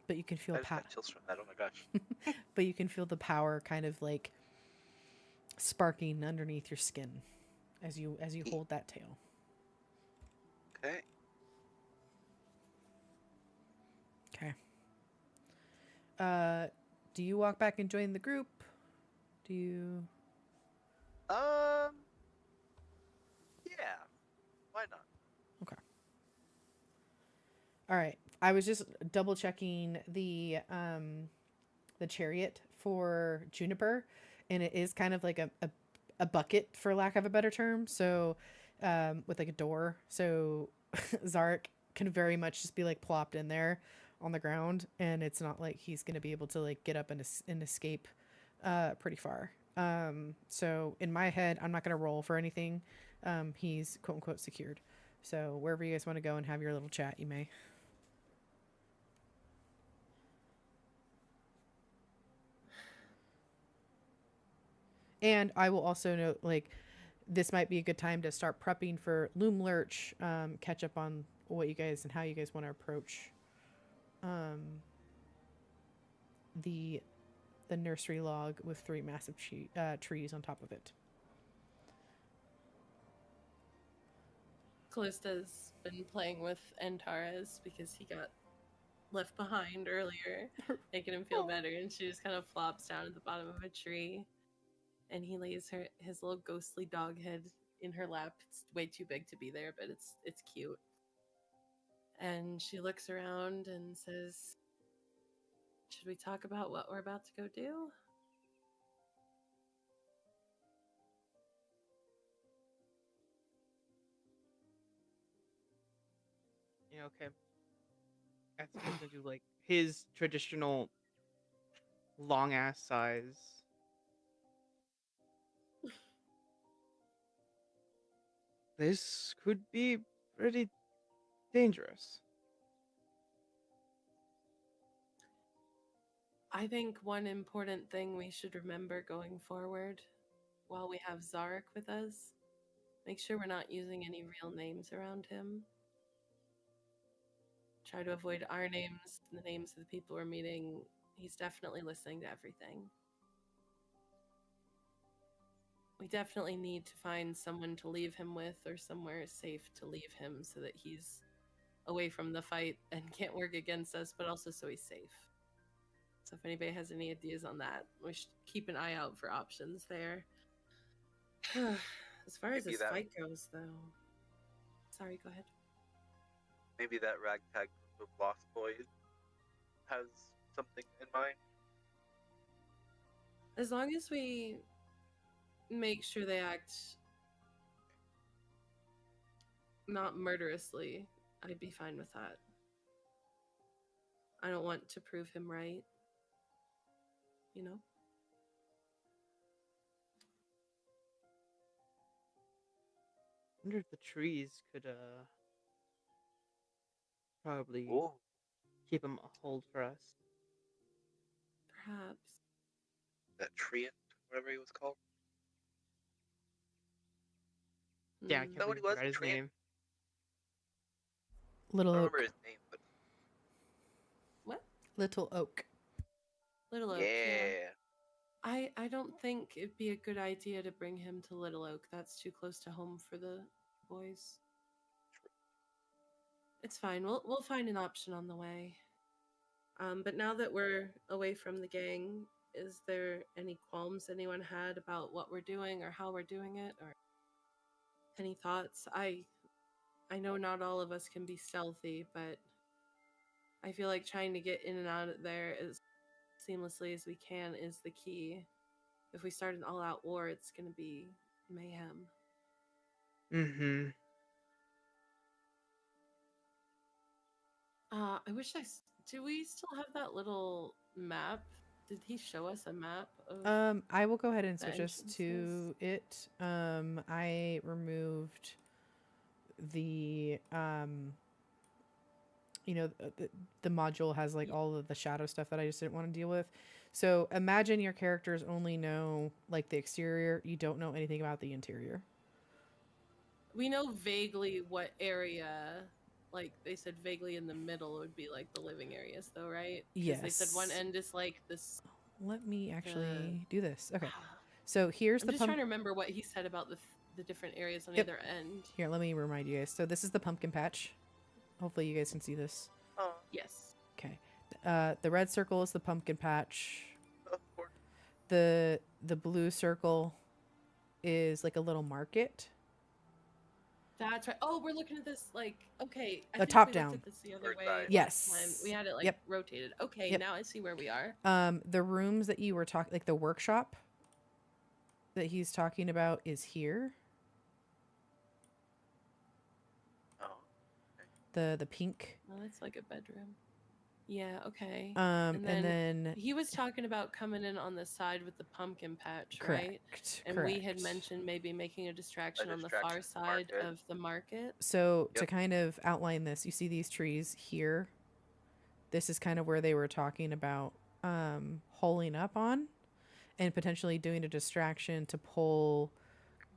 Speaker 4: But you can feel
Speaker 1: I just got chills from that. Oh my gosh.
Speaker 4: but you can feel the power kind of like sparking underneath your skin as you hold that tail.
Speaker 1: Okay.
Speaker 4: Okay. Do you walk back and join the group? Do you?
Speaker 1: Yeah. Why not?
Speaker 4: Okay. All right. I was just double checking the chariot for Juniper, and it is kind of like a bucket, for lack of a better term. So, with like a door. So Zarek can very much just be like plopped in there on the ground, and it's not like he's gonna be able to like get up and escape pretty far. So in my head, I'm not gonna roll for anything. He's quote unquote secured. So wherever you guys want to go and have your little chat, you may. And I will also note, like, this might be a good time to start prepping for Loom Lurch, catch up on what you guys and how you guys want to approach the nursery log with 3 massive trees on top of it.
Speaker 3: Callista's been playing with Antares because he got left behind earlier, making him feel better, and she just kind of flops down at the bottom of a tree, and he lays his little ghostly dog head in her lap. It's way too big to be there, but it's cute. And she looks around and says, "Should we talk about what we're about to go do?"
Speaker 2: You know, okay. I think he's gonna do like his traditional long ass size. This could be pretty dangerous.
Speaker 3: I think one important thing we should remember going forward while we have Zarek with us, make sure we're not using any real names around him. Try to avoid our names, the names of the people we're meeting. He's definitely listening to everything. We definitely need to find someone to leave him with or somewhere safe to leave him so that he's away from the fight and can't work against us, but also so he's safe. So if anybody has any ideas on that, we should keep an eye out for options there. As far as
Speaker 1: Maybe
Speaker 3: this
Speaker 1: that-
Speaker 3: fight goes, though. Sorry, go ahead.
Speaker 1: Maybe that ragtag group of lost boys has something in mind.
Speaker 3: As long as we make sure they act not murderously, I'd be fine with that. I don't want to prove him right. You know?
Speaker 2: Wonder if the trees could probably
Speaker 1: Ooh.
Speaker 2: keep him a hold for us.
Speaker 3: Perhaps.
Speaker 1: That treant, whatever he was called.
Speaker 2: Yeah, I
Speaker 3: Hmm.
Speaker 2: can't
Speaker 1: That what
Speaker 2: believe
Speaker 1: he
Speaker 2: I
Speaker 1: was,
Speaker 2: forgot his
Speaker 1: Trent?
Speaker 2: name.
Speaker 1: I
Speaker 4: Little
Speaker 1: don't
Speaker 4: Oak.
Speaker 1: remember his name, but
Speaker 3: What?
Speaker 4: Little Oak.
Speaker 3: Little Oak,
Speaker 1: yeah.
Speaker 3: I don't think it'd be a good idea to bring him to Little Oak. That's too close to home for the boys. It's fine. We'll find an option on the way. But now that we're away from the gang, is there any qualms anyone had about what we're doing or how we're doing it, or any thoughts? I know not all of us can be stealthy, but I feel like trying to get in and out of there as seamlessly as we can is the key. If we start an all-out war, it's going to be mayhem.
Speaker 2: Mm-hmm.
Speaker 3: I wish do we still have that little map? Did he show us a map of
Speaker 4: I will go ahead and
Speaker 3: the
Speaker 4: switch us to it. I removed the the module has like all of the shadow stuff that I just didn't want to deal with. So imagine your characters only know like the exterior. You don't know anything about the interior.
Speaker 3: We know vaguely what area, like they said vaguely in the middle would be like the living areas though, right? Because they said one
Speaker 4: Yes.
Speaker 3: end is like this.
Speaker 4: Let me actually do this. Okay.
Speaker 3: I'm
Speaker 4: So here's the
Speaker 3: just trying to remember what he said about the different areas on
Speaker 4: Yep.
Speaker 3: either end.
Speaker 4: Here, let me remind you guys. So this is the pumpkin patch. Hopefully you guys can see this.
Speaker 1: Oh,
Speaker 3: Yes.
Speaker 4: Okay. The red circle is the pumpkin patch.
Speaker 1: of course.
Speaker 4: The blue circle is like a little market.
Speaker 3: That's right. Oh, we're looking at this like okay. I
Speaker 4: A
Speaker 3: think
Speaker 4: top
Speaker 3: we
Speaker 4: down.
Speaker 3: looked at this the other
Speaker 1: Third
Speaker 3: way.
Speaker 1: side.
Speaker 3: last
Speaker 4: Yes.
Speaker 3: time. We had it like
Speaker 4: Yep.
Speaker 3: rotated. Okay,
Speaker 4: Yep.
Speaker 3: now I see where we are.
Speaker 4: The rooms that you were talking, like the workshop that he's talking about, is here.
Speaker 1: Oh.
Speaker 4: The pink.
Speaker 3: Oh, that's like a bedroom. Yeah. Okay.
Speaker 4: And
Speaker 3: then
Speaker 4: then
Speaker 3: He was talking about coming in on the side with the pumpkin patch,
Speaker 4: correct.
Speaker 3: right? And we had mentioned maybe making a distraction on the far
Speaker 1: distraction
Speaker 3: side
Speaker 1: market.
Speaker 3: of the market.
Speaker 4: So to
Speaker 1: Yep.
Speaker 4: kind of outline this, you see these trees here. This is kind of where they were talking about holing up on and potentially doing a distraction to pull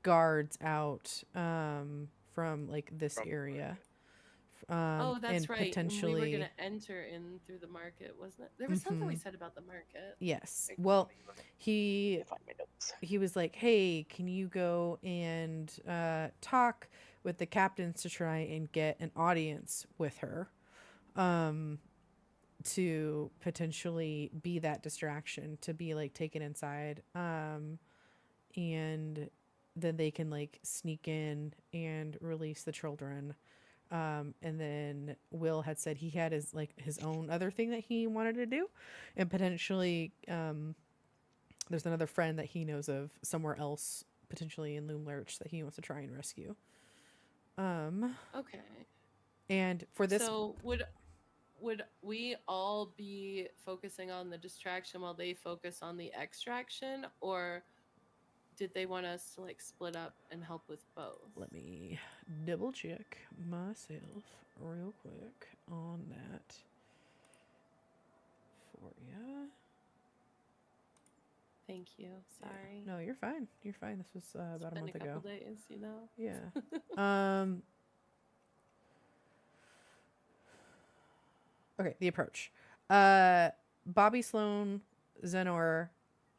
Speaker 4: guards out from like this
Speaker 1: From the
Speaker 4: area.
Speaker 3: Oh, that's
Speaker 4: and
Speaker 3: right. And we
Speaker 4: potentially
Speaker 3: were gonna enter in through the market, wasn't it? There was something we
Speaker 4: Mhm.
Speaker 3: said about the market.
Speaker 4: yes.
Speaker 1: Like,
Speaker 4: Well,
Speaker 1: let me
Speaker 4: he
Speaker 1: find my notes.
Speaker 4: he was like, "Hey, can you go and talk with the captains to try and get an audience with her, to potentially be that distraction, to be like taken inside, and then they can like sneak in and release the children." And then Will had said he had his own other thing that he wanted to do, and potentially there's another friend that he knows of somewhere else, potentially in Loom Lurch, that he wants to try and rescue.
Speaker 3: Okay.
Speaker 4: And for this,
Speaker 3: So would we all be focusing on the distraction while they focus on the extraction, or did they want us to like split up and help with both?
Speaker 4: Let me double check myself real quick on that for you.
Speaker 3: Thank you. Sorry.
Speaker 4: No, you're fine. You're fine. This was about a month
Speaker 3: Been a
Speaker 4: ago.
Speaker 3: couple days, you know.
Speaker 4: Yeah. Okay, the approach. Bobby Sloan, Zenor,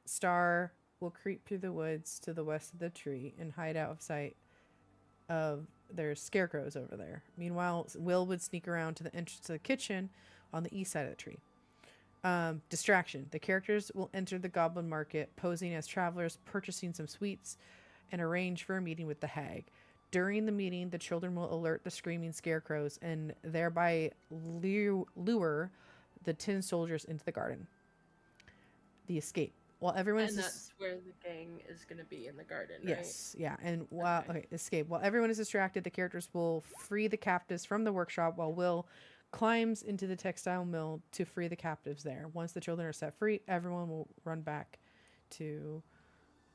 Speaker 4: Star will creep through the woods to the west of the tree and hide out of sight of there's scarecrows over there. Meanwhile, Will would sneak around to the entrance to the kitchen on the east side of the tree. Distraction. The characters will enter the goblin market, posing as travelers, purchasing some sweets, and arrange for a meeting with the hag. During the meeting, the children will alert the screaming scarecrows and thereby lure the tin soldiers into the garden. The escape. While everyone
Speaker 3: And
Speaker 4: is
Speaker 3: that's where the gang is going to be in the garden, right?
Speaker 4: yes, yeah, and while escape. While everyone is distracted, the characters will free the captives from the workshop while Will climbs into the textile mill to free the captives there. Once the children are set free, everyone will run back to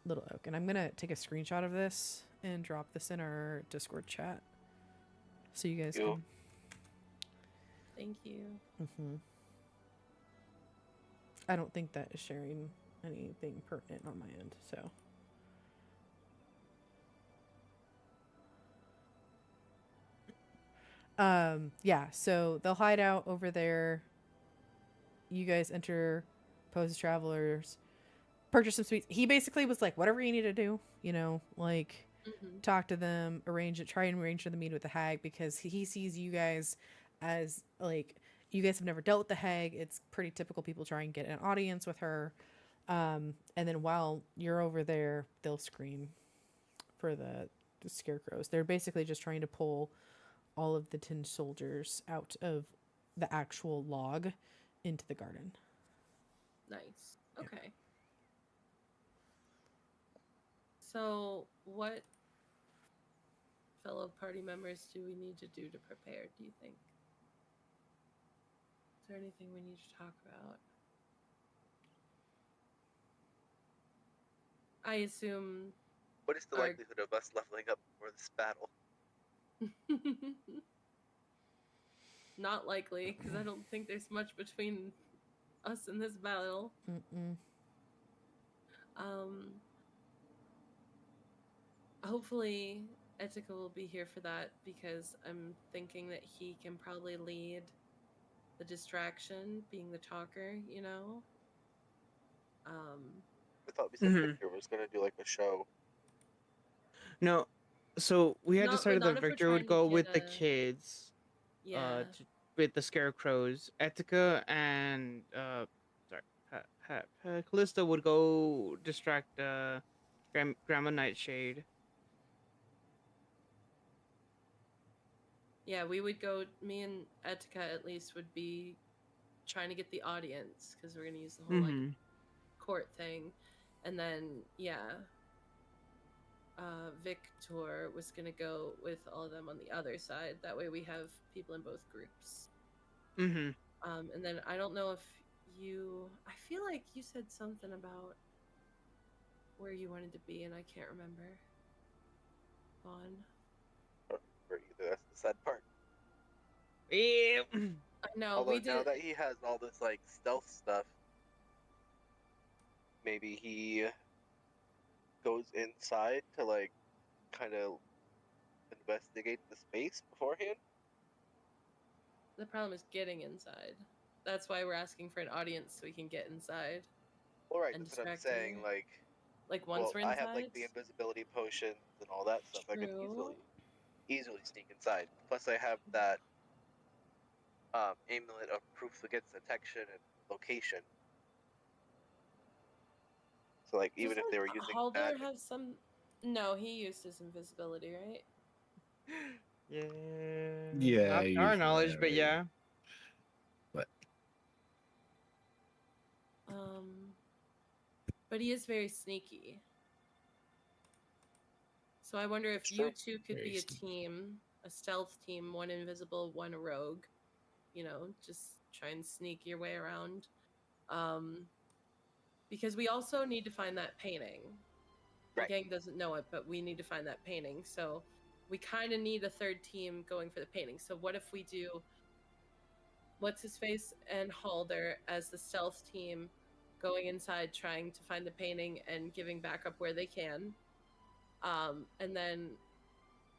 Speaker 4: Little Oak. And I'm gonna take a screenshot of this and drop this in our Discord chat so you guys can.
Speaker 3: Thank you.
Speaker 4: I don't think that is sharing anything pertinent on my end, so. Yeah, so they'll hide out over there. You guys enter, pose as travelers, purchase some sweets. He basically was like, whatever you need to do, you know, like talk to them, try and arrange for the meeting with the hag, because he sees you guys as like, you guys have never dealt with the hag. It's pretty typical people try and get an audience with her. And then while you're over there, they'll scream for the scarecrows. They're basically just trying to pull all of the tin soldiers out of the actual log into the garden.
Speaker 3: Nice. Okay. So, what fellow party members do we need to do to prepare, do you think? Is there anything we need to talk about? I assume...
Speaker 1: What is the likelihood of us leveling up for this battle?
Speaker 3: Not likely, because I don't think there's much between us in this battle. Hopefully Etika will be here for that, because I'm thinking that he can probably lead the distraction, being the talker, you know?
Speaker 1: I thought we said Victor was going to do like a show.
Speaker 2: No, so we had decided that
Speaker 3: if we're
Speaker 2: Victor would
Speaker 3: trying to
Speaker 2: go
Speaker 3: get
Speaker 2: with the kids,
Speaker 3: Yeah.
Speaker 2: with the scarecrows. Etika and Callista would go distract Grandma Nightshade.
Speaker 3: Yeah, we would go, me and Etika at least would be trying to get the audience, because we're going to use the whole like court thing. And then, yeah, Victor was going to go with all of them on the other side. That way we have people in both groups. And then I don't know if I feel like you said something about where you wanted to be, and I can't remember.
Speaker 1: For either, that's the sad part.
Speaker 2: Yeah.
Speaker 3: I know.
Speaker 1: Although now that he has all this like stealth stuff, maybe he goes inside to like kind of investigate the space beforehand.
Speaker 3: The problem is getting inside. That's why we're asking for an audience, so we can get inside.
Speaker 1: Well, right, that's what I'm saying.
Speaker 3: Like once we're inside,
Speaker 1: I have like the invisibility potions and all that stuff. I can easily sneak inside. Plus, I have that amulet of proof against detection and location. So, like, even if they were using
Speaker 3: Halder have some. No, he used his invisibility, right?
Speaker 2: Yeah.
Speaker 5: Yeah.
Speaker 2: Not our knowledge, but yeah.
Speaker 5: But
Speaker 3: But he is very sneaky. So I wonder if you two could be a team, a stealth team, one invisible, one a rogue. You know, just try and sneak your way around. Because we also need to find that painting. The
Speaker 1: Right.
Speaker 3: gang doesn't know it, but we need to find that painting. So we kind of need a third team going for the painting. So what if we do what's his face and Halder as the stealth team, going inside trying to find the painting and giving backup where they can, and then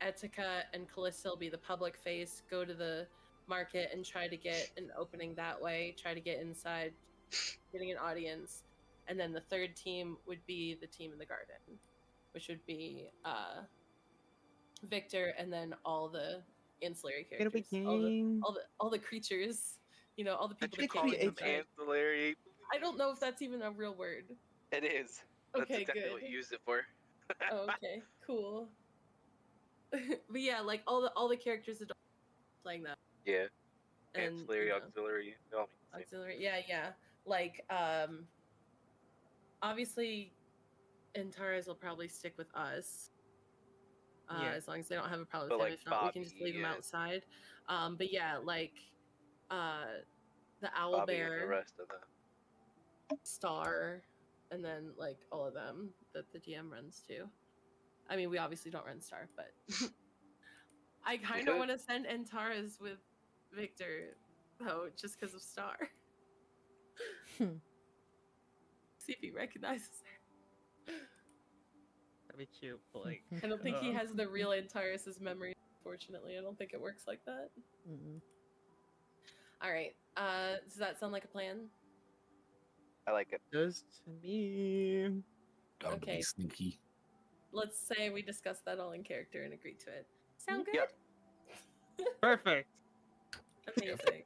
Speaker 3: Etika and Callista will be the public face, go to the market and try to get an opening that way, try to get inside, getting an audience, and then the third team would be the team in the garden, which would be Victor and then all the ancillary
Speaker 2: Get away,
Speaker 3: characters,
Speaker 2: gang.
Speaker 3: all the creatures, you know, all the people
Speaker 1: You're
Speaker 3: that came
Speaker 1: calling
Speaker 3: in
Speaker 1: them
Speaker 3: the bag.
Speaker 1: ancillary.
Speaker 3: I don't know if that's even a real word.
Speaker 1: It is. That's
Speaker 3: Okay,
Speaker 1: exactly
Speaker 3: good.
Speaker 1: what you use it for.
Speaker 3: Oh, okay, cool. But yeah, like all the characters that are playing that.
Speaker 1: Yeah.
Speaker 3: And
Speaker 1: Ancillary,
Speaker 3: you know,
Speaker 1: auxiliary. They all mean the same.
Speaker 3: auxiliary. Yeah. Like obviously Antares will probably stick with us.
Speaker 2: Yeah.
Speaker 3: As long as they don't have a problem
Speaker 1: But,
Speaker 3: with him.
Speaker 1: like,
Speaker 3: If not, we can just
Speaker 1: Bobby
Speaker 3: leave him
Speaker 1: and-
Speaker 3: outside. But yeah, like the owl
Speaker 1: Bobby and the
Speaker 3: bear,
Speaker 1: rest of them.
Speaker 3: Star, and then like all of them that the DM runs to. I mean, we obviously don't run Star, but I kind of
Speaker 1: could.
Speaker 3: want to send Antares with Victor, though, just because of Star.
Speaker 4: Hmm.
Speaker 3: See if he recognizes her.
Speaker 2: That'd be cute. But like,
Speaker 3: I don't think he has the real Antares' memory. Unfortunately, I don't think it works like that.
Speaker 4: Mm-mm.
Speaker 3: All right. Does that sound like a plan?
Speaker 1: I like it.
Speaker 2: Does to me.
Speaker 5: Down to
Speaker 3: Okay.
Speaker 5: be sneaky.
Speaker 3: Let's say we discuss that all in character and agree to it. Sound good?
Speaker 1: Yep.
Speaker 2: Perfect.
Speaker 3: Amazing.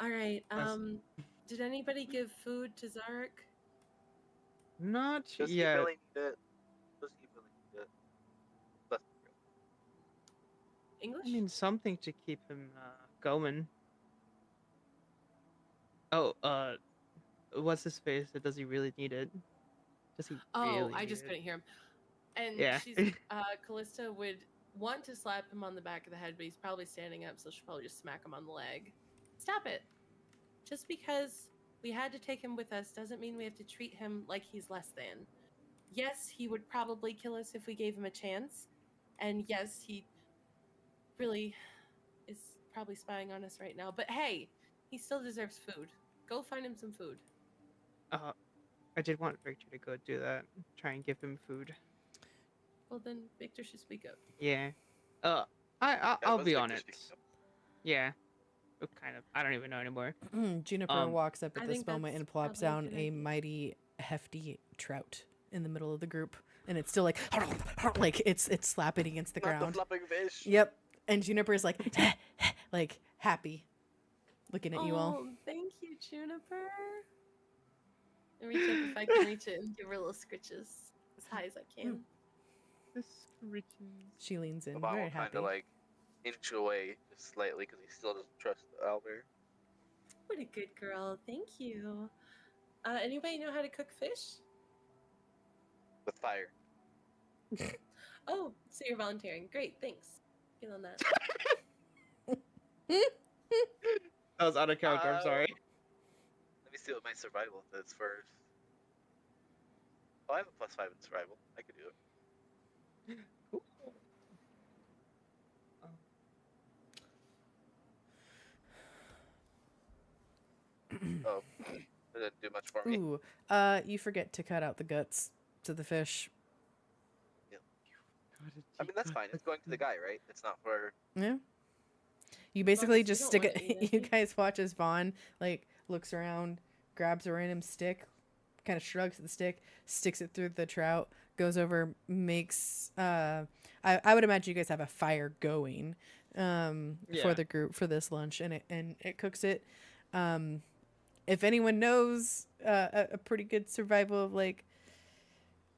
Speaker 3: All right.
Speaker 2: That's-
Speaker 3: Did anybody give food to Zarek?
Speaker 2: Not
Speaker 1: Does he
Speaker 2: yet.
Speaker 1: really need it? Does he really need it? Let's be real.
Speaker 3: English?
Speaker 2: I mean, something to keep him going. Oh, what's his face? Does he really need it? Does he
Speaker 3: oh,
Speaker 2: really
Speaker 3: I
Speaker 2: need
Speaker 3: just
Speaker 2: it?
Speaker 3: couldn't hear him. And
Speaker 2: Yeah.
Speaker 3: she's Callista would want to slap him on the back of the head, but he's probably standing up, so she'll probably just smack him on the leg. Stop it. Just because we had to take him with us doesn't mean we have to treat him like he's less than. Yes, he would probably kill us if we gave him a chance. And yes, he really is probably spying on us right now. But hey, he still deserves food. Go find him some food.
Speaker 2: I did want Victor to go do that. Try and give him food.
Speaker 3: Well, then Victor should speak up.
Speaker 2: Yeah.
Speaker 1: Yeah,
Speaker 2: I'll
Speaker 1: was
Speaker 2: be
Speaker 1: Victor
Speaker 2: on it.
Speaker 1: speaking up?
Speaker 2: Yeah. Oh, kind of. I don't even know anymore.
Speaker 4: Juniper walks up
Speaker 3: I
Speaker 4: at this
Speaker 3: think
Speaker 4: moment
Speaker 3: that's
Speaker 4: and plops
Speaker 3: probably a
Speaker 4: down
Speaker 3: good
Speaker 4: a
Speaker 3: idea.
Speaker 4: mighty hefty trout in the middle of the group, and it's still like like it's slapping against the
Speaker 1: Not
Speaker 4: ground.
Speaker 1: the flopping fish.
Speaker 4: Yep. And Juniper's like like happy looking at you all.
Speaker 3: Oh, thank you, Juniper. And reach up if I can reach it and give her little scritches as high as I can.
Speaker 2: This riches.
Speaker 4: She leans in,
Speaker 1: The mom
Speaker 4: very
Speaker 1: will kind
Speaker 4: happy.
Speaker 1: of like inch away just slightly because he still doesn't trust Albert.
Speaker 3: What a good girl. Thank you. Anybody know how to cook fish?
Speaker 1: With fire.
Speaker 3: Oh, so you're volunteering. Great, thanks. Get on that.
Speaker 2: That was out of character. I'm sorry.
Speaker 1: Let me see what my survival is first. Oh, I have a +5 in survival. I could do it.
Speaker 2: Cool.
Speaker 1: Oh, it didn't do much for me.
Speaker 4: Ooh, you forget to cut out the guts to the fish.
Speaker 1: I mean, that's fine. It's going to the guy, right? It's not for.
Speaker 4: Yeah. You
Speaker 3: as
Speaker 4: basically
Speaker 3: you
Speaker 4: just
Speaker 3: don't
Speaker 4: stick
Speaker 3: wanna
Speaker 4: it.
Speaker 3: eat
Speaker 4: You
Speaker 3: it.
Speaker 4: guys watch as Vaughn like looks around, grabs a random stick, kind of shrugs at the stick, sticks it through the trout, goes over, makes. I would imagine you guys have a fire going,
Speaker 2: Yeah.
Speaker 4: for the group for this lunch, and it cooks it. If anyone knows a pretty good survival of like,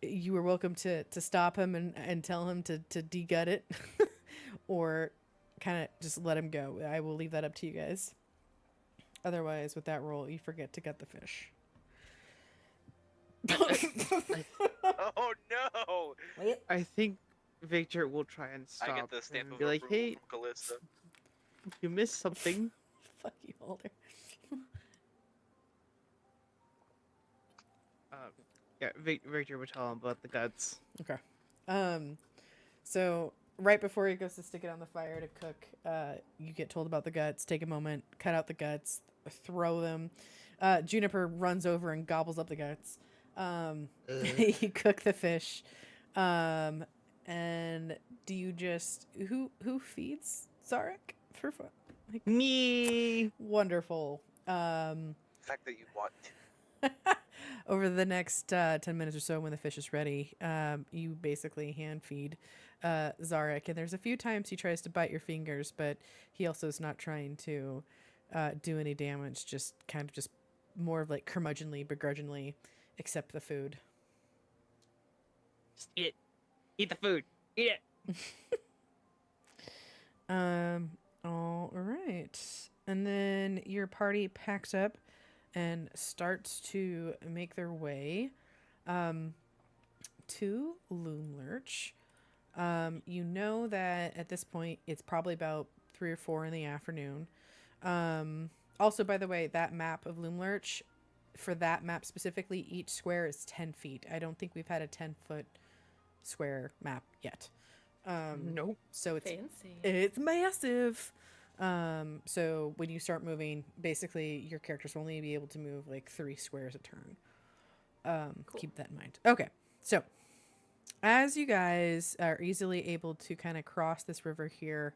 Speaker 4: you are welcome to stop him and tell him to de-gut it, or kind of just let him go. I will leave that up to you guys. Otherwise, with that roll, you forget to gut the fish.
Speaker 1: Oh no!
Speaker 2: I think Victor will try and stop
Speaker 1: I get the stamp
Speaker 2: and
Speaker 1: of
Speaker 2: be like,
Speaker 1: approval
Speaker 2: "Hey,
Speaker 1: from Callista.
Speaker 2: you missed something."
Speaker 4: Fuck you, Alder.
Speaker 2: Yeah, Victor would tell him about the guts.
Speaker 4: Okay. So right before he goes to stick it on the fire to cook, you get told about the guts. Take a moment, cut out the guts, throw them. Juniper runs over and gobbles up the guts. You cook the fish. And do you just who feeds Zarek for fun? Like,
Speaker 2: Me.
Speaker 4: wonderful.
Speaker 1: The fact that you want to.
Speaker 4: Over the next 10 minutes or so, when the fish is ready, you basically hand feed Zarek. And there's a few times he tries to bite your fingers, but he also is not trying to do any damage, just kind of just more of like curmudgeonly, begrudgingly accept the food.
Speaker 2: Just eat it. Eat the food. Eat it.
Speaker 4: All right. And then your party packs up and starts to make their way to Loomlurch. You know that at this point it's probably about 3 or 4 in the afternoon. Also, by the way, that map of Loomlurch, for that map specifically, each square is 10 feet. I don't think we've had a 10-foot square map yet.
Speaker 2: Nope.
Speaker 4: So
Speaker 3: Fancy.
Speaker 4: it's massive. So when you start moving, basically your characters will only be able to move like 3 squares a turn.
Speaker 3: Cool.
Speaker 4: Keep that in mind. Okay, so as you guys are easily able to kind of cross this river here,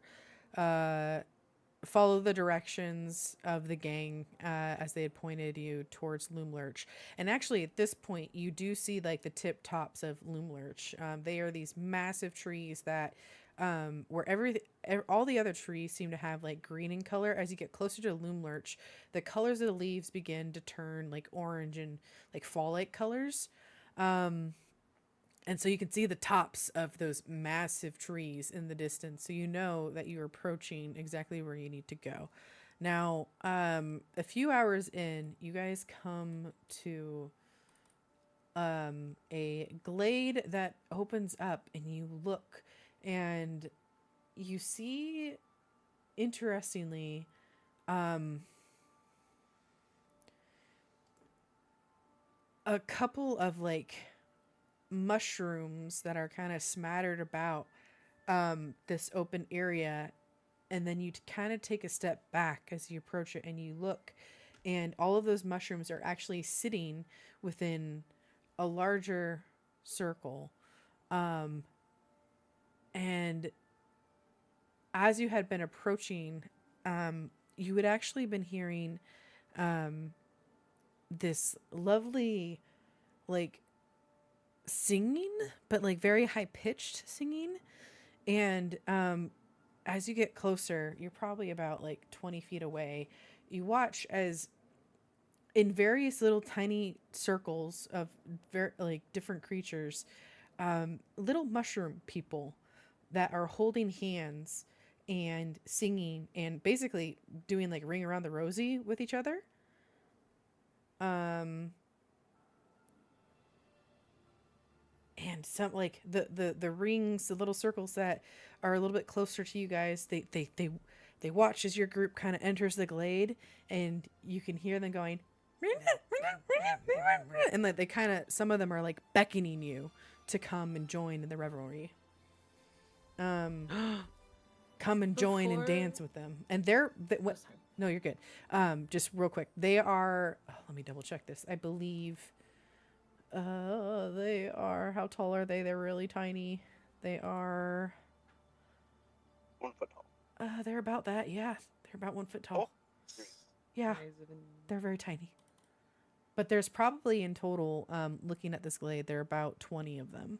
Speaker 4: follow the directions of the gang as they had pointed you towards Loomlurch. And actually at this point you do see like the tip tops of Loomlurch. They are these massive trees that where all the other trees seem to have like green in color. As you get closer to Loomlurch, the colors of the leaves begin to turn like orange and like fall-like colors. And so you can see the tops of those massive trees in the distance. So you know that you're approaching exactly where you need to go. Now, a few hours in, you guys come to a glade that opens up, and you look and you see, interestingly, a couple of like mushrooms that are kind of smattered about this open area, and then you kind of take a step back as you approach it and you look, and all of those mushrooms are actually sitting within a larger circle, and as you had been approaching, you had actually been hearing this lovely like singing, but like very high-pitched singing. And as you get closer, you're probably about like 20 feet away, you watch as in various little tiny circles of like different creatures, little mushroom people that are holding hands and singing and basically doing like Ring Around the Rosie with each other. And some like the rings, the little circles that are a little bit closer to you guys, they watch as your group kind of enters the glade, and you can hear them going, and like they kind of, some of them are like beckoning you to come and join in the revelry. Come and join and dance with them. And what? No, you're good. Just real quick, they are. Oh, let me double check this. I believe. They are. How tall are they? They're really tiny. They are
Speaker 1: 1 foot tall.
Speaker 4: They're about that. Yeah, they're about 1 foot tall.
Speaker 1: Oh.
Speaker 4: Yeah, they're very tiny. But there's probably in total, looking at this glade, there are about 20 of them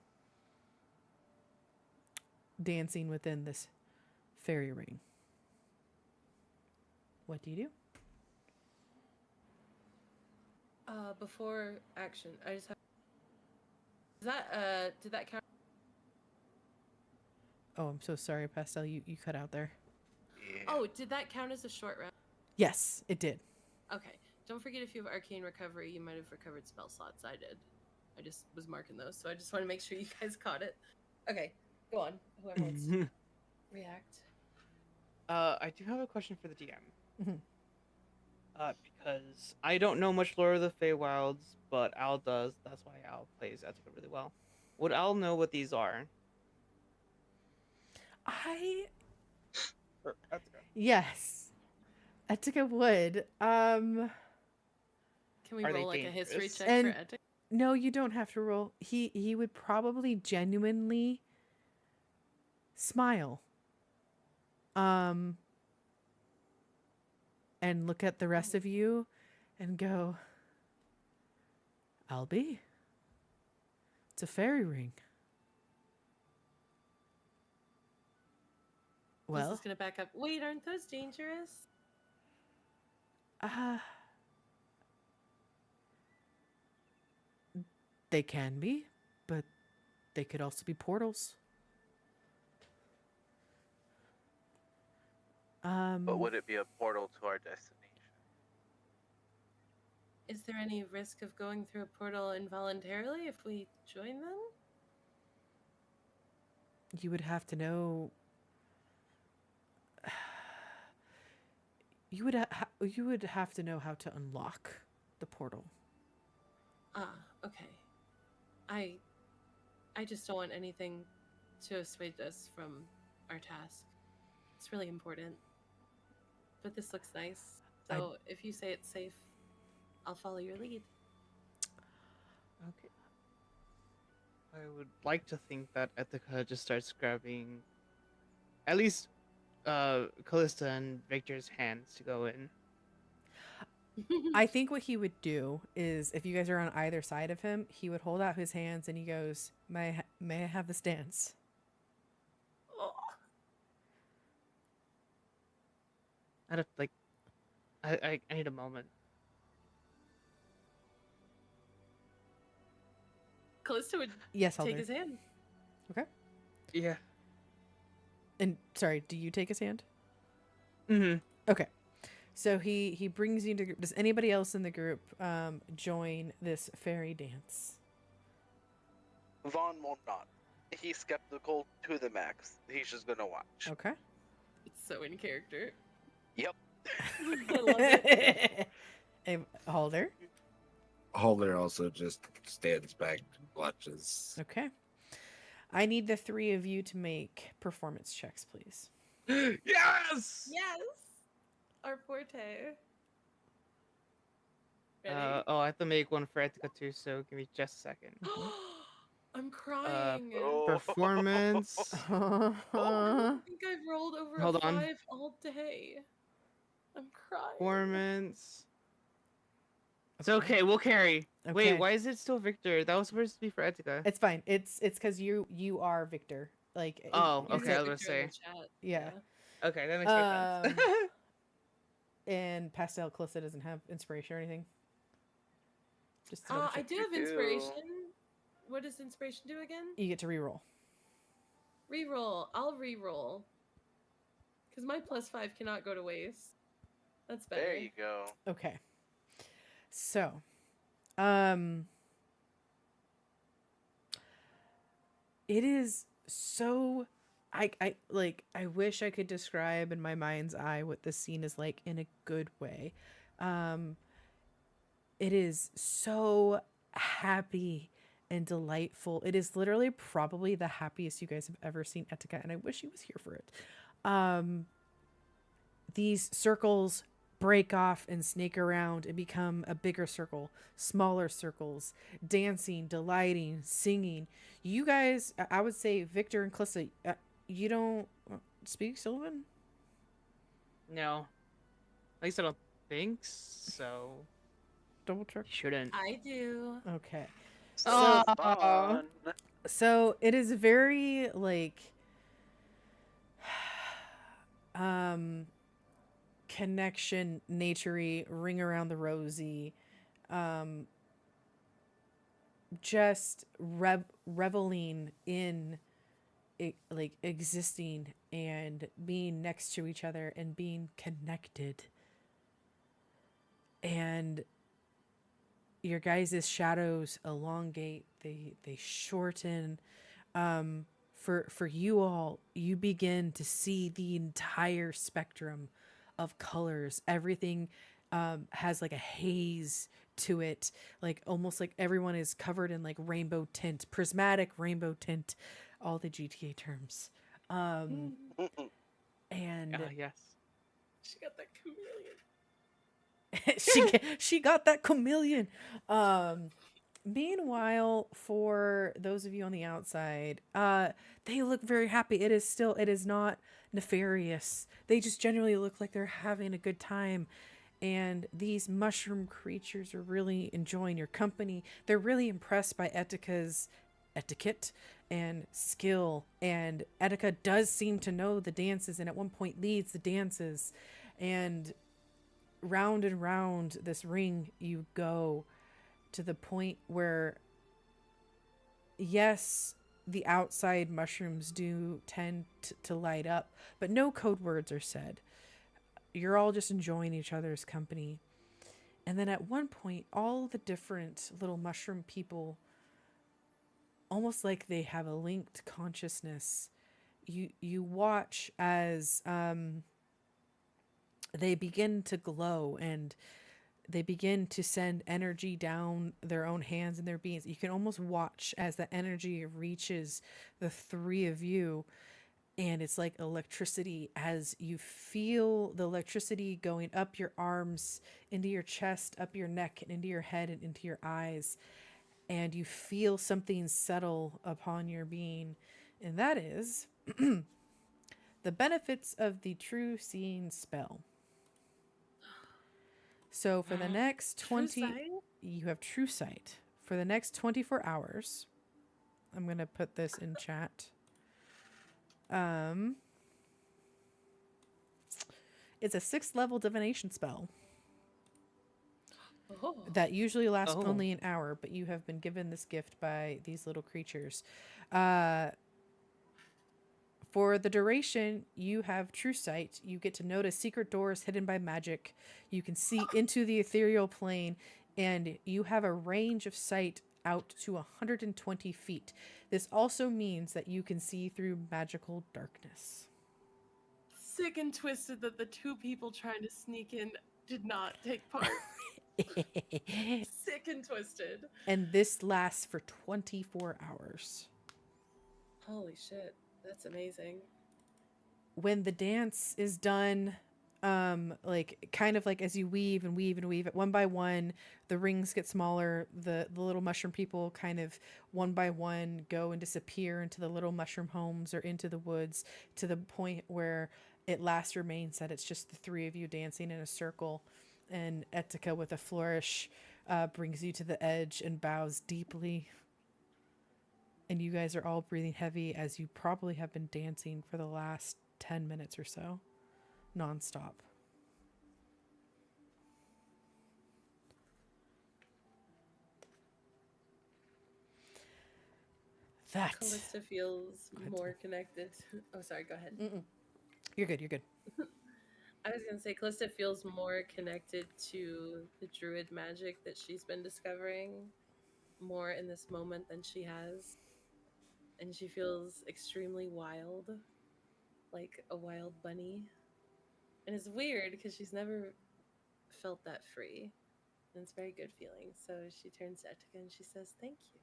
Speaker 4: dancing within this fairy ring. What do you do?
Speaker 3: Before action, I just have. Is that did that count?
Speaker 4: Oh, I'm so sorry, Pastel. You cut out there.
Speaker 1: Yeah.
Speaker 3: Oh, did that count as a short rest?
Speaker 4: Yes, it did.
Speaker 3: Okay. Don't forget, if you have arcane recovery, you might have recovered spell slots. I did. I just was marking those, so I just want to make sure you guys caught it. Okay, go on. Whoever wants to react.
Speaker 2: I do have a question for the DM. Because I don't know much lore of the Feywilds, but Al does. That's why Al plays Etika really well. Would Al know what these are?
Speaker 4: Yes, Etika would.
Speaker 3: Can we
Speaker 2: Are they
Speaker 3: roll like a history
Speaker 2: dangerous?
Speaker 3: check
Speaker 4: And-
Speaker 3: for Etic?
Speaker 4: No, you don't have to roll. He would probably genuinely smile. And look at the rest of you and go, I'll be. It's a fairy ring.
Speaker 3: This
Speaker 4: Well,
Speaker 3: is gonna back up. Wait, aren't those dangerous?
Speaker 4: they can be, but they could also be portals.
Speaker 1: But would it be a portal to our destination?
Speaker 3: Is there any risk of going through a portal involuntarily if we join them?
Speaker 4: You would have to know. You would have to know how to unlock the portal.
Speaker 3: Ah, okay. I just don't want anything to assuage us from our task. It's really important. But this looks nice. So if you say it's safe, I'll follow your lead.
Speaker 2: Okay. I would like to think that Etika just starts grabbing at least Callista and Victor's hands to go in.
Speaker 4: I think what he would do is, if you guys are on either side of him, he would hold out his hands and he goes, may I have this dance?
Speaker 2: I'd have, like, I need a moment.
Speaker 3: Callista would
Speaker 4: Yes,
Speaker 3: take
Speaker 4: Halder.
Speaker 3: his hand.
Speaker 2: Yeah.
Speaker 4: And sorry, do you take his hand?
Speaker 2: Mm-hmm.
Speaker 4: Okay. So he brings you to. Does anybody else in the group join this fairy dance?
Speaker 1: Vaughn will not. He's skeptical to the max. He's just gonna watch.
Speaker 4: Okay.
Speaker 3: It's so in character.
Speaker 1: Yep.
Speaker 3: I love it.
Speaker 4: Hey, Halder.
Speaker 5: Holder also just stands back and watches.
Speaker 4: Okay. I need the three of you to make performance checks, please.
Speaker 2: Yes!
Speaker 3: Yes! Our forte. Ready?
Speaker 2: I have to make one for Etika too, so give me just a second.
Speaker 3: I'm crying.
Speaker 2: Performance.
Speaker 3: I think I've rolled over
Speaker 2: Hold
Speaker 3: a
Speaker 2: on.
Speaker 3: 5 all day. I'm crying.
Speaker 2: Performance. It's okay, we'll carry.
Speaker 4: Okay.
Speaker 2: Wait, why is it still Victor? That was supposed to be for Etika.
Speaker 4: It's fine. It's because you are Victor. Like.
Speaker 2: Oh,
Speaker 3: You
Speaker 2: okay,
Speaker 3: said
Speaker 2: I was
Speaker 3: Victor in
Speaker 2: gonna
Speaker 3: the chat.
Speaker 4: Yeah.
Speaker 2: Okay, that makes more sense.
Speaker 4: And Pastel Calista doesn't have inspiration or anything. Just to double
Speaker 3: I
Speaker 4: check.
Speaker 3: do have
Speaker 1: You do.
Speaker 3: inspiration. What does inspiration do again?
Speaker 4: You get to reroll.
Speaker 3: Reroll. I'll reroll. Because my +5 cannot go to waste. That's better.
Speaker 1: There you go.
Speaker 4: Okay. So, it is so I wish I could describe in my mind's eye what this scene is like in a good way. It is so happy and delightful. It is literally probably the happiest you guys have ever seen Etika, and I wish he was here for it. These circles break off and snake around and become a bigger circle, smaller circles, dancing, delighting, singing. You guys, I would say Victor and Calista, you don't speak Sylvan?
Speaker 2: No. At least I don't think so.
Speaker 4: Double check.
Speaker 2: You shouldn't.
Speaker 3: I do.
Speaker 4: Okay.
Speaker 1: So
Speaker 2: Aw.
Speaker 1: fun.
Speaker 4: So it is very like connection, naturey, ring around the rosy, just reveling in it, like existing and being next to each other and being connected. And your guys' shadows elongate, they shorten. For you all, you begin to see the entire spectrum of colors, everything has like a haze to it, like almost like everyone is covered in like rainbow tint, prismatic rainbow tint, all the GTA terms. And
Speaker 2: Yes.
Speaker 3: She got that chameleon.
Speaker 4: she got that chameleon. Meanwhile, for those of you on the outside, they look very happy. It is not nefarious. They just generally look like they're having a good time. And these mushroom creatures are really enjoying your company. They're really impressed by Etika's etiquette and skill. And Etika does seem to know the dances and at one point leads the dances. And round this ring you go, to the point where, yes, the outside mushrooms do tend to light up, but no code words are said. You're all just enjoying each other's company. And then at one point, all the different little mushroom people, almost like they have a linked consciousness, you watch as they begin to glow, and they begin to send energy down their own hands and their beings. You can almost watch as the energy reaches the three of you, and it's like electricity as you feel the electricity going up your arms, into your chest, up your neck, and into your head and into your eyes. And you feel something settle upon your being. And that is the benefits of the true seeing spell. So for the next 20, you have true sight. For the next 24 hours, I'm going to put this in chat. It's a 6th level divination spell that usually lasts only an hour, but you have been given this gift by these little creatures. For the duration, you have true sight. You get to notice secret doors hidden by magic. You can see into the ethereal plane, and you have a range of sight out to 120 feet. This also means that you can see through magical darkness.
Speaker 3: Sick and twisted that the two people trying to sneak in did not take part. Sick and twisted.
Speaker 4: And this lasts for 24 hours.
Speaker 3: Holy shit. That's amazing.
Speaker 4: When the dance is done, like kind of like as you weave and weave and weave it one by one, the rings get smaller. The little mushroom people kind of one by one go and disappear into the little mushroom homes or into the woods, to the point where it last remains that it's just the three of you dancing in a circle. And Etika, with a flourish, brings you to the edge and bows deeply. And you guys are all breathing heavy, as you probably have been dancing for the last 10 minutes or so, nonstop. That.
Speaker 3: Callista feels more connected. Oh, sorry, go ahead.
Speaker 4: You're good, you're good.
Speaker 3: I was going to say, Callista feels more connected to the druid magic that she's been discovering more in this moment than she has. And she feels extremely wild, like a wild bunny. And it's weird because she's never felt that free. And it's a very good feeling. So she turns to Etika and she says, "Thank you."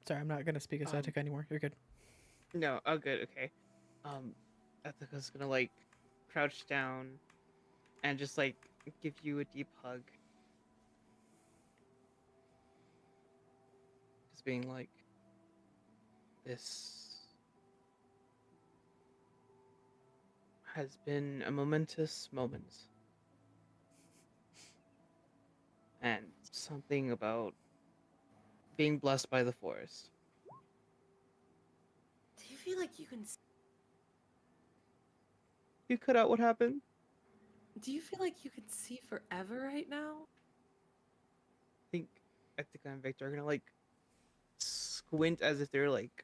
Speaker 4: Sorry, I'm not going to speak as Etika anymore. You're good.
Speaker 2: No, oh good, okay. Etika's gonna like crouch down and just like give you a deep hug. Just being like, this has been a momentous moment. And something about being blessed by the forest.
Speaker 3: Do you feel like you can...
Speaker 2: You cut out what happened?
Speaker 3: Do you feel like you can see forever right now?
Speaker 2: I think Etika and Victor are gonna like squint as if they're like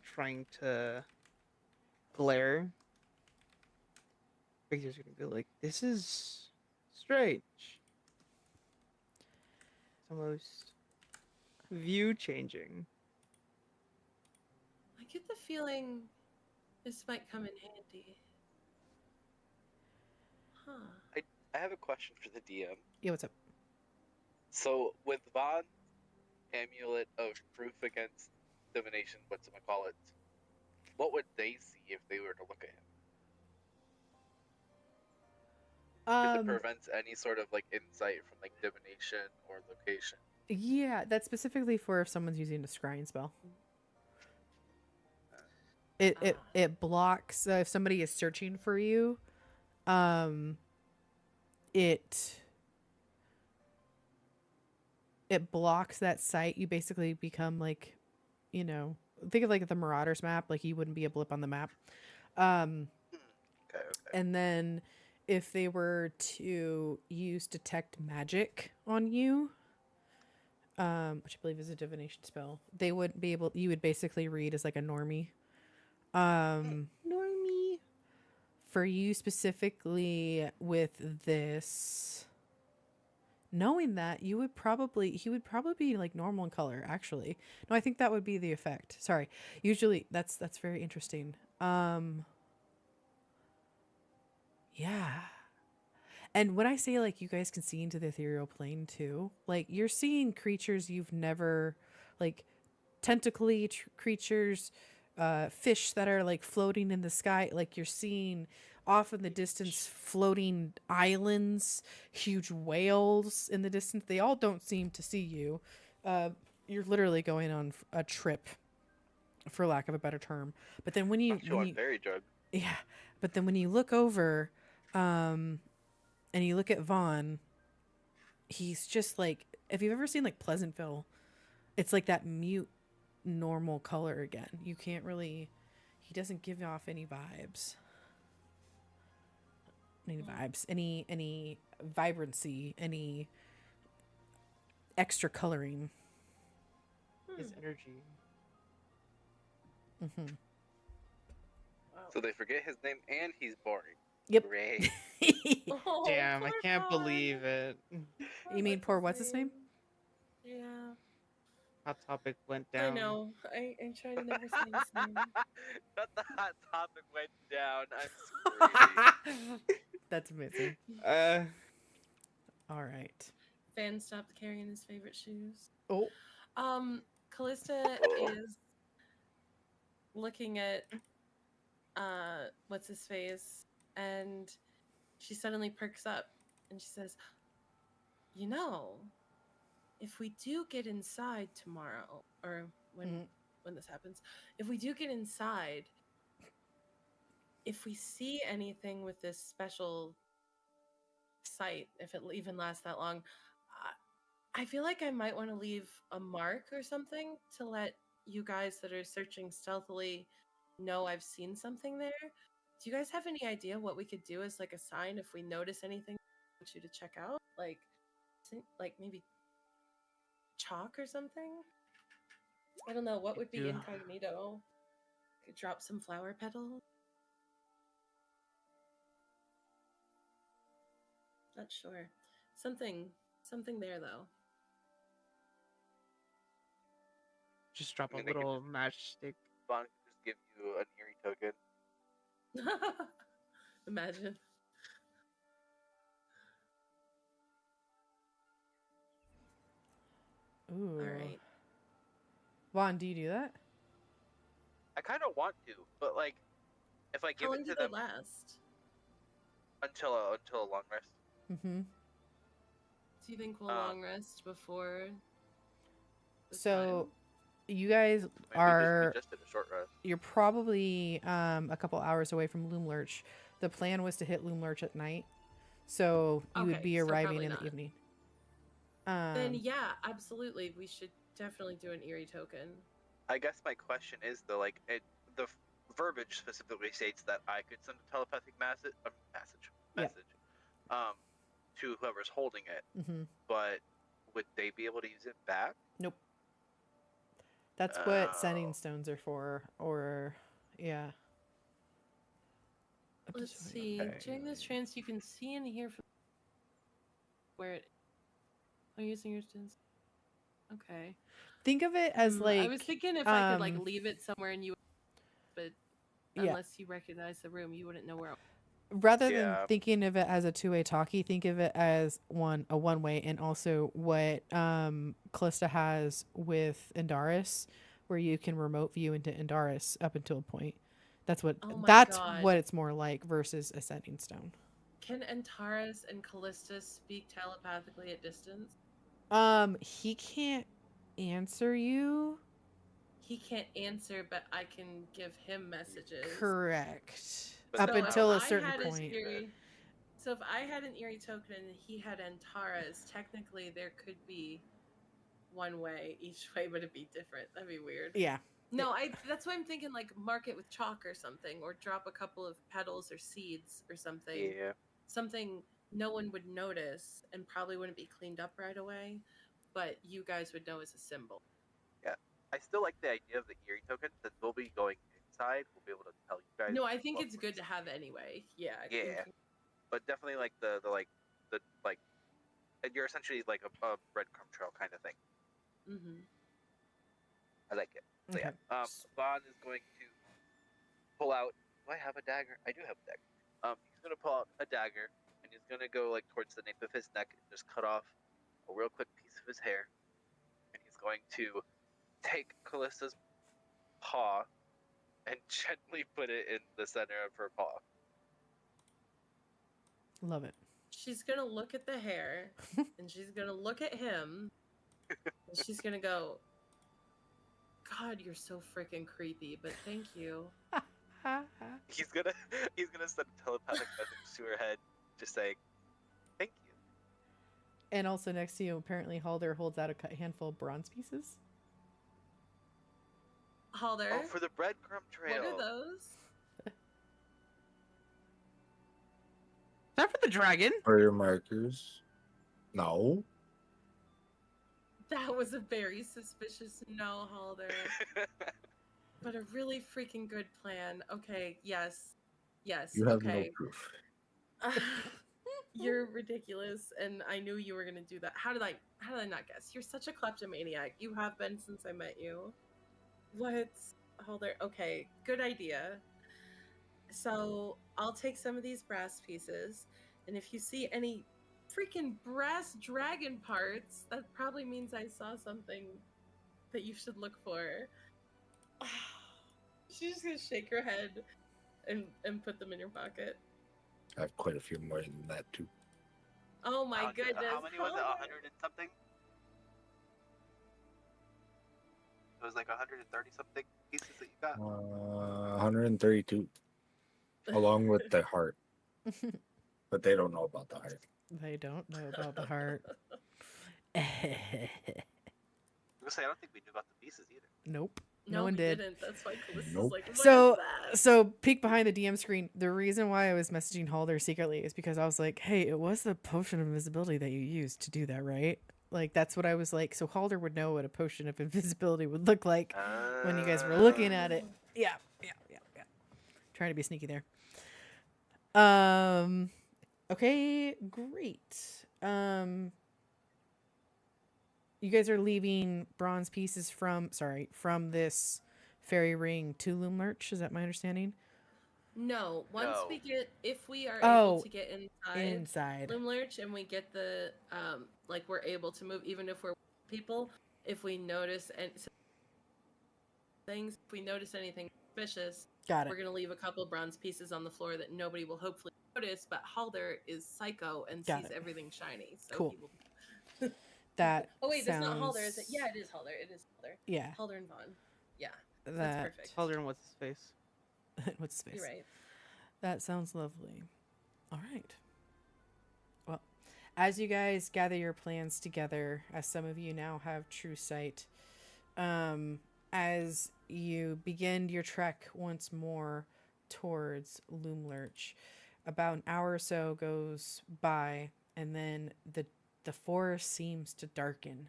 Speaker 2: trying to glare. Victor's gonna be like, this is strange. It's almost view changing.
Speaker 3: get the feeling this might come in handy. Huh.
Speaker 1: I have a question for the DM.
Speaker 4: Yeah, what's up?
Speaker 1: So with Von's amulet of proof against divination, whatchamacallit, what would they see if they were to look at him? Because it prevents any sort of like insight from like divination or location.
Speaker 4: Yeah, that's specifically for if someone's using a scrying spell. It blocks if somebody is searching for you. It blocks that sight. You basically become like, you know, think of like the Marauders map. Like you wouldn't be a blip on the map.
Speaker 1: Okay.
Speaker 4: And then if they were to use detect magic on you, which I believe is a divination spell, they wouldn't be able. You would basically read as like a normie.
Speaker 2: Normie.
Speaker 4: For you specifically with this, knowing that he would probably be like normal in color. Actually, no, I think that would be the effect. Sorry, usually that's very interesting. Yeah. And when I say like you guys can see into the ethereal plane too, like you're seeing creatures you've never, like tentacly creatures, fish that are like floating in the sky. Like you're seeing off in the distance floating islands, huge whales in the distance. They all don't seem to see you. You're literally going on a trip, for lack of a better term. But then when you
Speaker 1: Very drug.
Speaker 4: yeah, but then when you look over, and you look at Vaughn, he's just like, if you've ever seen like Pleasantville, it's like that mute normal color again. You can't really, he doesn't give off any vibes. Any vibrancy, any extra coloring.
Speaker 2: His energy.
Speaker 4: Mm-hmm.
Speaker 1: So they forget his name and he's boring.
Speaker 4: Yep.
Speaker 1: Great.
Speaker 3: Oh,
Speaker 2: Damn, I
Speaker 3: poor
Speaker 2: can't
Speaker 3: Vaughn.
Speaker 2: believe it.
Speaker 4: You mean poor what's his name?
Speaker 3: Yeah.
Speaker 2: Hot Topic went down.
Speaker 3: I know. I try to never say his name.
Speaker 1: But the hot topic went down. I'm screaming.
Speaker 4: That's amazing. All right.
Speaker 3: Fan stopped carrying his favorite shoes.
Speaker 4: Oh.
Speaker 3: Callista is looking at what's his face, and she suddenly perks up and she says, "You know, if we do get inside tomorrow, or when this happens, if we do get inside, if we see anything with this special sight, if it even lasts that long, I feel like I might want to leave a mark or something to let you guys that are searching stealthily know I've seen something there. Do you guys have any idea what we could do as like a sign if we notice anything I want you to check out? Like maybe chalk or something? I don't know. What would be
Speaker 2: Yeah.
Speaker 3: incognito? Could drop some flower petals? Not sure. Something there though.
Speaker 2: Just drop
Speaker 1: I mean,
Speaker 2: a
Speaker 1: they could
Speaker 2: little matchstick.
Speaker 1: Vaughn could just give you an eerie token.
Speaker 3: Imagine.
Speaker 4: Ooh.
Speaker 3: All right.
Speaker 4: Vaughn, do you do that?
Speaker 1: I kind of want to, but like, if I give
Speaker 3: How long
Speaker 1: it to
Speaker 3: did
Speaker 1: them
Speaker 3: it last?
Speaker 1: until a long rest.
Speaker 4: Mm-hmm.
Speaker 3: Do you think we'll long rest before? this
Speaker 4: So,
Speaker 3: time?
Speaker 4: you guys
Speaker 1: Maybe
Speaker 4: are.
Speaker 1: we just did a short rest.
Speaker 4: You're probably a couple hours away from Loom Lurch. The plan was to hit Loom Lurch at night, so you would
Speaker 3: Okay,
Speaker 4: be
Speaker 3: so
Speaker 4: arriving
Speaker 3: probably
Speaker 4: in the
Speaker 3: not.
Speaker 4: evening.
Speaker 3: Then yeah, absolutely. We should definitely do an eerie token.
Speaker 1: I guess my question is though, like, the verbiage specifically states that I could send a telepathic message,
Speaker 4: Yeah.
Speaker 1: to whoever's holding it.
Speaker 4: Mm-hmm.
Speaker 1: But would they be able to use it back?
Speaker 4: Nope. That's what sending stones are for, or yeah.
Speaker 3: Let's see.
Speaker 4: Okay.
Speaker 3: During this trance, you can see and hear from where it. Are you using your stones? Okay.
Speaker 4: Think of it as like
Speaker 3: I was thinking if I could like leave it somewhere and you but
Speaker 4: Yeah.
Speaker 3: unless you recognize the room, you wouldn't know where.
Speaker 4: Rather than
Speaker 1: Yeah.
Speaker 4: thinking of it as a two-way talkie, think of it as a one-way, and also what Callista has with Indaris, where you can remote view into Indaris up until a point. That's what
Speaker 3: Oh my
Speaker 4: that's
Speaker 3: God.
Speaker 4: what it's more like versus Ascending Stone.
Speaker 3: Can Antares and Callista speak telepathically at distance?
Speaker 4: He can't answer you.
Speaker 3: He can't answer, but I can give him messages.
Speaker 4: Correct.
Speaker 1: But
Speaker 4: Up
Speaker 3: So if
Speaker 4: until a
Speaker 3: I
Speaker 4: certain
Speaker 3: had an
Speaker 4: point.
Speaker 3: Eerie, so if I had an Eerie token and he had Antares, technically there could be one way each way, but it'd be different. That'd be weird.
Speaker 4: Yeah.
Speaker 3: No, that's why I'm thinking like mark it with chalk or something, or drop a couple of petals or seeds or something.
Speaker 1: Yeah.
Speaker 3: Something no one would notice and probably wouldn't be cleaned up right away, but you guys would know as a symbol.
Speaker 1: I still like the idea of the Eerie token, since we'll be going inside. We'll be able to tell you guys.
Speaker 3: No, I think
Speaker 1: what
Speaker 3: it's
Speaker 1: we're
Speaker 3: good to have anyway. Yeah.
Speaker 1: Yeah. But definitely like the and you're essentially like a breadcrumb trail kind of thing.
Speaker 3: Mm-hmm.
Speaker 1: I like it. So
Speaker 4: Okay.
Speaker 1: yeah. Bond is going to pull out. Do I have a dagger? I do have a dagger. He's gonna pull out a dagger, and he's gonna go like towards the nape of his neck and just cut off a real quick piece of his hair, and he's going to take Callista's paw and gently put it in the center of her paw.
Speaker 4: Love it.
Speaker 3: She's gonna look at the hair, and she's gonna look at him, and she's gonna go, "God, you're so freaking creepy, but thank you."
Speaker 1: He's gonna send a telepathic message to her head, just saying, "Thank you."
Speaker 4: And also next to you, apparently Halder holds out a handful of bronze pieces.
Speaker 3: Halder,
Speaker 1: Oh, for the breadcrumb trail.
Speaker 3: what are those?
Speaker 2: Is that for the dragon?
Speaker 5: For your markers. No.
Speaker 3: That was a very suspicious no, Halder. But a really freaking good plan. Okay, yes. Yes,
Speaker 5: You have no
Speaker 3: okay.
Speaker 5: proof.
Speaker 3: You're ridiculous, and I knew you were gonna do that. How did I not guess? You're such a kleptomaniac. You have been since I met you. What? Halder, okay, good idea. So I'll take some of these brass pieces, and if you see any freaking brass dragon parts, that probably means I saw something that you should look for. She's just gonna shake her head and put them in your pocket.
Speaker 5: I have quite a few more than that too.
Speaker 3: Oh my goodness.
Speaker 1: How many was it?
Speaker 3: Halder.
Speaker 1: 100 and something? It was like 130 something pieces that you got.
Speaker 5: 132, along with the heart. But they don't know about the heart.
Speaker 4: They don't know about the heart.
Speaker 1: I was gonna say I don't think we knew about the pieces either.
Speaker 4: Nope.
Speaker 3: No,
Speaker 4: No one
Speaker 3: we
Speaker 4: did.
Speaker 3: didn't. That's why Callista's
Speaker 5: Nope.
Speaker 3: like, look
Speaker 4: So,
Speaker 3: at that.
Speaker 4: so peek behind the DM screen. The reason why I was messaging Halder secretly is because I was like, "Hey, it was the potion of invisibility that you used to do that, right?" Like that's what I was like. So Halder would know what a potion of invisibility would look like when you guys were looking at it. Yeah. Trying to be sneaky there. Okay, great. You guys are leaving bronze pieces from this fairy ring to Loomlurch. Is that my understanding?
Speaker 3: No, once
Speaker 1: No.
Speaker 3: we get, if we are
Speaker 4: Oh,
Speaker 3: able to get inside
Speaker 4: Inside.
Speaker 3: Loomlurch and we get the, like we're able to move, even if we're people, if we notice things, if we notice anything suspicious,
Speaker 4: Got
Speaker 3: we're
Speaker 4: it.
Speaker 3: gonna leave a couple bronze pieces on the floor that nobody will hopefully notice. But Halder is psycho and
Speaker 4: Got
Speaker 3: sees
Speaker 4: it.
Speaker 3: everything shiny. So
Speaker 4: Cool.
Speaker 3: he will.
Speaker 4: That
Speaker 3: Oh wait,
Speaker 4: sounds...
Speaker 3: that's not Halder, is it? Yeah, it is Halder. It is Halder.
Speaker 4: Yeah.
Speaker 3: Halder and Vaughn. Yeah, that's
Speaker 4: That...
Speaker 3: perfect.
Speaker 2: Halder and what's his face?
Speaker 4: What's his face?
Speaker 3: You're right.
Speaker 4: That sounds lovely. All right. Well, as you guys gather your plans together, as some of you now have true sight, as you begin your trek once more towards Loomlurch, about an hour or so goes by, and then the forest seems to darken.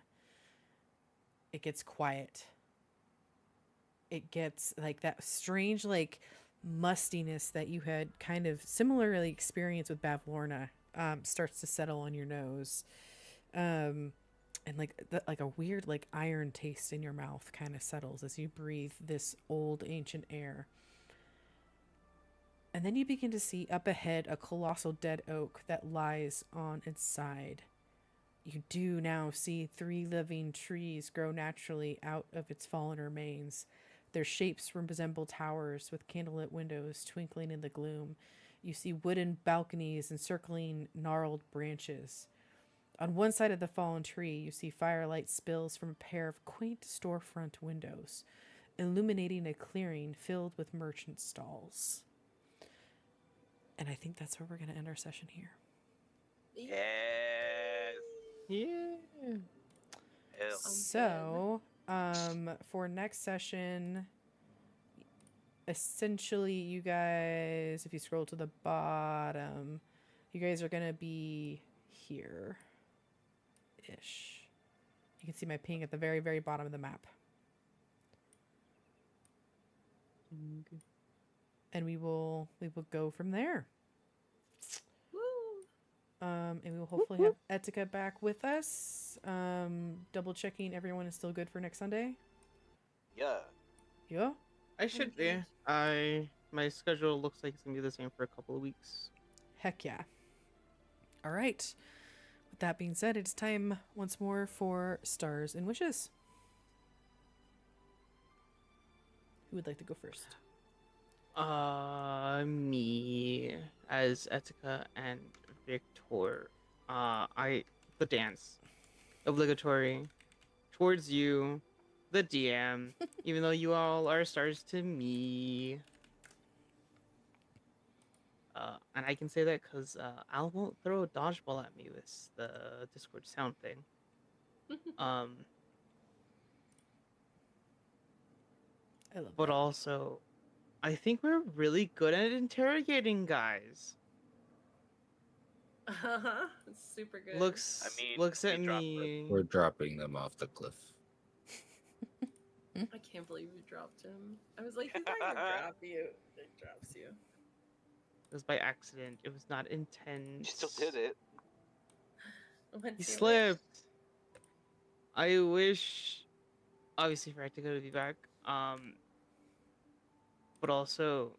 Speaker 4: It gets quiet. It gets like that strange, like, mustiness that you had kind of similarly experienced with Bavlorna starts to settle on your nose, and like a weird like iron taste in your mouth kind of settles as you breathe this old ancient air. And then you begin to see up ahead a colossal dead oak that lies on its side. You do now see 3 living trees grow naturally out of its fallen remains. Their shapes resemble towers with candlelit windows twinkling in the gloom. You see wooden balconies encircling gnarled branches. On one side of the fallen tree, you see firelight spills from a pair of quaint storefront windows, illuminating a clearing filled with merchant stalls. And I think that's where we're going to end our session here.
Speaker 1: Yes.
Speaker 2: Yeah.
Speaker 1: Hell.
Speaker 4: So, for next session, essentially, you guys, if you scroll to the bottom, you guys are going to be here-ish. You can see my ping at the very, very bottom of the map. And we will go from there. And we will hopefully have Etika back with us. Double checking everyone is still good for next Sunday.
Speaker 1: Yeah.
Speaker 4: Yeah.
Speaker 2: I should be. My schedule looks like it's gonna be the same for a couple of weeks.
Speaker 4: Heck yeah. All right. With that being said, it's time once more for Stars and Wishes. Who would like to go first?
Speaker 2: Me as Etika and Victor. The dance. Obligatory. Towards you, the DM, even though you all are stars to me. And I can say that because Al won't throw a dodgeball at me with the Discord sound thing.
Speaker 4: I love
Speaker 2: But
Speaker 4: that.
Speaker 2: also, I think we're really good at interrogating guys.
Speaker 3: It's super good.
Speaker 2: Looks
Speaker 1: I mean,
Speaker 2: looks at
Speaker 1: we dropped
Speaker 2: me.
Speaker 5: We're dropping them off the cliff.
Speaker 3: I can't believe you dropped him. I was like, he's not gonna drop you. It drops you.
Speaker 2: It was by accident. It was not intent.
Speaker 1: You still did it.
Speaker 3: What's
Speaker 2: He
Speaker 3: your wish?
Speaker 2: slipped. I wish, obviously, for Etika to be back. But also,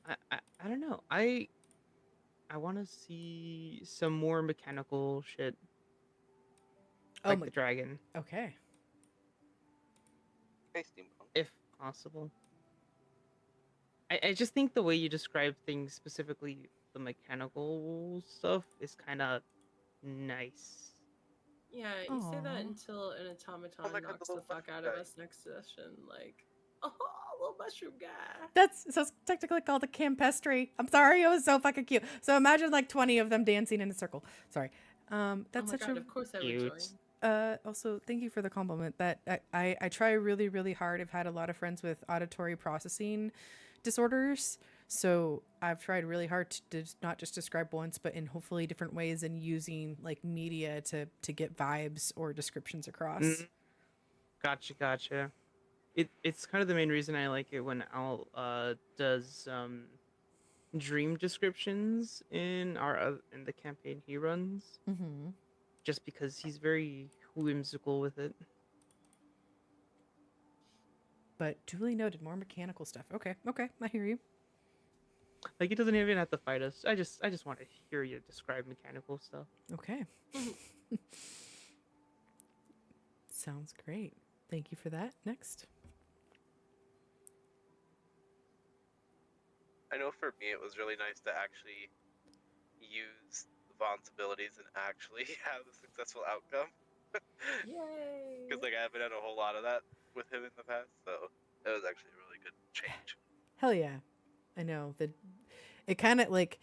Speaker 2: I don't know. I want to see some more mechanical shit,
Speaker 4: Oh
Speaker 2: like
Speaker 4: my.
Speaker 2: the dragon,
Speaker 4: Okay.
Speaker 1: Hey, Steampunk.
Speaker 2: if possible. I just think the way you describe things, specifically the mechanical stuff, is kind of nice.
Speaker 3: Yeah, you say that
Speaker 4: Aw.
Speaker 3: until an automaton
Speaker 1: Oh my God, the
Speaker 3: knocks the
Speaker 1: little
Speaker 3: fuck
Speaker 1: mushroom
Speaker 3: out of
Speaker 1: guy.
Speaker 3: us next session. Like, oh, little mushroom guy.
Speaker 4: That's so it's technically called a campestry. I'm sorry, it was so fucking cute. So imagine like 20 of them dancing in a circle. Sorry. That's
Speaker 3: Oh my
Speaker 4: such
Speaker 3: God,
Speaker 4: a
Speaker 3: of course I would
Speaker 2: Cute.
Speaker 3: join.
Speaker 4: also thank you for the compliment. That I try really, really hard. I've had a lot of friends with auditory processing disorders. So I've tried really hard to not just describe once, but in hopefully different ways, and using like media to get vibes or descriptions across.
Speaker 2: Mm. Gotcha. It's kind of the main reason I like it when Al does dream descriptions in in the campaign he runs,
Speaker 4: Mm-hmm.
Speaker 2: just because he's very whimsical with it.
Speaker 4: But duly noted, more mechanical stuff. Okay, I hear you.
Speaker 2: Like, he doesn't even have to fight us. I just want to hear you describe mechanical stuff.
Speaker 4: Okay. Sounds great. Thank you for that. Next.
Speaker 1: I know for me, it was really nice to actually use Vaughn's abilities and actually have a successful outcome.
Speaker 3: Yay!
Speaker 1: Because like I haven't had a whole lot of that with him in the past, so that was actually a really good change.
Speaker 4: Hell yeah. I know that it kind of like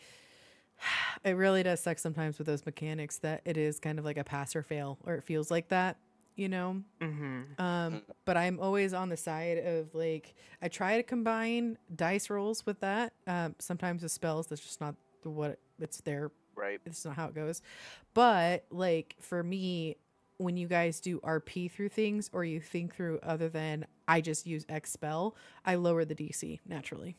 Speaker 4: it really does suck sometimes with those mechanics that it is kind of like a pass or fail, or it feels like that, you know?
Speaker 2: Mm-hmm.
Speaker 4: But I'm always on the side of like I try to combine dice rolls with that. Sometimes with spells, that's just not what it's there.
Speaker 1: Right.
Speaker 4: It's not how it goes. But like for me, when you guys do RP through things or you think through other than I just use X spell, I lower the DC naturally.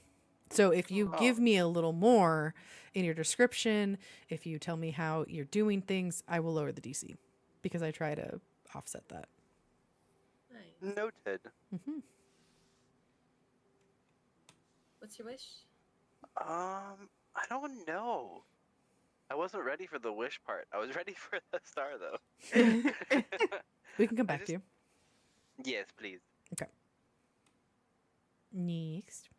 Speaker 4: So if you give me a little more in your description, if you tell me how you're doing things, I will lower the DC because I try to offset that.
Speaker 3: Nice.
Speaker 1: Noted.
Speaker 4: Mm-hmm.
Speaker 3: What's your wish?
Speaker 1: I don't know. I wasn't ready for the wish part. I was ready for the star though.
Speaker 4: We can come
Speaker 1: I
Speaker 4: back to you.
Speaker 1: Yes, please.
Speaker 4: Next.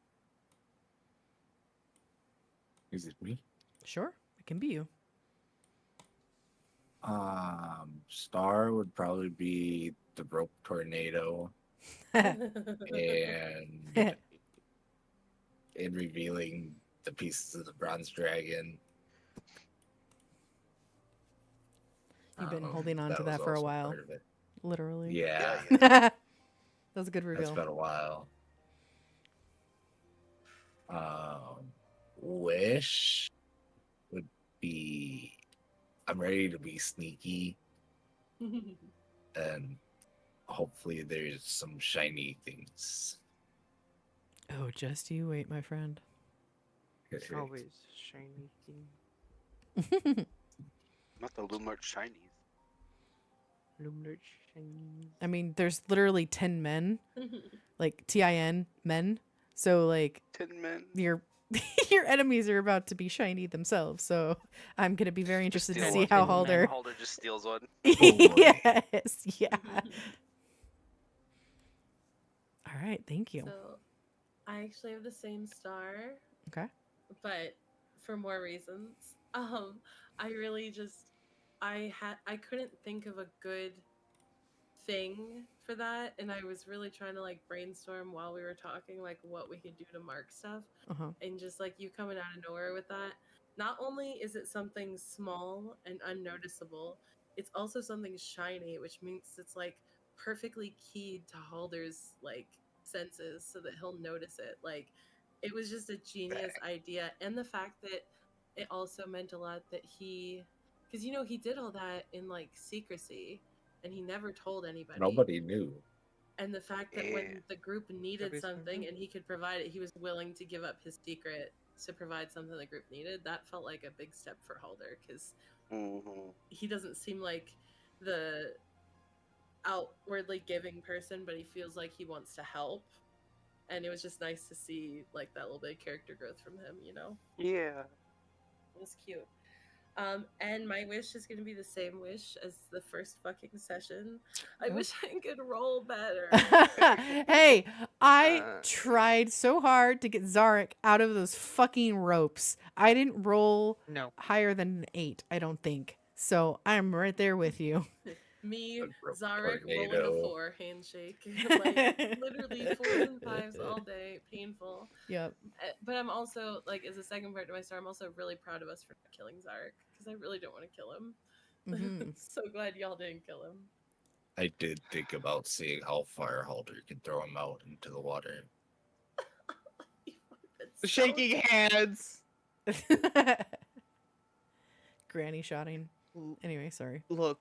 Speaker 5: Is it me?
Speaker 4: Sure, it can be you.
Speaker 5: Star would probably be the rope tornado, and in revealing the pieces of the bronze dragon.
Speaker 4: You've been holding on to
Speaker 5: was
Speaker 4: that for a
Speaker 5: also
Speaker 4: while.
Speaker 5: part of it.
Speaker 4: Literally.
Speaker 5: Yeah,
Speaker 4: That was a good
Speaker 5: that's
Speaker 4: reveal.
Speaker 5: been a while. Wish would be I'm ready to be sneaky, and hopefully there's some shiny things.
Speaker 4: Oh, just you wait, my friend.
Speaker 2: It's always shiny thing.
Speaker 1: Not the Lumart shinies.
Speaker 2: Luminary shiny.
Speaker 4: I mean, there's literally 10 men, like TIN men. So like
Speaker 1: Tin Men.
Speaker 4: your your enemies are about to be shiny themselves. So I'm gonna be very interested to
Speaker 1: Steal
Speaker 4: see
Speaker 1: one.
Speaker 4: how
Speaker 2: Tin Men.
Speaker 4: Halder.
Speaker 1: Halder just steals one.
Speaker 5: boy.
Speaker 4: Yes, yeah. All right, thank you.
Speaker 3: So, I actually have the same star,
Speaker 4: Okay.
Speaker 3: but for more reasons. I really just I couldn't think of a good thing for that, and I was really trying to like brainstorm while we were talking like what we could do to mark stuff,
Speaker 4: Uh-huh.
Speaker 3: and just like you coming out of nowhere with that. Not only is it something small and unnoticeable, it's also something shiny, which means it's like perfectly keyed to Halder's like senses so that he'll notice it. Like it was just a genius idea, and the fact that it also meant a lot that because he did all that in like secrecy and he never told anybody.
Speaker 5: Nobody knew.
Speaker 3: And the fact that
Speaker 1: Yeah.
Speaker 3: when the group needed
Speaker 2: Nobody's gonna
Speaker 3: something
Speaker 2: know.
Speaker 3: and he could provide it, he was willing to give up his secret to provide something the group needed. That felt like a big step for Halder because
Speaker 1: Mm-hmm.
Speaker 3: he doesn't seem like the outwardly giving person, but he feels like he wants to help. And it was just nice to see like that little bit of character growth from him,
Speaker 1: Yeah.
Speaker 3: It was cute. And my wish is going to be the same wish as the first fucking session. I wish I could roll better.
Speaker 4: Hey, I
Speaker 2: Uh,
Speaker 4: tried so hard to get Zarek out of those fucking ropes. I didn't roll
Speaker 2: No.
Speaker 4: higher than an 8, I don't think. So I'm right there with you.
Speaker 3: Me,
Speaker 5: The rope
Speaker 3: Zarek, rolling a
Speaker 5: tornado.
Speaker 3: 4, handshake. Like, literally 4s and 5s all day. Painful.
Speaker 4: Yep.
Speaker 3: But I'm also, like, as a second part to my star, I'm also really proud of us for not killing Zarek. Because I really don't want to kill him.
Speaker 4: Mhm.
Speaker 3: So glad y'all didn't kill him.
Speaker 5: I did think about seeing how far Halder can throw him out into the water.
Speaker 2: The shaking hands.
Speaker 4: Granny shotting. Anyway, sorry.
Speaker 2: Look,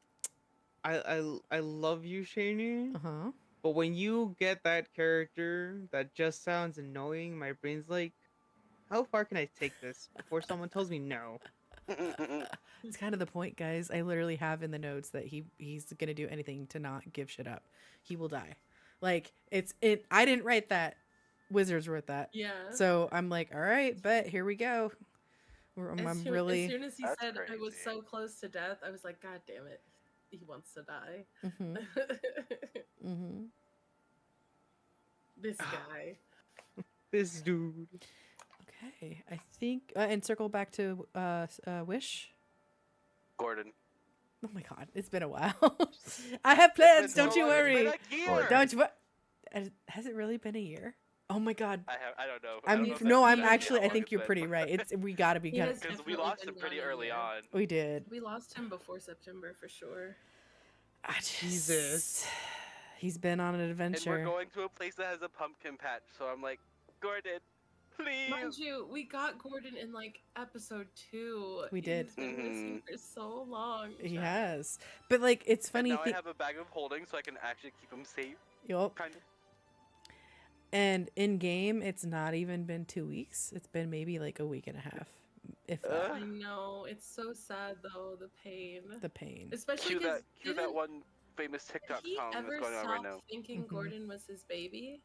Speaker 2: I love you, Shaney.
Speaker 4: Uh-huh.
Speaker 2: But when you get that character that just sounds annoying, my brain's like, how far can I take this before someone tells me no?
Speaker 4: It's kind of the point, guys. I literally have in the notes that he's gonna do anything to not give shit up. He will die. Like I didn't write that. Wizards wrote that.
Speaker 3: Yeah.
Speaker 4: So I'm like, all right, but here we go.
Speaker 3: As soon as he
Speaker 1: That's
Speaker 3: said I was
Speaker 1: crazy.
Speaker 3: so close to death, I was like, God damn it. He wants to die.
Speaker 4: Mm-hmm. Mm-hmm.
Speaker 3: This guy.
Speaker 2: This dude.
Speaker 4: Okay, I think and circle back to Wish.
Speaker 1: Gordon.
Speaker 4: Oh my god, it's been a while. I have plans.
Speaker 1: It's been
Speaker 4: Don't
Speaker 1: so
Speaker 4: you
Speaker 1: long, it's
Speaker 4: worry.
Speaker 1: been a year.
Speaker 4: Don't you? Has it really been a year? Oh my god.
Speaker 1: I don't know.
Speaker 4: I'm
Speaker 1: if
Speaker 4: no.
Speaker 1: that's
Speaker 4: I'm
Speaker 1: exactly
Speaker 4: actually.
Speaker 1: how
Speaker 4: I
Speaker 1: long
Speaker 4: think
Speaker 1: it's
Speaker 4: you're
Speaker 1: been,
Speaker 4: pretty
Speaker 1: but-
Speaker 4: right. It's we gotta be
Speaker 3: He
Speaker 4: good.
Speaker 3: has
Speaker 1: Because we
Speaker 3: definitely
Speaker 1: lost
Speaker 3: been
Speaker 1: him pretty
Speaker 3: gone a
Speaker 1: early
Speaker 3: year.
Speaker 1: on.
Speaker 4: We did.
Speaker 3: We lost him before September for sure.
Speaker 2: Jesus.
Speaker 4: He's been on an
Speaker 1: And
Speaker 4: adventure.
Speaker 1: we're going to a place that has a pumpkin patch, so I'm like, Gordon, please.
Speaker 3: Mind you, we got Gordon in like episode 2.
Speaker 4: We did.
Speaker 3: He's been missing for so long.
Speaker 4: He
Speaker 3: Chad.
Speaker 4: has. But like, it's funny.
Speaker 1: And now I have a bag of holding, so I can actually keep him safe,
Speaker 4: Yup.
Speaker 1: kind of.
Speaker 4: And in game, it's not even been 2 weeks. It's been maybe like a week and a half, if that.
Speaker 3: I know. It's so sad though, the pain.
Speaker 4: The pain.
Speaker 3: Especially
Speaker 1: Cue
Speaker 3: because
Speaker 1: that one famous TikTok
Speaker 3: he
Speaker 1: song
Speaker 3: ever
Speaker 1: that's going on right
Speaker 3: stopped
Speaker 1: now.
Speaker 3: thinking
Speaker 4: Mhm.
Speaker 3: Gordon was his baby?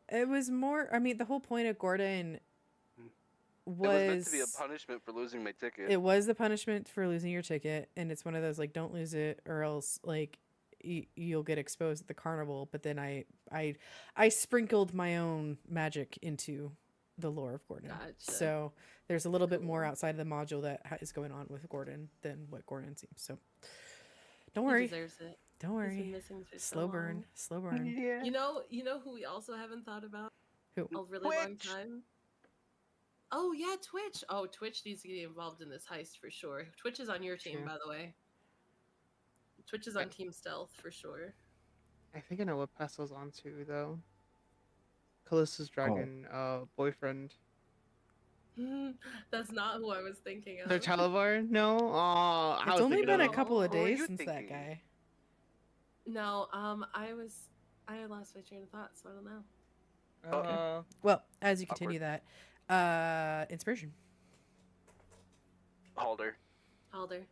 Speaker 4: It was more. I mean, the whole point of Gordon
Speaker 7: It was meant to be a
Speaker 4: was
Speaker 7: punishment for losing my ticket.
Speaker 4: it was the punishment for losing your ticket, and it's one of those like don't lose it or else like you'll get exposed at the carnival. But then I sprinkled my own magic into the lore of Gordon,
Speaker 3: Gotcha.
Speaker 4: so there's a little bit more
Speaker 3: Cool.
Speaker 4: outside of the module that is going on with Gordon than what Gordon seems. So don't
Speaker 3: He
Speaker 4: worry,
Speaker 3: deserves it.
Speaker 4: don't
Speaker 3: He's
Speaker 4: worry.
Speaker 3: been missing for so
Speaker 4: Slow burn,
Speaker 3: long.
Speaker 4: slow burn.
Speaker 1: Yeah.
Speaker 3: You know who we also haven't thought about
Speaker 4: Who?
Speaker 3: a really long
Speaker 1: Twitch!
Speaker 3: time? Oh yeah, Twitch. Oh, Twitch needs to get involved in this heist for sure. Twitch is on your team,
Speaker 2: True.
Speaker 3: by the way. Twitch is on Team Stealth for sure.
Speaker 2: I think I know what Pestel's on to though. Callista's dragon boyfriend.
Speaker 3: That's not who I was thinking of.
Speaker 2: Their Televar? No? Oh,
Speaker 4: It's only been a
Speaker 3: of-
Speaker 4: couple of
Speaker 1: Who are
Speaker 4: days
Speaker 1: you
Speaker 4: since that
Speaker 1: thinking?
Speaker 4: guy.
Speaker 3: No, I lost my train of thought, so I don't know.
Speaker 4: Well, as you continue that, inspiration.
Speaker 7: Halder.
Speaker 3: Alder.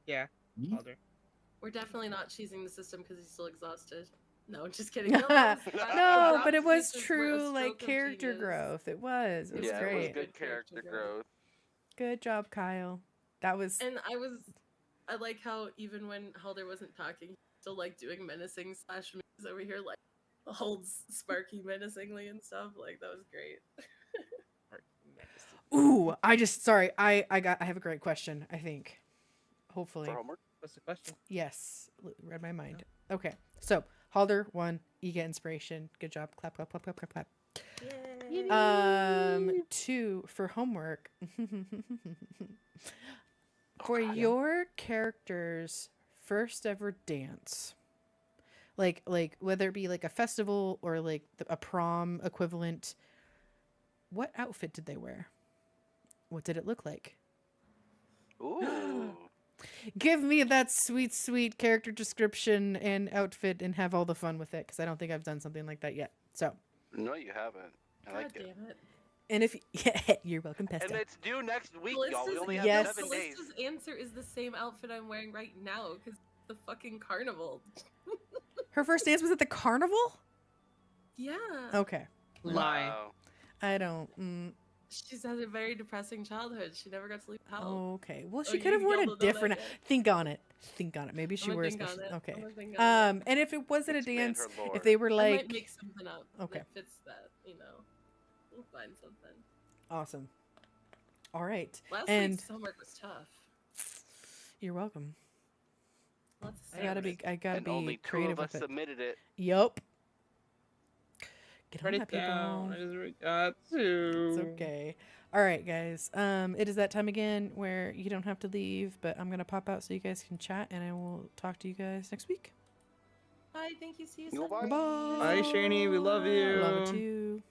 Speaker 2: yeah.
Speaker 5: Hmm?
Speaker 2: Alder.
Speaker 3: We're definitely not cheesing the system because he's still exhausted. No, just kidding.
Speaker 4: No,
Speaker 3: Not
Speaker 4: but it was
Speaker 3: cheeses were a
Speaker 4: true, like
Speaker 3: stroke of
Speaker 4: character
Speaker 3: genius.
Speaker 4: growth. It was. It was
Speaker 7: Yeah,
Speaker 4: great.
Speaker 7: it was
Speaker 3: Good
Speaker 7: good
Speaker 3: character
Speaker 7: character
Speaker 3: growth.
Speaker 7: growth.
Speaker 4: Good job, Kyle. That was.
Speaker 3: And I like how even when Halder wasn't talking, he still like doing menacing slash moves over here, like holds Sparky menacingly and stuff. Like that was great.
Speaker 4: Ooh, sorry. I have a great question. I think. Hopefully.
Speaker 7: For homework?
Speaker 2: What's the question?
Speaker 4: Yes. Read my mind. Okay. So Halder 1, you get inspiration. Good job. Clap, clap, clap, clap, clap, clap.
Speaker 3: Yay.
Speaker 4: 2 for homework. For
Speaker 7: God.
Speaker 4: your character's first ever dance, like whether it be like a festival or like a prom equivalent, what outfit did they wear? What did it look like?
Speaker 7: Ooh.
Speaker 4: Give me that sweet, sweet character description and outfit and have all the fun with it, because I don't think I've done something like that yet. So,
Speaker 7: No, you haven't. I
Speaker 3: God
Speaker 7: like it.
Speaker 3: damn it.
Speaker 4: and if yeah, you're welcome,
Speaker 7: And
Speaker 4: Pesto.
Speaker 7: it's due next week, y'all. We
Speaker 3: Callista's,
Speaker 7: only have
Speaker 4: Yes.
Speaker 7: 7 days.
Speaker 3: Callista's answer is the same outfit I'm wearing right now because the fucking carnival.
Speaker 4: Her first dance was at the carnival?
Speaker 3: Yeah.
Speaker 4: Okay.
Speaker 2: Lie.
Speaker 7: Wow.
Speaker 4: I don't.
Speaker 3: She's had a very depressing childhood. She never got to leave the house.
Speaker 4: Okay. Well,
Speaker 3: Oh,
Speaker 4: she
Speaker 3: you
Speaker 4: could have worn
Speaker 3: y'all
Speaker 4: a
Speaker 3: don't know that
Speaker 4: different.
Speaker 3: yet.
Speaker 4: Think on it. Think on it. Maybe she
Speaker 3: I'm
Speaker 4: wore a
Speaker 3: gonna think
Speaker 4: special.
Speaker 3: on it.
Speaker 4: Okay.
Speaker 3: I'm gonna think on it.
Speaker 4: And if it wasn't a
Speaker 7: Expand
Speaker 4: dance,
Speaker 7: her lore.
Speaker 4: if they were
Speaker 3: I
Speaker 4: like
Speaker 3: might make something up
Speaker 4: Okay.
Speaker 3: that fits that, you know. We'll find something.
Speaker 4: awesome. All right.
Speaker 3: Last
Speaker 4: And-
Speaker 3: week's homework was tough.
Speaker 4: You're welcome.
Speaker 3: Lots of
Speaker 4: I gotta
Speaker 7: And
Speaker 4: be
Speaker 7: only 2
Speaker 4: creative
Speaker 7: of us
Speaker 4: with it.
Speaker 7: submitted it.
Speaker 4: Yup. Get on
Speaker 2: Write
Speaker 4: that,
Speaker 2: it
Speaker 4: people.
Speaker 2: down. I just got to.
Speaker 4: It's okay. All right, guys. It is that time again where you don't have to leave, but I'm gonna pop out so you guys can chat, and I will talk to you guys next week.
Speaker 3: Bye, thank you. See you
Speaker 7: Goodbye.
Speaker 3: soon.
Speaker 4: Bye.
Speaker 2: Bye, Shaney. We love you.
Speaker 4: Love it too.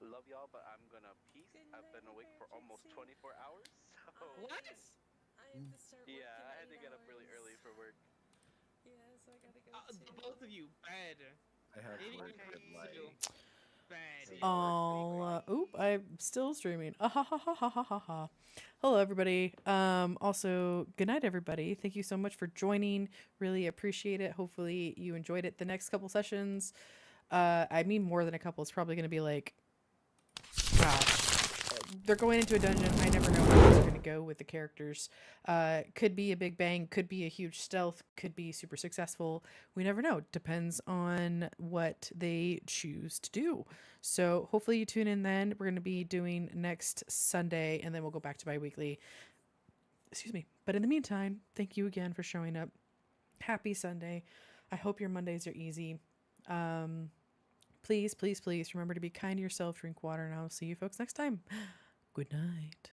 Speaker 7: Love y'all, but I'm gonna peace. I've been awake for almost 24 hours. So
Speaker 3: I have to start
Speaker 7: yeah,
Speaker 3: working
Speaker 7: I had to
Speaker 3: 8
Speaker 7: get up really
Speaker 3: hours.
Speaker 7: early for work.
Speaker 3: Yeah, so I gotta go too.
Speaker 2: Both of you, bed.
Speaker 5: I have
Speaker 2: Maybe
Speaker 5: work
Speaker 2: I
Speaker 5: at
Speaker 2: need
Speaker 5: like
Speaker 2: to bed.
Speaker 4: Oh, oop! I'm still streaming. Ah, ha, ha, ha, ha, ha, ha, ha. Hello, everybody. Also, good night, everybody. Thank you so much for joining. Really appreciate it. Hopefully, you enjoyed it. The next couple sessions, I mean, more than a couple. It's probably going to be like, gosh, they're going into a dungeon. I never know how things are going to go with the characters. Could be a big bang, could be a huge stealth, could be super successful. We never know. Depends on what they choose to do. So hopefully you tune in then. We're going to be doing next Sunday, and then we'll go back to bi-weekly. Excuse me. But in the meantime, thank you again for showing up. Happy Sunday. I hope your Mondays are easy. Please, please, please remember to be kind to yourself, drink water, and I will see you folks next time. Good night.